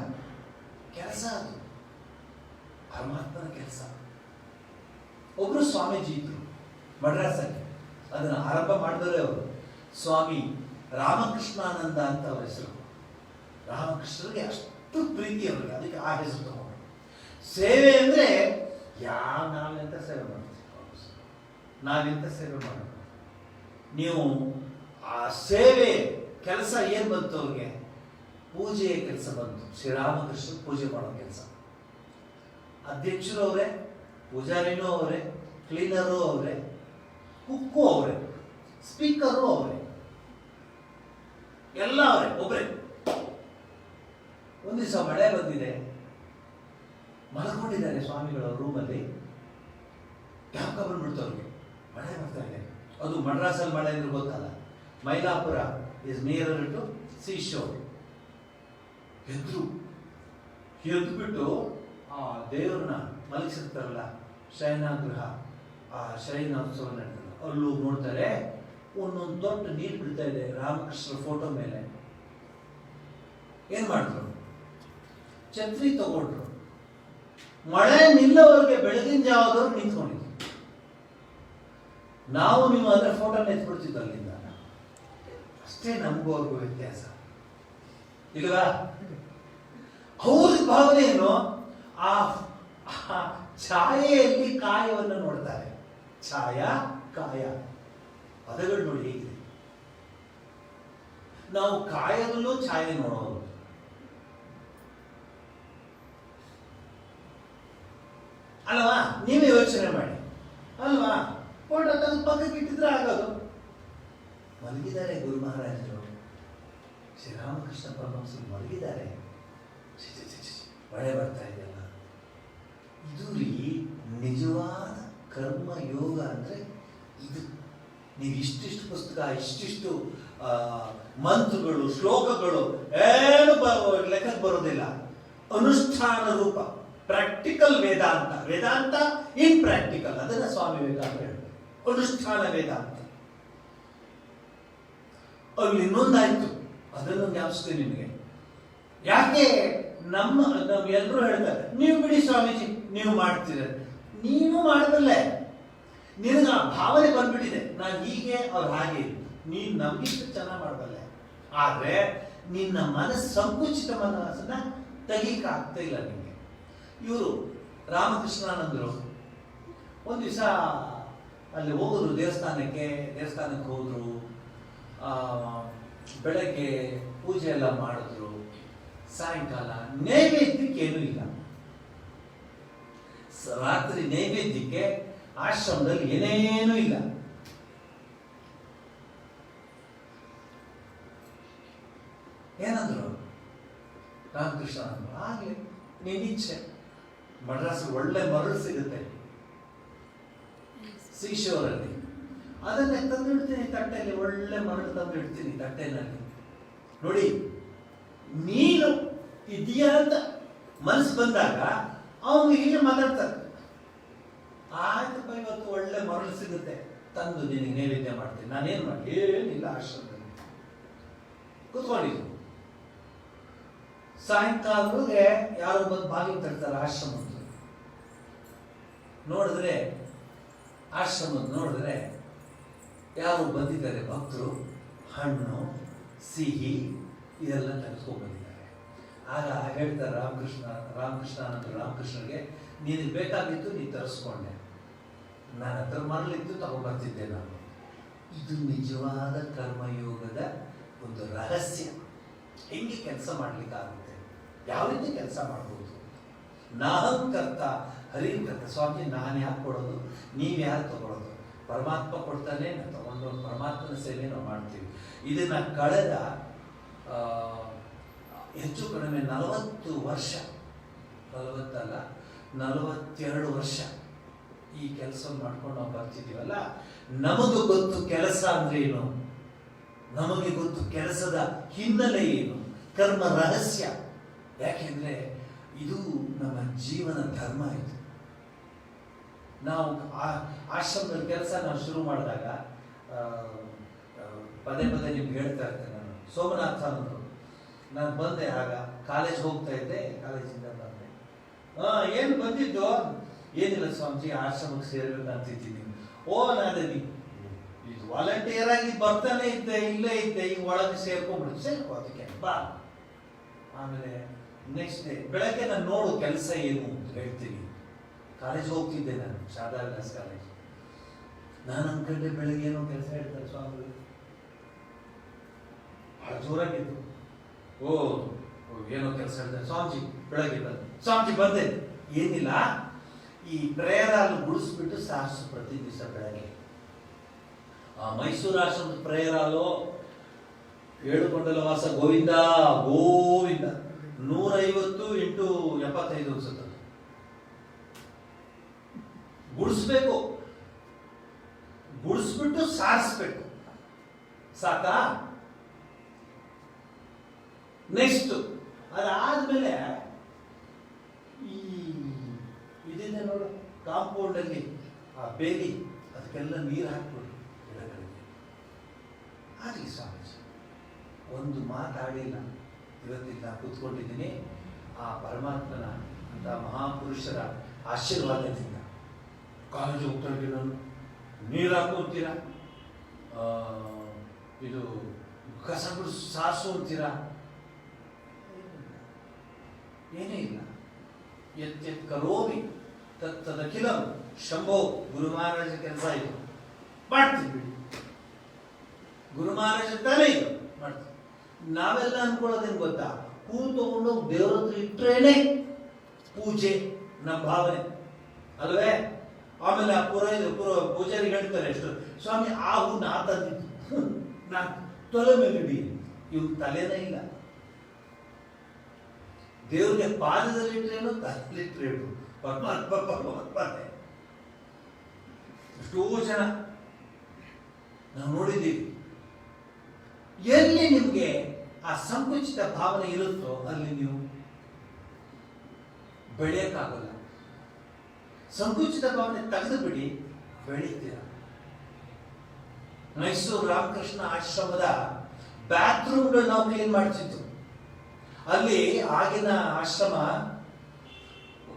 ಕೆಲಸ ಅದು ಪರಮಾತ್ಮನ ಕೆಲಸ. ಒಬ್ರು ಸ್ವಾಮೀಜಿ ಇದ್ರು ಮಡ್ರಾಸಲ್ಲಿ, ಅದನ್ನು ಆರಂಭ ಮಾಡಿದರೆ ಅವರು ಸ್ವಾಮಿ ರಾಮಕೃಷ್ಣಾನಂದ ಅಂತ ಅವರ ಹೆಸರು. ರಾಮಕೃಷ್ಣರಿಗೆ ಅಷ್ಟು ಪ್ರೀತಿ ಅವರಿಗೆ, ಅದಕ್ಕೆ ಆ ಹೆಸರು ತಗೊಂಡು. ಸೇವೆ ಅಂದ್ರೆ ನಾವೆಂತ ಸೇವೆ ಮಾಡ್ತೀವಿ, ನಾವೆಂತ ಸೇವೆ ಮಾಡೋಣ. ನೀವು ಆ ಸೇವೆ ಕೆಲಸ ಏನ್ ಬಂತು ಅವ್ರಿಗೆ? ಪೂಜೆಯ ಕೆಲಸ ಬಂತು. ಶ್ರೀರಾಮಕೃಷ್ಣ ಪೂಜೆ ಮಾಡೋ ಕೆಲಸ. ಅಧ್ಯಕ್ಷರು ಅವರೇ, ಪೂಜಾರಿನೂ ಅವರೇ, ಕ್ಲೀನರು ಅವರೇ, ಕುಕ್ಕು ಅವರೇ, ಸ್ಪೀಕರು ಅವರೇ, ಎಲ್ಲ ಅವರೇ, ಒಬ್ಬರೇ. ಒಂದು ದಿವಸ ಮಳೆ ಬಂದಿದೆ, ಮಲ್ಕೊಂಡಿದ್ದಾರೆ ಸ್ವಾಮಿಗಳ ರೂಮಲ್ಲಿ. ಯಾಕ ಬಂದ್ಬಿಡ್ತು ಅವ್ರಿಗೆ, ಮಳೆ ಬರ್ತಾ ಇದೆ. ಅದು ಮಡ್ರಾಸಲ್ಲಿ ಮಳೆ ಅಂದ್ರೆ ಗೊತ್ತಲ್ಲ, Mylapore is near to sea shore. ಎದ್ಬಿಟ್ಟು ಆ ದೇವ್ರನ್ನ ಮಲಗಿಸಿರ್ತಾರಲ್ಲ, ಶಯನಾಗೃಹ, ಆ ಶಯನೋತ್ಸವ ನಡೀತದೆ, ಅಲ್ಲೂ ನೋಡ್ತಾರೆ ಒಂದೊಂದು ದೊಡ್ಡ ನೀರು ಬಿಡ್ತಾ ಇದೆ ರಾಮಕೃಷ್ಣರ ಫೋಟೋ ಮೇಲೆ. ಏನ್ ಮಾಡಿದ್ರು? ಛತ್ರಿ ತಗೊಂಡ್ರು. ಮಳೆ ನಿಲ್ಲವರೆಗೆ ಬೆಳಗಿನ ಜಾವದವ್ರು ನಿಂತ್ಕೊಂಡಿದ್ರು. ನಾವು ನೀವು ಅದರ ಫೋಟೋ ಎತ್ಬಿಡ್ತಿದ್ದ ಅಲ್ಲಿಂದ. ಅಷ್ಟೇ ನಮಗೂ ಅವ್ರಿಗೂ ವ್ಯತ್ಯಾಸ ಇಲ್ವಾ? ಅವ್ರ ಭಾವನೆ ಏನು? ಆ ಛಾಯೆಯಲ್ಲಿ ಕಾಯವನ್ನು ನೋಡ್ತಾರೆ. ಛಾಯ ಕಾಯ ಪದಗಳು ನೋಡಿ ಹೇಗಿದೆ. ನಾವು ಕಾಯದಲ್ಲೂ ಛಾಯೆ ನೋಡೋದು. ಅಲ್ವಾ? ನೀವೇ ಯೋಚನೆ ಮಾಡಿ ಅಲ್ವಾ? ಫೋಟೋ ತಂದು ಪಕ್ಕಕ್ಕೆ ಇಟ್ಟಿದ್ರೆ ಆಗೋದು. ಮಲಗಿದ್ದಾರೆ ಗುರು ಮಹಾರಾಜರು, ಶ್ರೀರಾಮಕೃಷ್ಣ ಪರಮಹಂಸರು ಮಲಗಿದ್ದಾರೆ. ಮಳೆ ಬರ್ತಾ ಇದೆಯಲ್ಲ, ಇದು ರೀ ನಿಜವಾದ ಕರ್ಮ ಯೋಗ ಅಂದರೆ ಇದು. ನೀವು ಇಷ್ಟಿಷ್ಟು ಪುಸ್ತಕ, ಇಷ್ಟಿಷ್ಟು ಮಂತ್ರಗಳು, ಶ್ಲೋಕಗಳು ಏನು ಲೆಕ್ಕಕ್ಕೆ ಬರೋದಿಲ್ಲ. ಅನುಷ್ಠಾನ ರೂಪ, ಪ್ರಾಕ್ಟಿಕಲ್ ವೇದಾಂತ. ವೇದಾಂತ ಇನ್ ಪ್ರಾಕ್ಟಿಕಲ್, ಅದನ್ನ ಸ್ವಾಮಿ ವಿವೇಕಾನಂದ ಹೇಳ್ತಾರೆ, ಅನುಷ್ಠಾನ ವೇದಾಂತ. ಅಲ್ಲಿ ಇನ್ನೊಂದಾಯ್ತು, ಅದನ್ನು ಜ್ಞಾಪಿಸ್ತೀನಿ ನಿಮಗೆ. ಯಾಕೆ ಎಲ್ಲರೂ ಹೇಳ್ತಾರೆ, ನೀವು ಬಿಡಿ ಸ್ವಾಮೀಜಿ, ನೀವು ಮಾಡ್ತೀರ. ನೀನು ಮಾಡಬಲ್ಲೆ, ನಿನಗೆ ಆ ಭಾವನೆ ಬಂದ್ಬಿಟ್ಟಿದೆ, ನಾನು ಹೀಗೆ ಅವ್ರು ಹಾಗೆ. ನೀನು ನಮಗಿಷ್ಟು ಚೆನ್ನಾಗಿ ಮಾಡಬಲ್ಲೆ, ಆದ್ರೆ ನಿನ್ನ ಮನಸ್ಸು, ಸಂಕುಚಿತ ಮನಸ್ಸನ್ನ ತೆಗೀಕ ಆಗ್ತಾ ಇಲ್ಲ ನಿಮಗೆ. ಇವರು ರಾಮಕೃಷ್ಣಾನಂದರು ಒಂದು ದಿವಸ ಅಲ್ಲಿ ಹೋದ್ರು, ದೇವಸ್ಥಾನಕ್ಕೆ ಹೋದ್ರು. ಬೆಳಗ್ಗೆ ಪೂಜೆ ಎಲ್ಲ ಮಾಡಿದ್ರು. ಸಾಯಂಕಾಲ ನೈವೇದ್ಯಕ್ಕೆ ಏನೂ ಇಲ್ಲ. ರಾತ್ರಿ ನೈವೇದ್ಯಕ್ಕೆ ಆಶ್ರಮದಲ್ಲಿ ಏನೇನೂ ಇಲ್ಲ. ಏನಂದ್ರು ರಾಮಕೃಷ್ಣ ಅಂದ್ರು, ಆಗ್ಲಿ ನಿನ್ನಿಚ್ಛೆ. ಮಡ್ರಾಸ್ ಒಳ್ಳೆ ಮರಳು ಸಿಗುತ್ತೆ ಸೀಶೋರಲ್ಲಿ, ಅದನ್ನೇ ತಂದಿಡ್ತೀನಿ ತಟ್ಟೆಯಲ್ಲಿ. ಒಳ್ಳೆ ಮರಳು ತಂದಿಡ್ತೀನಿ ತಟ್ಟೆನಲ್ಲಿ. ನೋಡಿ, ನೀನು ಇದೆಯಾ ಅಂತ ಮನಸ್ಸು ಬಂದಾಗ ಅವನು ಹೀಗೆ ಮಾತಾಡ್ತಾರೆ. ಆಯ್ತಪ್ಪ, ಇವತ್ತು ಒಳ್ಳೆ ಮರಳು ಸಿಗುತ್ತೆ, ತಂದು ನಿನಗೆ ನೈವೇದ್ಯ ಮಾಡ್ತೀನಿ. ನಾನೇನು ಮಾಡಿ, ಏನಿಲ್ಲ, ಆಶ್ರಮದಲ್ಲಿ ಕೂತ್ಕೊಂಡಿದ್ದು. ಸಾಯಂಕಾಲಕ್ಕೆ ಯಾರೋ ಬಂದು ಬಾಗಿಲು ತಡ್ತಾರೆ ಆಶ್ರಮದ್ದು. ನೋಡಿದ್ರೆ ಯಾರು ಬಂದಿದ್ದಾರೆ ಭಕ್ತರು, ಹಣ್ಣು ಸಿಹಿ ಇದೆಲ್ಲ ತೆಗೆದುಕೊಂಡು ಬಂದಿದ್ದಾರೆ. ಆಗ ಹೇಳ್ತಾರೆ ರಾಮಕೃಷ್ಣನಿಗೆ, ನಿನಗೆ ಬೇಕಾಗಿತ್ತು, ನೀನು ತರಿಸ್ಕೊಂಡೆ, ನನ್ನ ಹತ್ರ ಮರಳಿತ್ತು, ತಗೊಂಡ್ಬರ್ತಿದ್ದೆ ನಾನು. ಇದು ನಿಜವಾದ ಕರ್ಮಯೋಗದ ಒಂದು ರಹಸ್ಯ. ಹೆಂಗೆ ಕೆಲಸ ಮಾಡ್ಲಿಕ್ಕಾಗುತ್ತೆ, ಯಾವ ರೀತಿ ಕೆಲಸ ಮಾಡ್ಬೋದು. ನಾಹಂಕರ್ತ ಹರಿಕರ್ತ. ಸ್ವಾಮಿ, ನಾನು ಯಾಕೆ ಕೊಡೋದು, ನೀವು ಯಾರು ತಗೊಳ್ಳೋದು? ಪರಮಾತ್ಮ ಕೊಡ್ತಾನೆ, ನಾವು ತಗೊಂಡು ಪರಮಾತ್ಮನ ಸೇವೆ ನಾವು ಮಾಡ್ತೀವಿ. ಇದನ್ನ ಕಳೆದ ಹೆಚ್ಚು ಕಡಿಮೆ 40 ವರ್ಷ, 42 ವರ್ಷ ಈ ಕೆಲಸ ಮಾಡ್ಕೊಂಡು ನಾವು ಬರ್ತಿದ್ದೀವಲ್ಲ. ನಮಗೆ ಗೊತ್ತು ಕೆಲಸ ಅಂದ್ರೆ ಏನು, ನಮಗೆ ಗೊತ್ತು ಕೆಲಸದ ಹಿನ್ನೆಲೆ ಏನು, ಕರ್ಮ ರಹಸ್ಯ. ಯಾಕೆಂದ್ರೆ ಇದು ನಮ್ಮ ಜೀವನ ಧರ್ಮ. ಇದು ನಾವು ಆಶ್ರಮದಲ್ಲಿ ಕೆಲಸ ನಾವು ಶುರು ಮಾಡಿದಾಗ ಪದೇ ನಿಮ್ಗೆ ಹೇಳ್ತಾ ಇರ್ತೇನೆ. ನಾನು ಸೋಮನಾಥ ಅಂದರು, ನಾನು ಬಂದೆ, ಆಗ ಕಾಲೇಜ್ ಹೋಗ್ತಾ ಇದ್ದೆ, ಕಾಲೇಜಿಂದ ಬಂದೆ. ಏನು ಬಂದಿದ್ದು? ಏನಿಲ್ಲ ಸ್ವಾಮೀಜಿ, ಆಶ್ರಮಕ್ಕೆ ಸೇರ್ಬೇಕಂತಿದ್ದೀನಿ. ನಾನು ಇದು ವಾಲಂಟಿಯರ್ ಆಗಿ ಬರ್ತಾನೆ ಇದ್ದೆ, ಇಲ್ಲೇ ಇದ್ದೆ, ಈಗ ಒಳಗೆ ಸೇರ್ಕೊಂಡ್ಬಿಡ್ತು. ಸೇರ್ಕೋದಕ್ಕೆ ಬಾ. ಆಮೇಲೆ ನೆಕ್ಸ್ಟ್ ಡೇ ಬೆಳಗ್ಗೆ ನಾನು ನೋಡು ಕೆಲಸ ಏನು ಅಂತ ಹೇಳ್ತೀನಿ. ಕಾಲೇಜ್ ಹೋಗ್ತಿದ್ದೆ ನಾನು, ಶಾರದಾ ವಿಲಾಸ್ ಕಾಲೇಜ್. ನಾನು ಅನ್ಕೊಂಡೆ ಬೆಳಗ್ಗೆ ಏನೋ ಕೆಲಸ ಹೇಳ್ತಾರೆ ಸ್ವಾಮಿ, ಬಹಳ ಜೋರಾಗಿತ್ತು. ಏನೋ ಕೆಲಸ ಹೇಳ್ತಾರೆ ಸ್ವಾಮೀಜಿ. ಬೆಳಗ್ಗೆ ಬಂದೆ, ಸ್ವಾಮೀಜಿ ಬಂದೆ, ಏನಿಲ್ಲ, ಈ ಪ್ರೇಯರ್ ಹಾಲ್ ಗುಡಿಸ್ಬಿಟ್ಟು ಸಾರಿಸು ಪ್ರತಿ ದಿವಸ ಬೆಳಗ್ಗೆ. ಮೈಸೂರು ಆಶ್ರಮದ ಪ್ರೇಯರ್ ಹಾಲು ಏಳುಕೊಂಡಲ ವಾಸ ಗೋವಿಂದ 150 × 75 ಅನ್ಸುತ್ತೆ. ಗುಡಿಸ್ಬಿಟ್ಟು ಸಾರಿಸ್ಬೇಕು. ಸಾಕಾ? ನೆಕ್ಸ್ಟ್ ಅದಾದ್ಮೇಲೆ ಇದಿದೆ ನೋಡು, ಕಾಂಪೌಂಡ್ ಅಲ್ಲಿ ಆ ಬೇಲಿ, ಅದಕ್ಕೆಲ್ಲ ನೀರು ಹಾಕ್ಬಿಡು ಗಿಡಗಳಿಗೆ. ಆಗಲಿ ಸ್ವಾಮೀಜಿ, ಒಂದು ಮಾತಾಡಿಲ್ಲ. ಇವತ್ತಿಲ್ಲ ಕೂತ್ಕೊಂಡಿದ್ದೀನಿ ಆ ಪರಮಾತ್ಮನ ಅಂತ ಮಹಾಪುರುಷರ ಆಶೀರ್ವಾದದಿಂದ. ಕಾಲೇಜ್ ಹೋಗ್ತಾ ಇದ್ದೀನಿ ನಾನು, ನೀರು ಹಾಕೋತೀರಾ, ಇದು ಕಸ ಗುಡಿಸು ಸಾರಿಸು ಅಂತೀರಾ, ಏನೇ ಇಲ್ಲ. ಎತ್ ಕರೋಮಿ ತತ್ತದಖಿಲಂ ಶಂಭೋ. ಗುರು ಮಹಾರಾಜ ಕೆಲಸ ಇದು, ಮಾಡ್ತೀವಿ. ಗುರು ಮಹಾರಾಜ ತಾನೇ ಇದು ಮಾಡ್ತೀವಿ. ನಾವೆಲ್ಲ ಅನ್ಕೊಳ್ಳೋದೇನು ಗೊತ್ತಾ, ಹೂ ತಗೊಂಡು ದೇವರ ಹತ್ರ ಇಟ್ರೇನೆ ಪೂಜೆ ನಮ್ಮ ಭಾವನೆ ಅಲ್ವೇ? ಆಮೇಲೆ ಆ ಪೂಜಾರಿ ಹೇಳ್ತಾರೆ, ಎಷ್ಟು ಸ್ವಾಮಿ ಆ ಹೂ ನಾ ತಂದಿದ್ದು, ನಾನು ತೊಲೆ ಮೇಲೆ ಇಡಿ. ಇವ್ ತಲೆನೇ ಇಲ್ಲ. ದೇವ್ರಿಗೆ ಪಾದದಲ್ಲಿ ಇಟ್ರೇನು, ತಲೆಯಲ್ಲಿ ಇಟ್ರೇನು, ಪರಮಾತ್ಮನೇ. ಎಷ್ಟೋ ಜನ ನಾವು ನೋಡಿದ್ದೀವಿ. ಎಲ್ಲಿ ನಿಮಗೆ ಆ ಸಂಕುಚಿತ ಭಾವನೆ ಇರುತ್ತೋ ಅಲ್ಲಿ ನೀವು ಬೆಳೆಯಕ್ಕಾಗಲ್ಲ. ಸಂಕುಚಿತ ಭಾವನೆ ತೆಗೆದು ಬಿಡಿ, ಬೆಳೀತೀರ. ಮೈಸೂರು ರಾಮಕೃಷ್ಣ ಆಶ್ರಮದ ಬಾತ್ರೂಮ್ಗಳು ನಾವು ಕ್ಲೀನ್ ಮಾಡ್ತಿದ್ವು. ಅಲ್ಲಿ ಆಗಿನ ಆಶ್ರಮ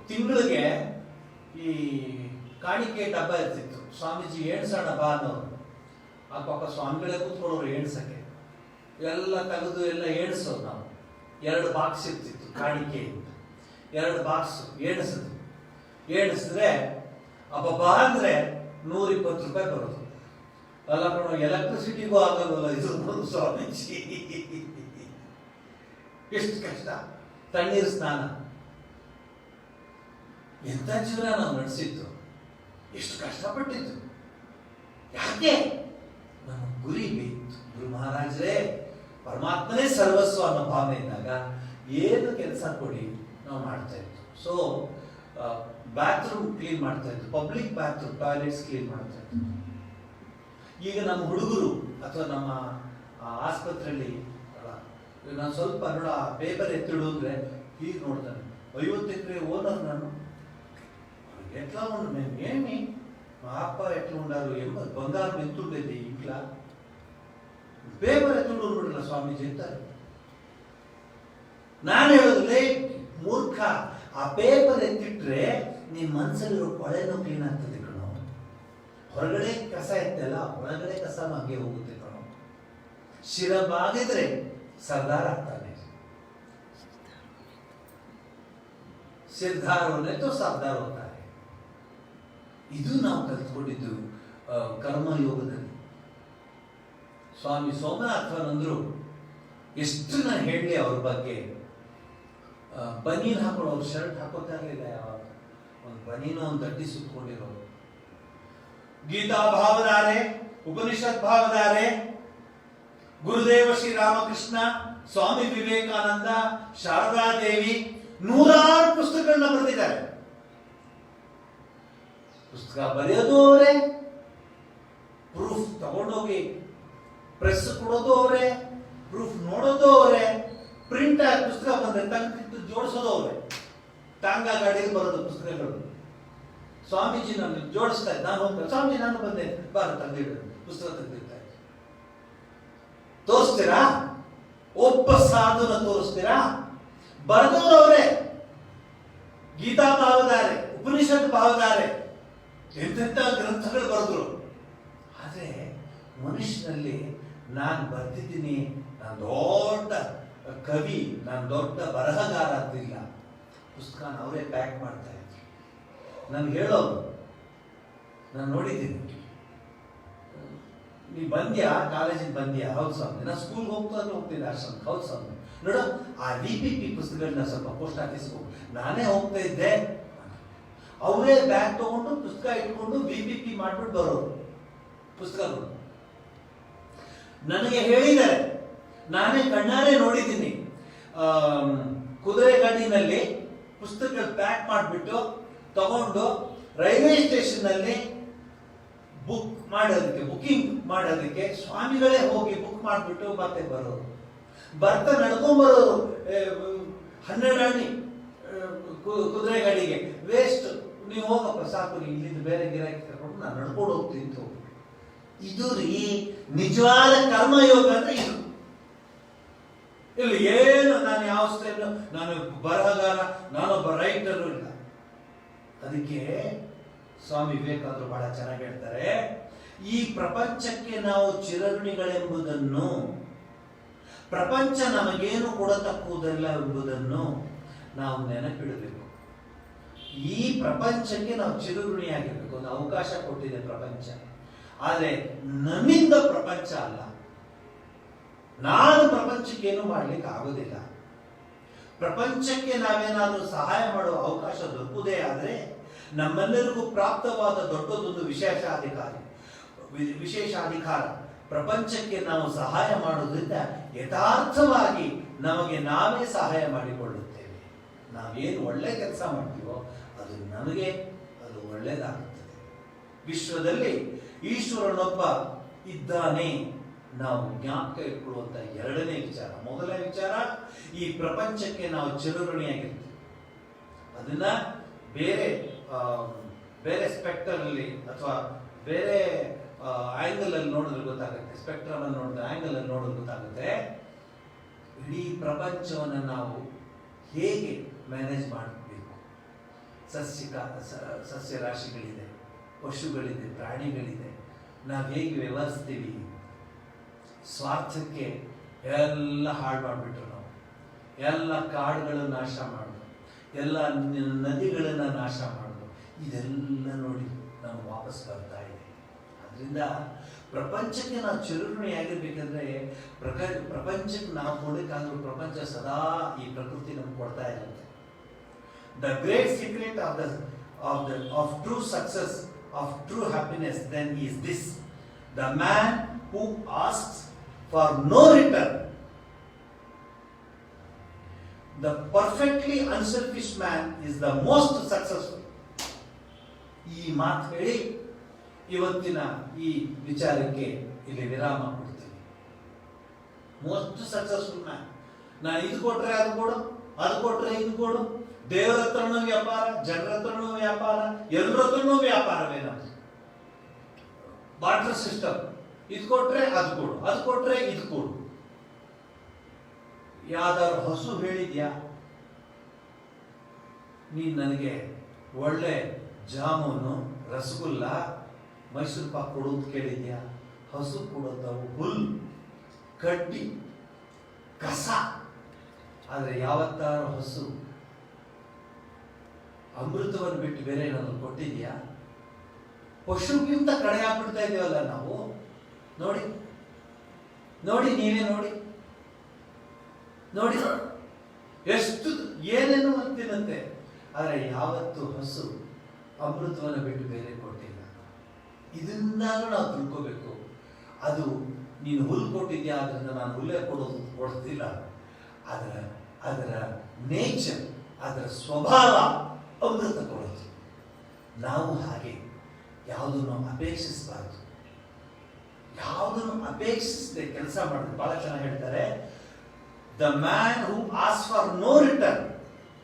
ತಿಂಗಳಿಗೆ ಈ ಕಾಣಿಕೆ ಡಬ್ಬ ಇರ್ತಿತ್ತು. ಸ್ವಾಮೀಜಿ ಎಣ್ಸೋಣ ಬಾ ಅನ್ನೋರು. ಆ ಪಾಪ ಸ್ವಾಮಿಗಳೇ ಕೂತ್ಕೊಳ್ಳೋರು ಎಣ್ಸಕ್ಕೆ. ಎಲ್ಲ ತೆಗೆದು ಎಲ್ಲ ಎಣಿಸೋದು ನಾವು. 2 ಬಾಕ್ಸ್ ಇರ್ತಿತ್ತು ಕಾಣಿಕೆ ಅಂತ. 2 ಬಾಕ್ಸ್ ಎಣಿಸಿದ್ರೆ ಅಬ್ಬಬ್ಬಾ ಅಂದ್ರೆ 120 ರೂಪಾಯಿ ಬರೋದು. ಅಲ್ಲ ಕಣೋ, ಎಲೆಕ್ಟ್ರಿಸಿಟಿಗೂ ಆಗೋಲ್ಲ ಇದು ಸ್ವಾಮೀಜಿ. ಎಷ್ಟು ಕಷ್ಟ. ತಣ್ಣೀರು ಸ್ನಾನ. ಎಂತ ಜೀವನ ನಾವು ನಡೆಸಿದ್ದು, ಎಷ್ಟು ಕಷ್ಟಪಟ್ಟಿದ್ದು. ಯಾಕೆ? ನಮ್ಮ ಗುರಿ ಬೇಕಿತ್ತು. ಗುರು ಮಹಾರಾಜರೇ, ಪರಮಾತ್ಮನೇ ಸರ್ವಸ್ವ ಅನ್ನೋ ಭಾವನೆ ಇದ್ದಾಗ ಏನು ಕೆಲಸ ಕೊಡಿ ನಾವು ಮಾಡ್ತಾ ಇತ್ತು. ಸೊ ಬಾತ್ರೂಮ್ ಕ್ಲೀನ್ ಮಾಡ್ತಾ ಇತ್ತು, ಪಬ್ಲಿಕ್ ಬಾತ್ರೂಮ್ ಟಾಯ್ಲೆಟ್ಸ್ ಕ್ಲೀನ್ ಮಾಡ್ತಾ ಇತ್ತು. ಈಗ ನಮ್ಮ ಹುಡುಗರು ಅಥವಾ ನಮ್ಮ ಆಸ್ಪತ್ರೆಯಲ್ಲಿ ನಾನು ಸ್ವಲ್ಪ ನೋಡ ಪೇಪರ್ ಎತ್ತಿಡು ಅಂದ್ರೆ ಹೀಗೆ ನೋಡ್ತಾನೆ. 50 ಎಕರೆ ಓನರ್ ನಾನು, ఎట్లా ఉండు మేము ఏమి మా అప్ప ఎట్లా ఉండారు బంగారం ఎత్తుండేది ఇంట్లో ಪೇಪರ್ ಎತ್ತುಂಡು ಬಿಡಲ್ಲ ಸ್ವಾಮೀಜಿ ಅಂತಾರೆ. ನಾನು ಹೇಳೋದಿಲ್ಲ ಮೂರ್ಖ, ಆ ಪೇಪರ್ ಎತ್ತಿಟ್ರೆ ನಿನ್ ಮನಸ್ಸಲ್ಲಿರೋ ಕೊಳೆನೂ ಕ್ಲೀನ್ ಆಗ್ತದೆ ಕಣೋ. ಹೊರಗಡೆ ಕಸ ಎತ್ತಲ್ಲ, ಒಳಗಡೆ ಕಸ ಹಂಗೆ ಹೋಗುತ್ತೆ ಕಣೋ. ಶಿರ ಬಾಗಿದ್ರೆ ಸರ್ದಾರ್ ಆಗ್ತಾನೆ. ಸಿರ್ದಾರ್ ಹೋನೆ ತೋ ಸರ್ದಾರ್ ಹೋಗ್ತಾರೆ. ಇದು ನಾವು ಕಲ್ತ್ಕೊಂಡಿದ್ದು ಕರ್ಮಯೋಗದಲ್ಲಿ. ಸ್ವಾಮಿ ಸೋಮನಾಥನಂದ್ರು, ಎಷ್ಟು ನಾನು ಹೇಳಲಿ ಅವ್ರ ಬಗ್ಗೆ. ಬನೀನ್ ಹಾಕೊಳ್ಳೋ, ಅವ್ರು ಶರ್ಟ್ ಹಾಕೋತಾ ಇರಲಿಲ್ಲ ಯಾವಾಗ. ಒಂದು ಬನೀನು ಒಂದು ದಡ್ಡಿ ಸುತ್ತಕೊಂಡಿರೋರು. ಗೀತಾ ಭಾವಧಾರೆ, ಉಪನಿಷತ್ ಭಾವಧಾರೆ, ಗುರುದೇವ ಶ್ರೀ ರಾಮಕೃಷ್ಣ, ಸ್ವಾಮಿ ವಿವೇಕಾನಂದ, ಶಾರದಾದೇವಿ 100 ಪುಸ್ತಕಗಳನ್ನ ಬರೆದಿದ್ದಾರೆ. ಪುಸ್ತಕ ಬರೆಯೋದು ಅವರೇ, ಪ್ರೂಫ್ ತಗೊಂಡೋಗಿ ಪ್ರೆಸ್ ಕೊಡೋದು ಅವರೇ, ಪ್ರೂಫ್ ನೋಡೋದು ಅವರೇ, ಪ್ರಿಂಟ್ ಆಗಿ ಪುಸ್ತಕ ಬಂದ್ರೆ ತಂಗಿಟ್ಟು ಜೋಡಿಸೋದು ಅವರೇ. ಟಾಂಗಾ ಗಾಡಿಯಲ್ಲಿ ಬರೋದು ಪುಸ್ತಕಗಳು. ಸ್ವಾಮೀಜಿ ನಾನು ಜೋಡಿಸ್ತಾ ಇದ್ದೆ, ನಾನು ಹೋಗ್ತೇನೆ, ಸ್ವಾಮೀಜಿ ನಾನು ಬಂದೆ, ಬಾರ ತಂದಿಡು, ಪುಸ್ತಕ ತೆಗೆದಿರ್ತಾ ಇದ್ದೆ. ತೋರಿಸ್ತೀರಾ? ಒಬ್ಬ ಸಾಧುನ ತೋರಿಸ್ತೀರಾ? ಬರೆದವರು ಅವರೇ. ಗೀತಾ ಭಾವಧಾರೆ, ಉಪನಿಷತ್ ಭಾವಧಾರೆ, ಎಂತೆಂಥ ಗ್ರಂಥಗಳು ಬರೆದ್ರು. ಆದರೆ ಮನುಷ್ಯನಲ್ಲಿ ನಾನು ಬರ್ತಿದ್ದೀನಿ, ನಾನು ದೊಡ್ಡ ಕವಿ, ನಾನು ದೊಡ್ಡ ಬರಹಗಾರ ಅಂತಿಲ್ಲ. ಪುಸ್ತಕನ ಅವರೇ ಪ್ಯಾಕ್ ಮಾಡ್ತಾ ಇದ್ರು. ನನ್ಗೆ ಹೇಳೋದು, ನಾನು ನೋಡಿದ್ದೀನಿ. ನೀ ಬಂದ್ಯಾ, ಕಾಲೇಜಿಗೆ ಬಂದ್ಯಾ? ಹೌದು ಸ್ವಾಮಿ. ನಾನು ಸ್ಕೂಲ್ಗೆ ಹೋಗ್ತಿದ್ದೆ ಆಶ್ರಮಕ್ಕೆ. ಹೌದು ಸ್ವಾಮಿ. ನೋಡು, ಆ VPP ಪುಸ್ತಕಗಳನ್ನ ಸ್ವಲ್ಪ ಪೋಸ್ಟ್ ಆಫೀಸ್ಗೆ ಹೋಗಿ ನಾನೇ ಹೋಗ್ತಾ ಇದ್ದೆ. ಅವರೇ ಬ್ಯಾಗ್ ತಗೊಂಡು ಪುಸ್ತಕ ಇಟ್ಕೊಂಡು VPP ಮಾಡ್ಬಿಟ್ಟು ಬರೋರು ಪುಸ್ತಕಗಳು. ನನಗೆ ಹೇಳಿದ್ದಾರೆ, ನಾನೇ ಕಣ್ಣಾರೆ ನೋಡಿದ್ದೀನಿ. ಕುದುರೆ ಗಾಡಿನಲ್ಲಿ ಪುಸ್ತಕಗಳು ಪ್ಯಾಕ್ ಮಾಡಿಬಿಟ್ಟು ತಗೊಂಡು ರೈಲ್ವೆ ಸ್ಟೇಷನ್ ನಲ್ಲಿ ಬುಕಿಂಗ್ ಮಾಡೋದಕ್ಕೆ ಸ್ವಾಮಿಗಳೇ ಹೋಗಿ ಬುಕ್ ಮಾಡಿಬಿಟ್ಟು ಮತ್ತೆ ಬರೋರು. ಬರ್ತಾ ನಡ್ಕೊಂಡ್ಬರೋರು 12 ಅಡಿ ಕುದುರೆ ಗಾಡಿಗೆ. ವೇಸ್ಟ್, ನೀವು ಹೋಗಪ್ಪ ಸಾಕು, ಇಲ್ಲಿಂದ ಬೇರೆ ಗಿರಾಕಿ ಕರ್ಕೊಂಡು ನಾನು ನಡ್ಕೊಂಡು ಹೋಗ್ತೀನಿ ಅಂತ ಹೋಗಿ. ಇದು ರೀ ನಿಜವಾದ ಕರ್ಮಯೋಗ ಅಂದ್ರೆ ಇದು. ಇಲ್ಲಿ ಏನು ನಾನು ಯಾವ ಸ್ಟೈಲ್, ನಾನು ಬರಹಗಾರ, ನಾನೊಬ್ಬ ರೈಟರು ಇಲ್ಲ. ಅದಕ್ಕೆ ಸ್ವಾಮಿ ವಿವೇಕಾನಂದರು ಬಹಳ ಚೆನ್ನಾಗಿ ಹೇಳ್ತಾರೆ, ಈ ಪ್ರಪಂಚಕ್ಕೆ ನಾವು ಚಿರಋಣಿಗಳೆಂಬುದನ್ನು, ಪ್ರಪಂಚ ನಮಗೇನು ಕೊಡತಕ್ಕುವುದಲ್ಲ ಎಂಬುದನ್ನು ನಾವು ನೆನಪಿಡಬೇಕು. ಈ ಪ್ರಪಂಚಕ್ಕೆ ನಾವು ಚಿರಋಣಿಯಾಗಿರ್ಬೇಕು. ಒಂದು ಅವಕಾಶ ಕೊಟ್ಟಿದೆ ಪ್ರಪಂಚ, ಆದರೆ ನನ್ನಿಂದ ಪ್ರಪಂಚ ಅಲ್ಲ. ನಾನು ಪ್ರಪಂಚಕ್ಕೇನು ಮಾಡ್ಲಿಕ್ಕೆ ಆಗೋದಿಲ್ಲ. ಪ್ರಪಂಚಕ್ಕೆ ನಾವೇನಾದ್ರೂ ಸಹಾಯ ಮಾಡುವ ಅವಕಾಶ ದೊರಕುವುದೇ ಆದರೆ ನಮ್ಮೆಲ್ಲರಿಗೂ ಪ್ರಾಪ್ತವಾದ ದೊಡ್ಡದೊಂದು ವಿಶೇಷಾಧಿಕಾರ. ಪ್ರಪಂಚಕ್ಕೆ ನಾವು ಸಹಾಯ ಮಾಡೋದ್ರಿಂದ ಯಥಾರ್ಥವಾಗಿ ನಮಗೆ ನಾವೇ ಸಹಾಯ ಮಾಡಿಕೊಳ್ಳುತ್ತೇವೆ. ನಾವೇನು ಒಳ್ಳೆ ಕೆಲಸ ಮಾಡ್ತೀವೋ ಅದು ನಮಗೆ ಅದು ಒಳ್ಳೆಯದಾಗುತ್ತದೆ. ವಿಶ್ವದಲ್ಲಿ ಈಶ್ವರನೊಬ್ಬ ಇದ್ದಾನೆ. ನಾವು ಜ್ಞಾಪಕ ಇಟ್ಕೊಳ್ಳುವಂತ ಎರಡನೇ ವಿಚಾರ. ಮೊದಲನೇ ವಿಚಾರ, ಈ ಪ್ರಪಂಚಕ್ಕೆ ನಾವು ಚಿರಋಣಿಯಾಗಿರ್ತೀವಿ. ಅದನ್ನ ಬೇರೆ ಬೇರೆ ಸ್ಪೆಕ್ಟರ್ ಅಲ್ಲಿ ಅಥವಾ ಬೇರೆ ಆಂಗಲ್ ಅಲ್ಲಿ ನೋಡಿದ್ರೆ ಗೊತ್ತಾಗುತ್ತೆ. ಸ್ಪೆಕ್ಟ್ರಮ್ ಅಲ್ಲಿ ನೋಡಿದ್ರೆ, ಆಂಗಲ್ ಅಲ್ಲಿ ನೋಡಿದ್ರೆ ಗೊತ್ತಾಗುತ್ತೆ. ಇಡೀ ಪ್ರಪಂಚವನ್ನು ನಾವು ಹೇಗೆ ಮ್ಯಾನೇಜ್ ಮಾಡಬೇಕು. ಸಸ್ಯ ರಾಶಿಗಳಿದೆ, ಪಶುಗಳಿದೆ, ಪ್ರಾಣಿಗಳಿದೆ. ನಾವು ಹೇಗೆ ವ್ಯವಹರಿಸ್ತೀವಿ. ಸ್ವಾರ್ಥಕ್ಕೆ ಎಲ್ಲ ಹಾಳು ಮಾಡಿಬಿಟ್ರು ನಾವು. ಎಲ್ಲ ಕಾಡುಗಳನ್ನು ನಾಶ ಮಾಡೋದು, ಎಲ್ಲ ನದಿಗಳನ್ನು ನಾಶ ಮಾಡೋದು, ಇದೆಲ್ಲ ನೋಡಿ ನಾವು ವಾಪಸ್ ಬರ್ತಾ ಇದೆ. ಅದರಿಂದ ಪ್ರಪಂಚಕ್ಕೆ ನಾವು ಚಿರಋಣಿಯಾಗಿರ್ಬೇಕಂದ್ರೆ ಪ್ರಪಂಚಕ್ಕೆ ನಾವು ಕೊಡಬೇಕಾದ್ರೂ ಪ್ರಪಂಚ ಸದಾ ಈ ಪ್ರಕೃತಿ ನಮ್ಗೆ ಕೊಡ್ತಾ ಇರುತ್ತೆ. The great secret of true success, of true happiness then is this: the man who asks for no return. The perfectly unselfish man is the most successful. ಈ ಮಾತು ಹೇಳಿ ಇವತ್ತಿನ ಈ ವಿಚಾರಕ್ಕೆ ಇಲ್ಲಿ ವಿರಾಮ ಕೊಡ್ತೀನಿ. Most successful man. ನಾ ಇದು ಕೊಟ್ರೆ ಅದು ಕೊಡು, ಅದು ಕೊಟ್ರೆ ಇದು ಕೊಡು. ದೇವರ ಹತ್ರನೂ ವ್ಯಾಪಾರ, ಜನರ ಹತ್ರನೂ ವ್ಯಾಪಾರ, ಎಲ್ಲರ ಹತ್ರನೂ ವ್ಯಾಪಾರವೇ ನಮ್ದು. Barter system. ಇದು ಕೊಟ್ರೆ ಅದು ಕೊಡು, ಅದು ಕೊಟ್ರೆ ಇದು ಕೊಡು. ಯಾವ್ದಾದ್ರು ಹಸು ಹೇಳಿದ್ಯಾ, ನೀನ್ ನನಗೆ ಒಳ್ಳೆ ಜಾಮೂನು, ರಸಗುಲ್ಲ, ಮೈಸೂರು ಪಾಕ್ ಕೊಡೋದು ಕೇಳಿದ್ಯಾ? ಹಸು ಕೊಡೋದವು ಹುಲ್ಲು, ಕಡ್ಡಿ, ಕಸ. ಆದ್ರೆ ಯಾವತ್ತಾರು ಹಸು ಅಮೃತವನ್ನು ಬಿಟ್ಟು ಬೇರೆ ಏನಾದ್ರು ಕೊಟ್ಟಿದ್ಯಾ? ಪಶುಗಿಂತ ಕಡೆ ಆಗ್ಬಿಡ್ತಾ ಇದೀವಲ್ಲ ನಾವು. ನೋಡಿ ನೋಡಿ, ನೀವೇ ನೋಡಿ ನೋಡಿ, ಎಷ್ಟು ಏನೇನು ತಿನ್ನತ್ತೆ. ಆದ್ರೆ ಯಾವತ್ತು ಹಸು ಅಮೃತವನ್ನು ಬಿಟ್ಟು ಬೇರೆ ಕೊಟ್ಟಿಲ್ಲ. ಇದನ್ನಾದ್ರೂ ನಾವು ತಿಳ್ಕೋಬೇಕು. ಅದು ನೀನು ಹುಲ್ಲು ಕೊಟ್ಟಿದ್ಯಾ, ಅದರಿಂದ ನಾನು ಹುಲ್ಲೇ ಕೊಡ್ತಿಲ್ಲ. ಅದರ ನೇಚರ್, ಅದರ ಸ್ವಭಾವ ಅಮೃತ ಕೊಡೋದು. ನಾವು ಹಾಗೆ ಯಾವುದನ್ನು ಅಪೇಕ್ಷಿಸಬಾರ್ದು. ಯಾವುದನ್ನು ಅಪೇಕ್ಷಿಸದೆ ಕೆಲಸ ಮಾಡೋದು. ಬಹಳ ಚೆನ್ನಾಗಿ ಹೇಳ್ತಾರೆ, the man who asks for no return,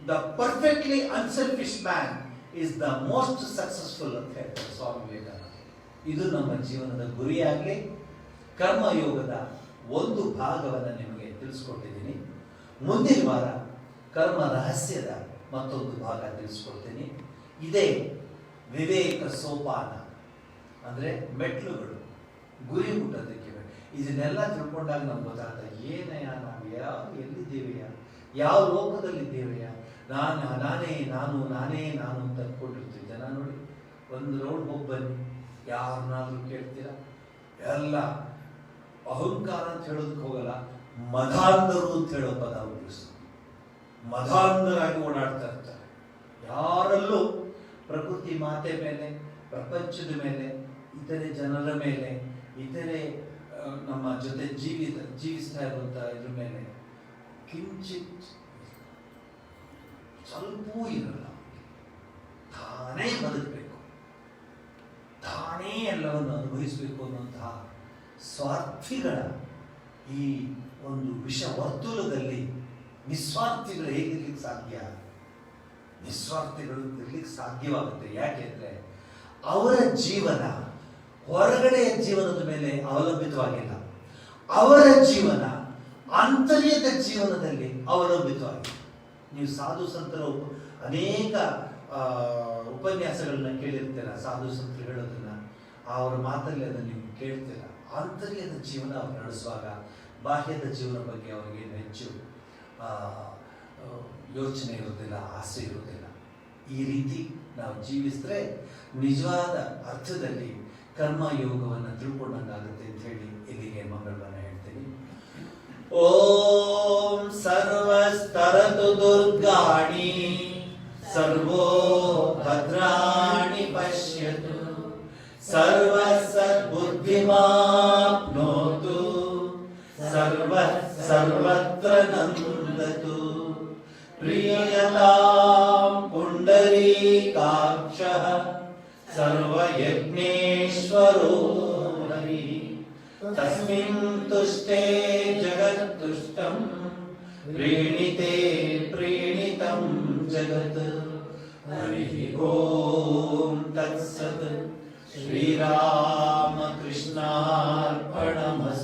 the perfectly unselfish man is the most successful ಅಂತ ಹೇಳ್ತಾರೆ ಸ್ವಾಮಿ ವಿವೇಕಾನಂದ. ಇದು ನಮ್ಮ ಜೀವನದ ಗುರಿಯಾಗಲಿ. ಕರ್ಮಯೋಗದ ಒಂದು ಭಾಗವನ್ನು ನಿಮಗೆ ತಿಳಿಸ್ಕೊಟ್ಟಿದ್ದೀನಿ. ಮುಂದಿನ ವಾರ ಕರ್ಮ ರಹಸ್ಯದ ಮತ್ತೊಂದು ಭಾಗ ತಿಳಿಸ್ಕೊಡ್ತೀನಿ. ಇದೇ ವಿವೇಕ ಸೋಪಾನ, ಅಂದ್ರೆ ಮೆಟ್ಲುಗಳು ಗುರಿ ಮುಟ್ಟೋದಕ್ಕೆ. ಇದನ್ನೆಲ್ಲ ತಿಳ್ಕೊಂಡಾಗ ನಮ್ಗೆ ಗೊತ್ತಾಗ್ತದೆ, ಏನಯ್ಯ ನಾವು ಎಲ್ಲಿದ್ದೇವೆಯಾ, ಯಾವ ಲೋಕದಲ್ಲಿದ್ದೇವೆಯಾ, ನಾನೇ ನಾನು ಅಂತ ಅನ್ಕೊಂಡಿರ್ತೀವಿ. ಜನ ನೋಡಿ, ಒಂದು ರೌಂಡ್ ಹೋಗಿ ಬನ್ನಿ, ಯಾರನ್ನಾದ್ರೂ ಕೇಳ್ತೀರಾ? ಎಲ್ಲ ಅಹಂಕಾರ ಅಂತ ಹೇಳೋದಕ್ಕೆ ಹೋಗಲ್ಲ, ಮಧಾಂಧರು ಅಂತ ಹೇಳೋ ಪದ ಉಪಯೋಗಿಸ್ತಾರೆ. ಮಧಾಂಧರಾಗಿ ಓಡಾಡ್ತಾ ಇರ್ತಾರೆ. ಯಾರಲ್ಲೂ ಪ್ರಕೃತಿ ಮಾತೆ ಮೇಲೆ, ಪ್ರಪಂಚದ ಮೇಲೆ, ಇತರೆ ಜನರ ಮೇಲೆ, ಇತರೆ ನಮ್ಮ ಜೊತೆ ಜೀವಿಸ್ತಾ ಇರುವಂತ ಇದ್ರ ಮೇಲೆ ಕಿಂಚಿತ್ ಸ್ವಲ್ಪವೂ ಇರಲ್ಲ. ತಾನೇ ಬದುಕಬೇಕು, ತಾನೇ ಎಲ್ಲವನ್ನು ಅನುಭವಿಸಬೇಕು ಅನ್ನುವಂತಹ ಸ್ವಾರ್ಥಿಗಳ ಈ ಒಂದು ವಿಷ ವರ್ತುಲದಲ್ಲಿ ನಿಸ್ವಾರ್ಥಿಗಳು ಹೇಗಿರ್ಲಿಕ್ಕೆ ಸಾಧ್ಯ? ನಿಸ್ವಾರ್ಥಿಗಳು ಇರ್ಲಿಕ್ಕೆ ಸಾಧ್ಯವಾಗುತ್ತೆ. ಯಾಕೆಂದ್ರೆ ಅವರ ಜೀವನ ಹೊರಗಡೆಯ ಜೀವನದ ಮೇಲೆ ಅವಲಂಬಿತವಾಗಿಲ್ಲ. ಅವರ ಜೀವನ ಆಂತರ್ಯದ ಜೀವನದಲ್ಲಿ ಅವಲಂಬಿತವಾಗಿದೆ. ನೀವು ಸಾಧು ಸಂತರ ಅನೇಕ ಉಪನ್ಯಾಸಗಳನ್ನ ಕೇಳಿರ್ತೀರ. ಸಾಧು ಸಂತರು ಹೇಳೋದನ್ನ, ಅವರ ಮಾತಲ್ಲಿ ಅದನ್ನು ನೀವು ಕೇಳ್ತೀರ. ಆಂತರ್ಯದ ಜೀವನ ಅವ್ರು ನಡೆಸುವಾಗ ಬಾಹ್ಯದ ಜೀವನ ಬಗ್ಗೆ ಅವರಿಗೆ ಹೆಚ್ಚು ಯೋಚನೆ ಇರೋದಿಲ್ಲ, ಆಸೆ ಇರೋದಿಲ್ಲ. ಈ ರೀತಿ ನಾವು ಜೀವಿಸಿದ್ರೆ ನಿಜವಾದ ಅರ್ಥದಲ್ಲಿ ಕರ್ಮಯೋಗವನ್ನು ತಿಳ್ಕೊಂಡಂಗಾಗುತ್ತೆ ಅಂತ ಹೇಳಿ ಇಲ್ಲಿಗೆ ಮಂಗಳವನ್ನು ಹೇಳ್ತೀನಿ. ಓಂ ಸರ್ವಸ್ತರತು ದುರ್ಗಾಣಿ ಸರ್ವೋ ಭದ್ರಾಣಿ ಪಶ್ಯತು ಸರ್ವ ಸದ್ಬುದ್ಧಿಮಾಪ್ನೋತು ಸರ್ವತ್ರ ನಂದತು ಪ್ರಿಯತಾಂ ಪುಂಡರೀಕಾಕ್ಷಃ सर्वयज्ञेश्वरो हरिः तस्मिन् तुष्टे जगत्तुष्टं प्रीणिते प्रीणितं जगत् हरिः ओम तत्सत् श्रीरामकृष्णार्पणमस्तु।